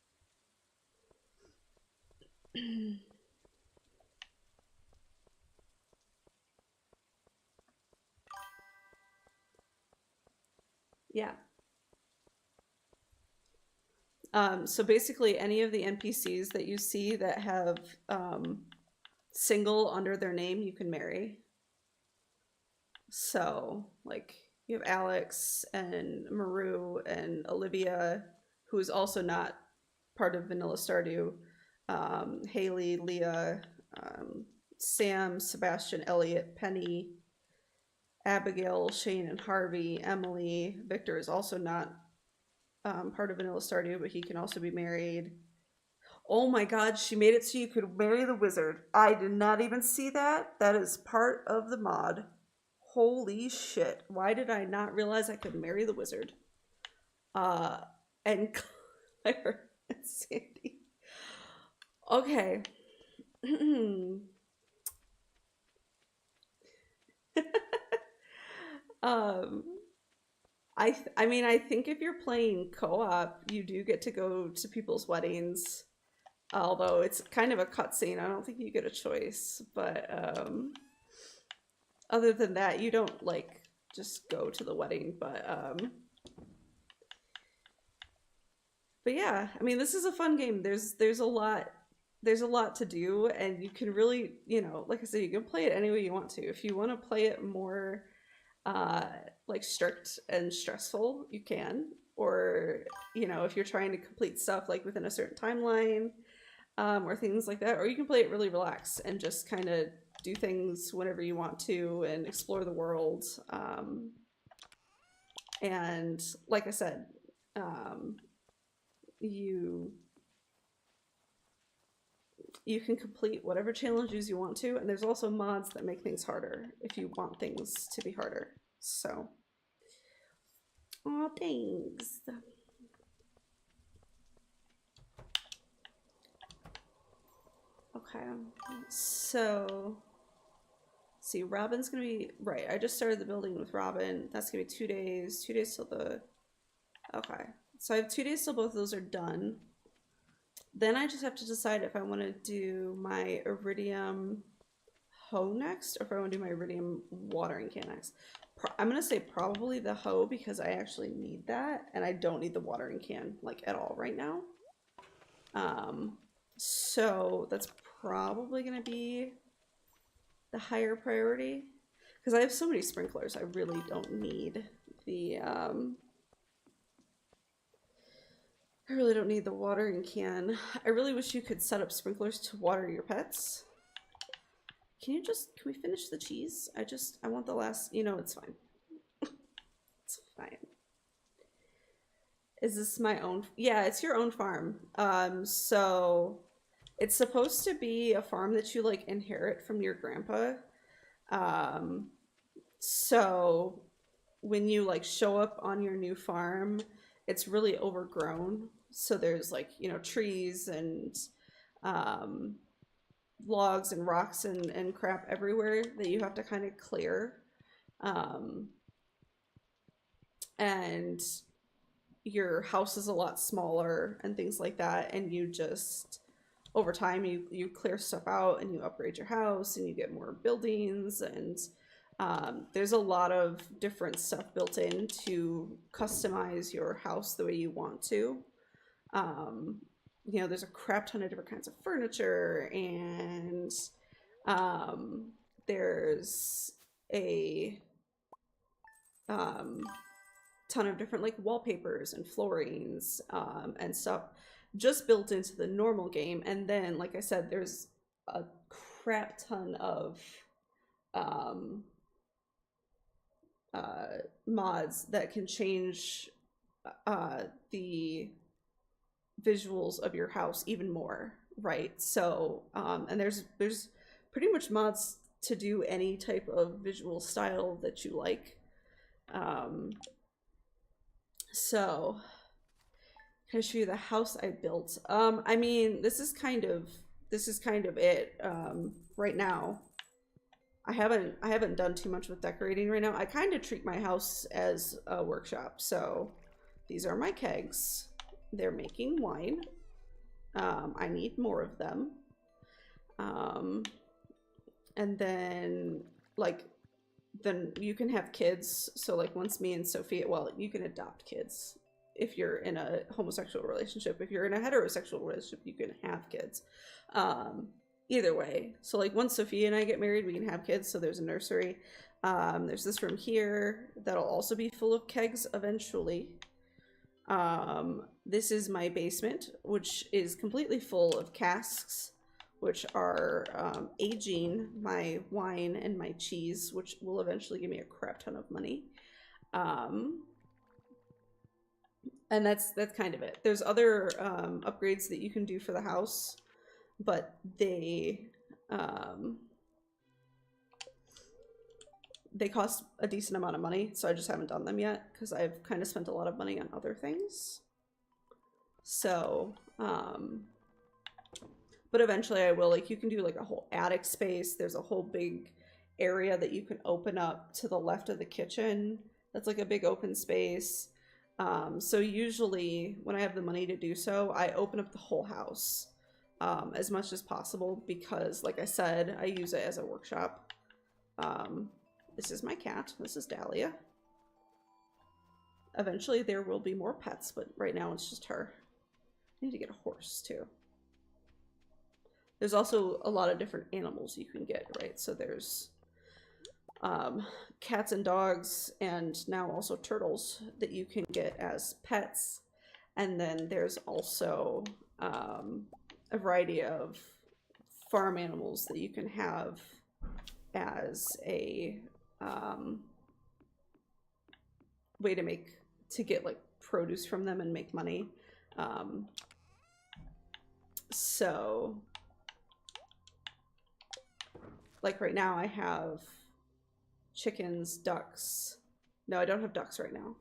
S1: Yeah. So basically, any of the NPCs that you see that have single under their name, you can marry. So, like, you have Alex and Maru and Olivia, who is also not part of Vanilla Stardew, Haley, Leah, Sam, Sebastian, Elliot, Penny, Abigail, Shane, and Harvey, Emily. Victor is also not part of Vanilla Stardew, but he can also be married. Oh my god, she made it so you could marry the wizard. I did not even see that. That is part of the mod. Holy shit. Why did I not realize I could marry the wizard? And Claire and Sandy. Okay. um I mean, I think if you're playing co-op, you do get to go to people's weddings. Although it's kind of a cutscene, I don't think you get a choice. But other than that, you don't like just go to the wedding. But yeah, I mean, this is a fun game. There's a lot to do, and you can really, like I said, you can play it any way you want to. If you want to play it more like strict and stressful, you can. Or if you're trying to complete stuff like within a certain timeline, or things like that, or you can play it really relaxed and just kind of do things whenever you want to and explore the world. And like I said, you can complete whatever challenges you want to, and there's also mods that make things harder if you want things to be harder. So, oh, thanks. Okay, so see, Robin's gonna be right. I just started the building with Robin. That's gonna be 2 days. 2 days till the. Okay, so I have 2 days till both of those are done. Then I just have to decide if I want to do my Iridium. hoe next, or if I want to do my iridium watering can next. I'm gonna say probably the hoe because I actually need that, and I don't need the watering can like at all right now. So that's probably gonna be the higher priority because I have so many sprinklers. I really don't need the I really don't need the watering can. I really wish you could set up sprinklers to water your pets. Can we finish the cheese? I want the last, it's fine. It's fine. Is this my own? Yeah, it's your own farm. So it's supposed to be a farm that you like inherit from your grandpa. So when you like show up on your new farm, it's really overgrown. So there's like, trees and logs and rocks and crap everywhere that you have to kind of clear. And your house is a lot smaller and things like that. And you just, over time, you clear stuff out and you upgrade your house and you get more buildings. And there's a lot of different stuff built in to customize your house the way you want to. There's a crap ton of different kinds of furniture, and there's a ton of different like wallpapers and floorings and stuff just built into the normal game. And then, like I said, there's a crap ton of mods that can change the visuals of your house even more, right? So and there's pretty much mods to do any type of visual style that you like. So can I show you the house I built? I mean, this is kind of it right now. I haven't done too much with decorating right now. I kind of treat my house as a workshop. So these are my kegs. They're making wine. I need more of them. And then you can have kids. So like once me and Sophia, well, you can adopt kids if you're in a homosexual relationship. If you're in a heterosexual relationship, you can have kids. Either way. So like once Sophia and I get married, we can have kids. So there's a nursery. There's this room here that'll also be full of kegs eventually. This is my basement, which is completely full of casks, which are aging my wine and my cheese, which will eventually give me a crap ton of money. And that's kind of it. There's other upgrades that you can do for the house, but they cost a decent amount of money, so I just haven't done them yet because I've kind of spent a lot of money on other things. So, but eventually I will. Like, you can do like a whole attic space. There's a whole big area that you can open up to the left of the kitchen. That's like a big open space. So usually when I have the money to do so, I open up the whole house as much as possible because, like I said, I use it as a workshop. This is my cat. This is Dahlia. Eventually there will be more pets, but right now it's just her. I need to get a horse too. There's also a lot of different animals you can get, right? So there's cats and dogs, and now also turtles that you can get as pets. And then there's also a variety of farm animals that you can have as a way to get like produce from them and make money. So like right now I have chickens, ducks. No, I don't have ducks right now.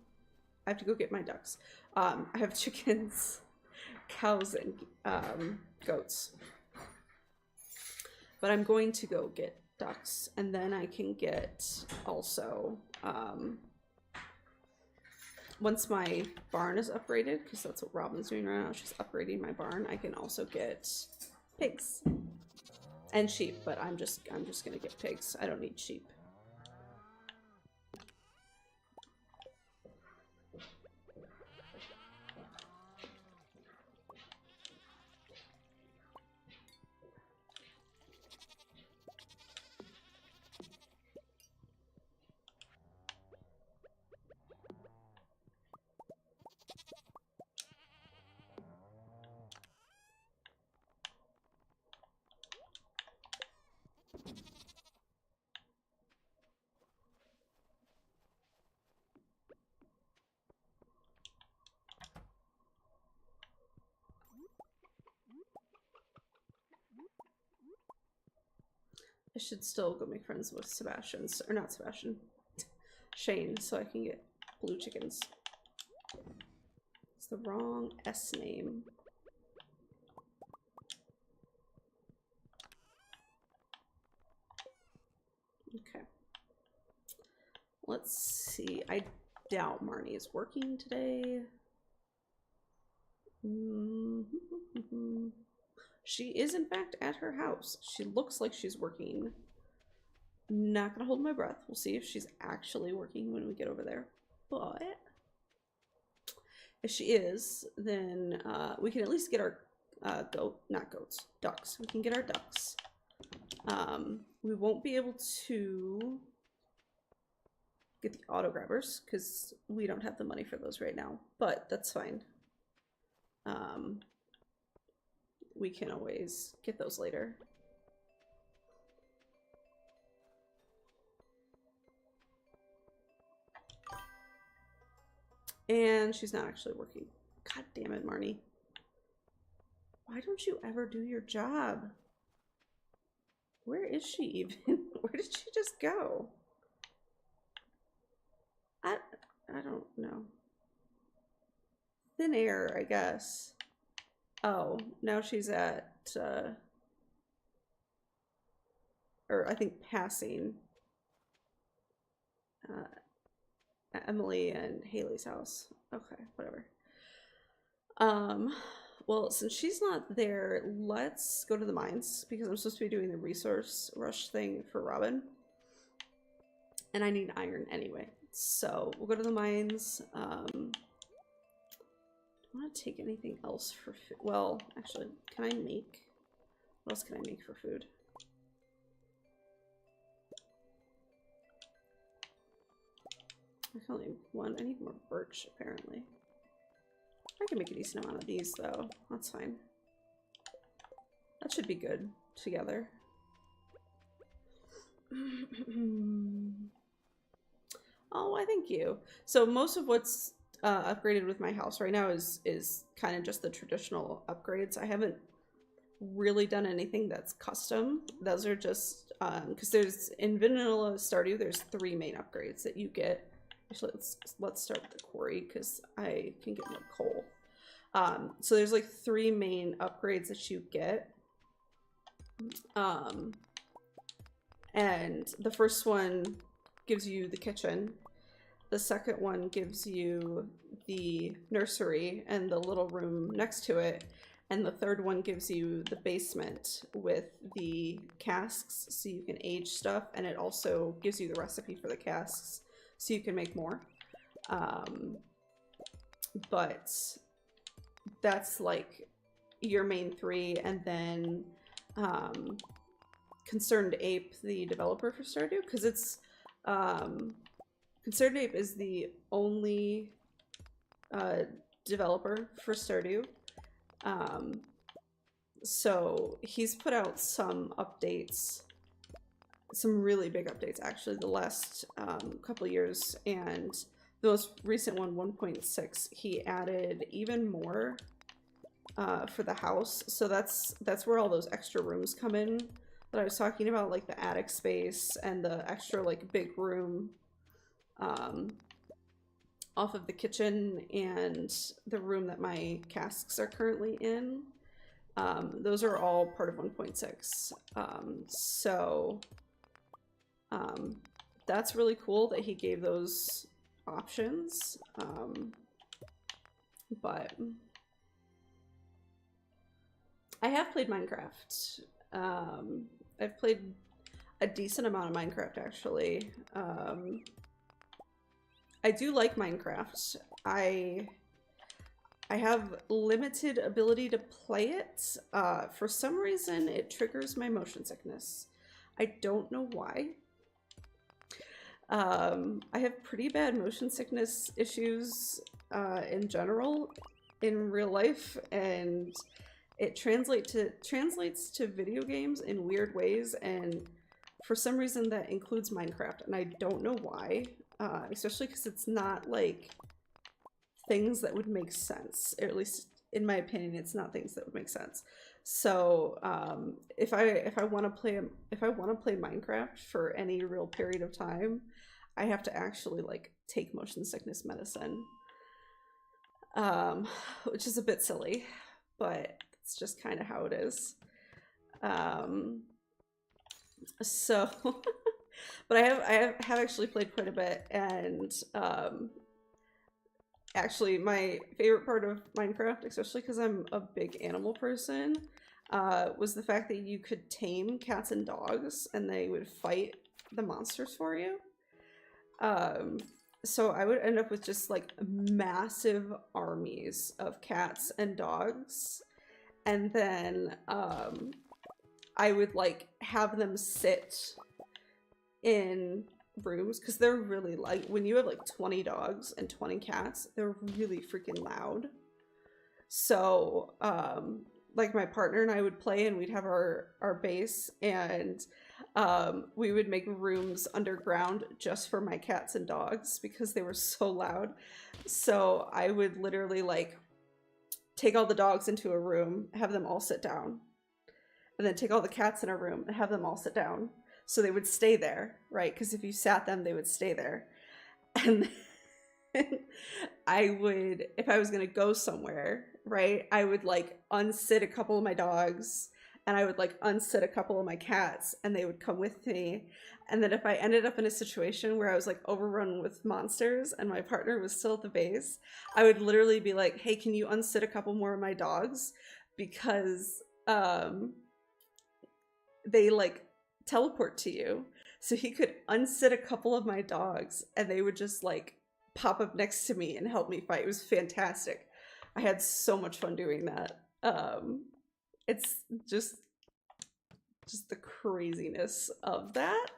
S1: I have to go get my ducks. I have chickens, cows, and goats. But I'm going to go get ducks, and then I can get also, once my barn is upgraded, because that's what Robin's doing right now, she's upgrading my barn, I can also get pigs. And sheep, but I'm just gonna get pigs. I don't need sheep. I should still go make friends with Sebastian's, or not Sebastian, Shane, so I can get blue chickens. It's the wrong S name. Okay. Let's see. I doubt Marnie is working today. She is, in fact, at her house. She looks like she's working. Not gonna hold my breath. We'll see if she's actually working when we get over there. But if she is, then we can at least get our ducks. We can get our ducks. We won't be able to get the auto grabbers because we don't have the money for those right now, but that's fine. We can always get those later. And she's not actually working. God damn it, Marnie. Why don't you ever do your job? Where is she even? Where did she just go? I don't know. Thin air, I guess. Oh, now she's at, or I think passing Emily and Haley's house. Okay, whatever. Well, since she's not there, let's go to the mines because I'm supposed to be doing the resource rush thing for Robin. And I need iron anyway. So we'll go to the mines. I want to take anything else for food. Well, actually, can I make? What else can I make for food? I can only one. I need more birch, apparently. I can make a decent amount of these, though. That's fine. That should be good together. Oh, I thank you. So most of what's upgraded with my house right now is kind of just the traditional upgrades. I haven't really done anything that's custom. Those are just because there's in Vanilla Stardew there's 3 main upgrades that you get. Actually, let's start with the quarry because I can get more coal. So there's like 3 main upgrades that you get. And the first one gives you the kitchen. The second one gives you the nursery and the little room next to it. And the third one gives you the basement with the casks so you can age stuff. And it also gives you the recipe for the casks so you can make more. But that's like your main 3. And then Concerned Ape, the developer for Stardew, because it's Concerned Ape is the only developer for Stardew. So he's put out some updates, some really big updates actually the last couple years, and the most recent one, 1.6, he added even more for the house. So that's where all those extra rooms come in that I was talking about, like the attic space and the extra like big room off of the kitchen and the room that my casks are currently in. Those are all part of 1.6. That's really cool that he gave those options. But I have played Minecraft. I've played a decent amount of Minecraft actually. I do like Minecraft. I have limited ability to play it. For some reason, it triggers my motion sickness. I don't know why. I have pretty bad motion sickness issues in general in real life, and it translates to video games in weird ways, and for some reason that includes Minecraft, and I don't know why, especially because it's not like things that would make sense, or at least in my opinion it's not things that would make sense. So if I want to play Minecraft for any real period of time, I have to actually like take motion sickness medicine, which is a bit silly, but it's just kind of how it is. So but I have actually played quite a bit, and actually my favorite part of Minecraft, especially because I'm a big animal person, was the fact that you could tame cats and dogs and they would fight the monsters for you. So I would end up with just like massive armies of cats and dogs, and then I would like have them sit in rooms, because they're really like, when you have like 20 dogs and 20 cats, they're really freaking loud. So like my partner and I would play, and we'd have our base, and we would make rooms underground just for my cats and dogs because they were so loud. So I would literally like take all the dogs into a room, have them all sit down, and then take all the cats in a room and have them all sit down. So they would stay there, right? Because if you sat them, they would stay there. And then I would, if I was going to go somewhere, right, I would like unsit a couple of my dogs, and I would like unsit a couple of my cats, and they would come with me. And then if I ended up in a situation where I was like overrun with monsters and my partner was still at the base, I would literally be like, hey, can you unsit a couple more of my dogs? Because they like teleport to you. So he could unsit a couple of my dogs and they would just like pop up next to me and help me fight. It was fantastic. I had so much fun doing that. It's just the craziness of that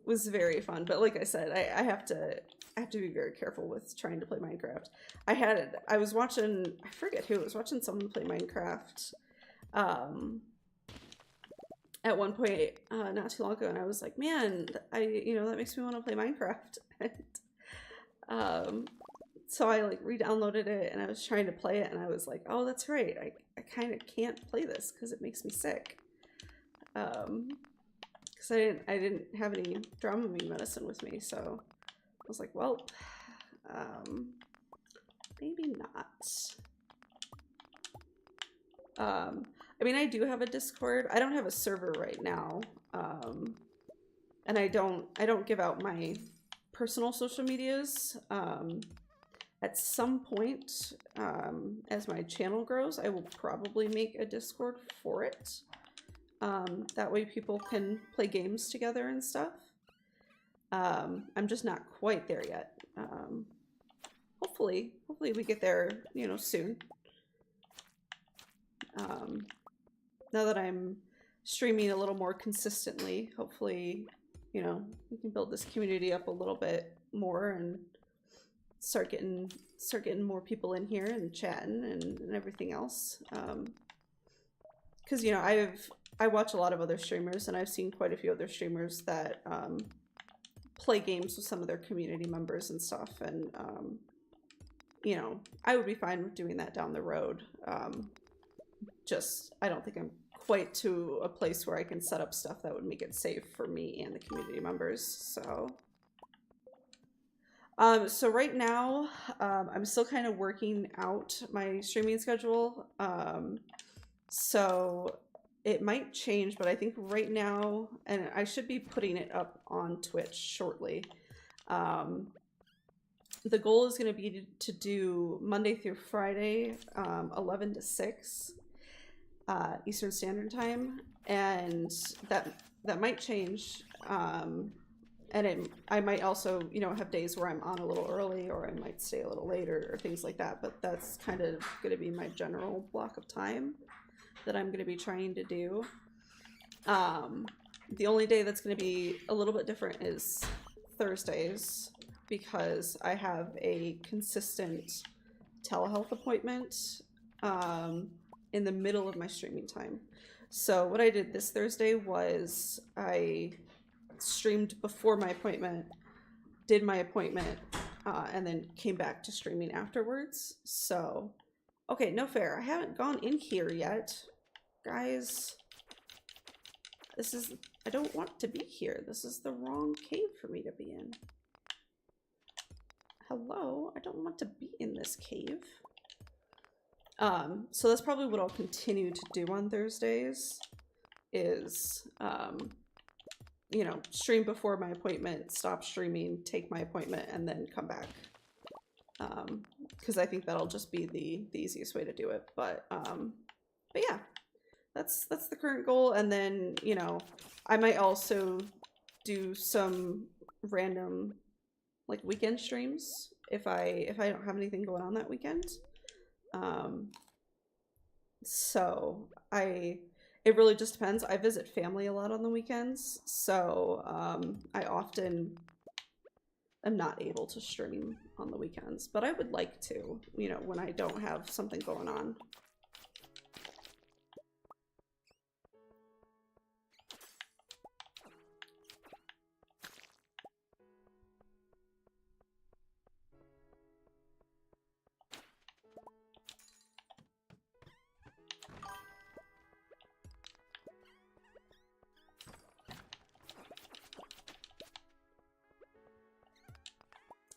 S1: was very fun. But like I said, I have to be very careful with trying to play Minecraft. I was watching, I forget who, I was watching someone play Minecraft at one point not too long ago, and I was like, man, that makes me want to play Minecraft. And so I like re-downloaded it and I was trying to play it, and I was like, oh, that's right, I kind of can't play this because it makes me sick. Because I didn't have any Dramamine medicine with me, so I was like, well, maybe not. I mean, I do have a Discord. I don't have a server right now, and I don't give out my personal social medias. At some point, as my channel grows, I will probably make a Discord for it. That way people can play games together and stuff. I'm just not quite there yet. Hopefully we get there, soon. Now that I'm streaming a little more consistently, hopefully, we can build this community up a little bit more and start getting more people in here and chatting and everything else. Because I watch a lot of other streamers, and I've seen quite a few other streamers that play games with some of their community members and stuff, and I would be fine with doing that down the road. Just I don't think I'm quite to a place where I can set up stuff that would make it safe for me and the community members. So right now, I'm still kind of working out my streaming schedule. So it might change, but I think right now, and I should be putting it up on Twitch shortly. The goal is going to be to do Monday through Friday, 11 to 6. Eastern Standard Time, and that might change. And I might also, you know, have days where I'm on a little early, or I might stay a little later, or things like that. But that's kind of going to be my general block of time that I'm going to be trying to do. The only day that's going to be a little bit different is Thursdays, because I have a consistent telehealth appointment in the middle of my streaming time. So what I did this Thursday was I streamed before my appointment, did my appointment, and then came back to streaming afterwards. So, okay, no fair. I haven't gone in here yet. Guys, I don't want to be here. This is the wrong cave for me to be in. Hello, I don't want to be in this cave. So that's probably what I'll continue to do on Thursdays is, you know, stream before my appointment, stop streaming, take my appointment, and then come back. Because I think that'll just be the easiest way to do it. But yeah, that's the current goal. And then, you know, I might also do some random like weekend streams if I don't have anything going on that weekend. So it really just depends. I visit family a lot on the weekends, so I often am not able to stream on the weekends, but I would like to, you know, when I don't have something going on.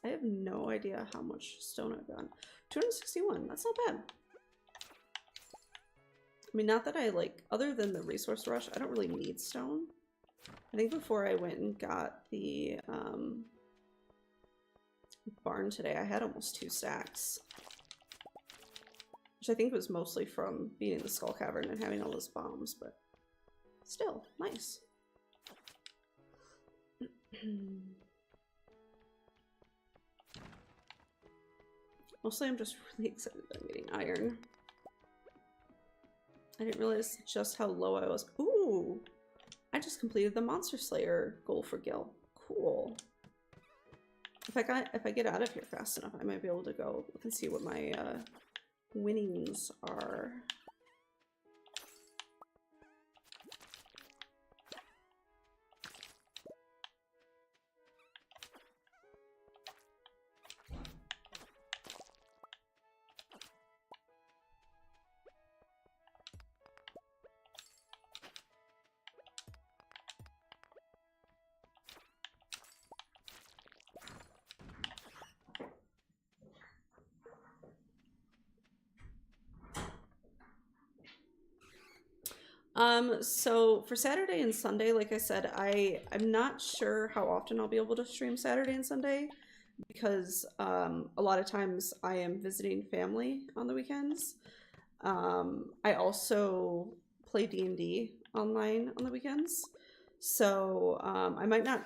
S1: I have no idea how much stone I've gotten. 261, that's not bad. I mean, not that I like, other than the resource rush, I don't really need stone. I think before I went and got the barn today, I had almost 2 stacks. Which I think was mostly from being in the Skull Cavern and having all those bombs, but still, nice. Mostly I'm just really excited that I'm getting iron. I didn't realize just how low I was. Ooh! I just completed the Monster Slayer goal for Gil. Cool. If I get out of here fast enough, I might be able to go look and see what my winnings are. So for Saturday and Sunday, like I said, I'm not sure how often I'll be able to stream Saturday and Sunday because a lot of times I am visiting family on the weekends. I also play D&D online on the weekends. So I might not,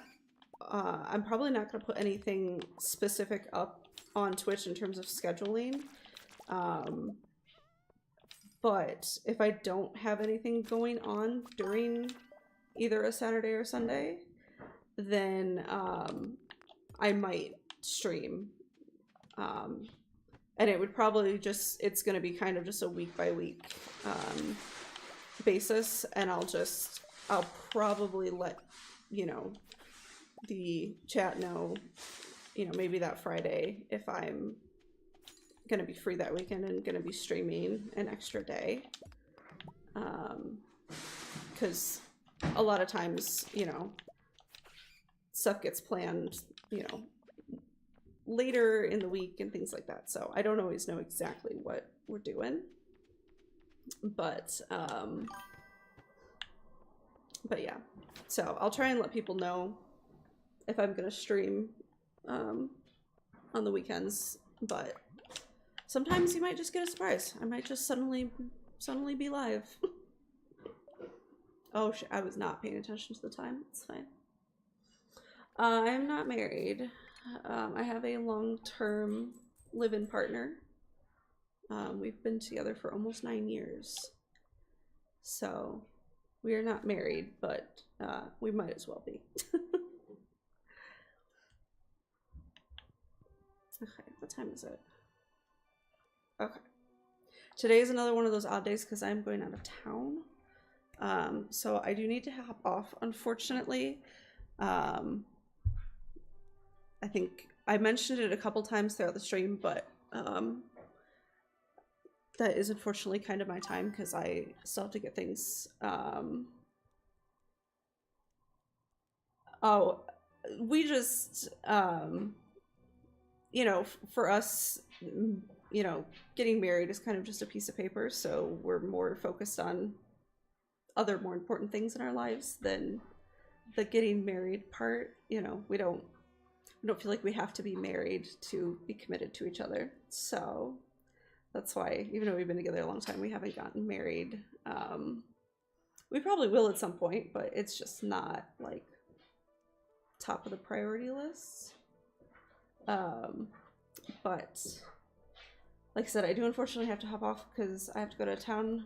S1: I'm probably not going to put anything specific up on Twitch in terms of scheduling. But if I don't have anything going on during either a Saturday or Sunday, then I might stream. And it would probably just, it's going to be kind of just a week by week basis. And I'll probably let, you know, the chat know, you know, maybe that Friday if I'm gonna be free that weekend and gonna be streaming an extra day, because a lot of times, you know, stuff gets planned, you know, later in the week and things like that, so I don't always know exactly what we're doing, but yeah, so I'll try and let people know if I'm gonna stream on the weekends, but sometimes you might just get a surprise. I might just suddenly suddenly be live. Oh, I was not paying attention to the time. It's fine. I'm not married. I have a long-term live-in partner. We've been together for almost 9 years. So we are not married, but we might as well be. Okay, what time is it? Okay. Today is another one of those odd days because I'm going out of town. So I do need to hop off, unfortunately. I think I mentioned it a couple times throughout the stream, but that is unfortunately kind of my time because I still have to get things. Oh, we just, you know, for us, you know, getting married is kind of just a piece of paper, so we're more focused on other more important things in our lives than the getting married part. You know, we don't feel like we have to be married to be committed to each other. So that's why, even though we've been together a long time, we haven't gotten married. We probably will at some point, but it's just not like top of the priority list. But like I said, I do unfortunately have to hop off because I have to go to town.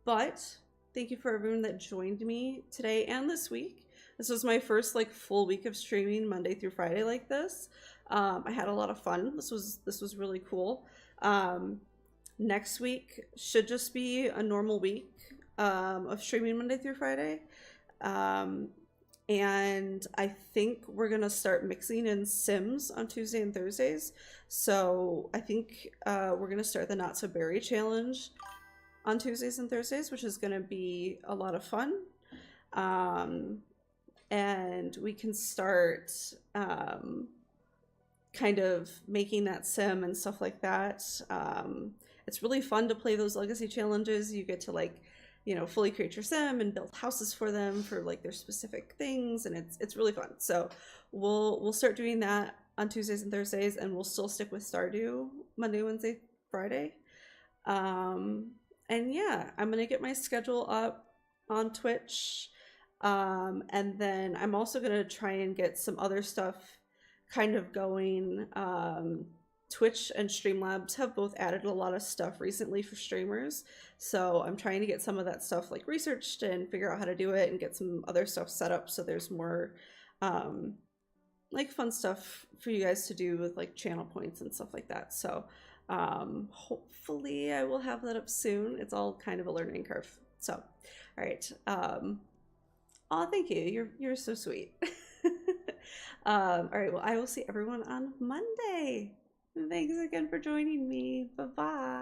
S1: But thank you for everyone that joined me today and this week. This was my first like full week of streaming Monday through Friday like this. I had a lot of fun. This was really cool. Next week should just be a normal week of streaming Monday through Friday. And I think we're gonna start mixing in Sims on Tuesday and Thursdays. So I think we're gonna start the Not So Berry challenge on Tuesdays and Thursdays, which is gonna be a lot of fun. And we can start kind of making that sim and stuff like that. It's really fun to play those legacy challenges. You get to like, you know, fully create your sim and build houses for them for like their specific things, and it's really fun. So we'll start doing that on Tuesdays and Thursdays, and we'll still stick with Stardew Monday, Wednesday, Friday. And yeah, I'm gonna get my schedule up on Twitch. And then I'm also gonna try and get some other stuff kind of going. Twitch and Streamlabs have both added a lot of stuff recently for streamers, so I'm trying to get some of that stuff like researched and figure out how to do it and get some other stuff set up so there's more like fun stuff for you guys to do with like channel points and stuff like that. So hopefully I will have that up soon. It's all kind of a learning curve. So all right. Oh, thank you. You're so sweet. All right, well, I will see everyone on Monday. Thanks again for joining me. Bye-bye.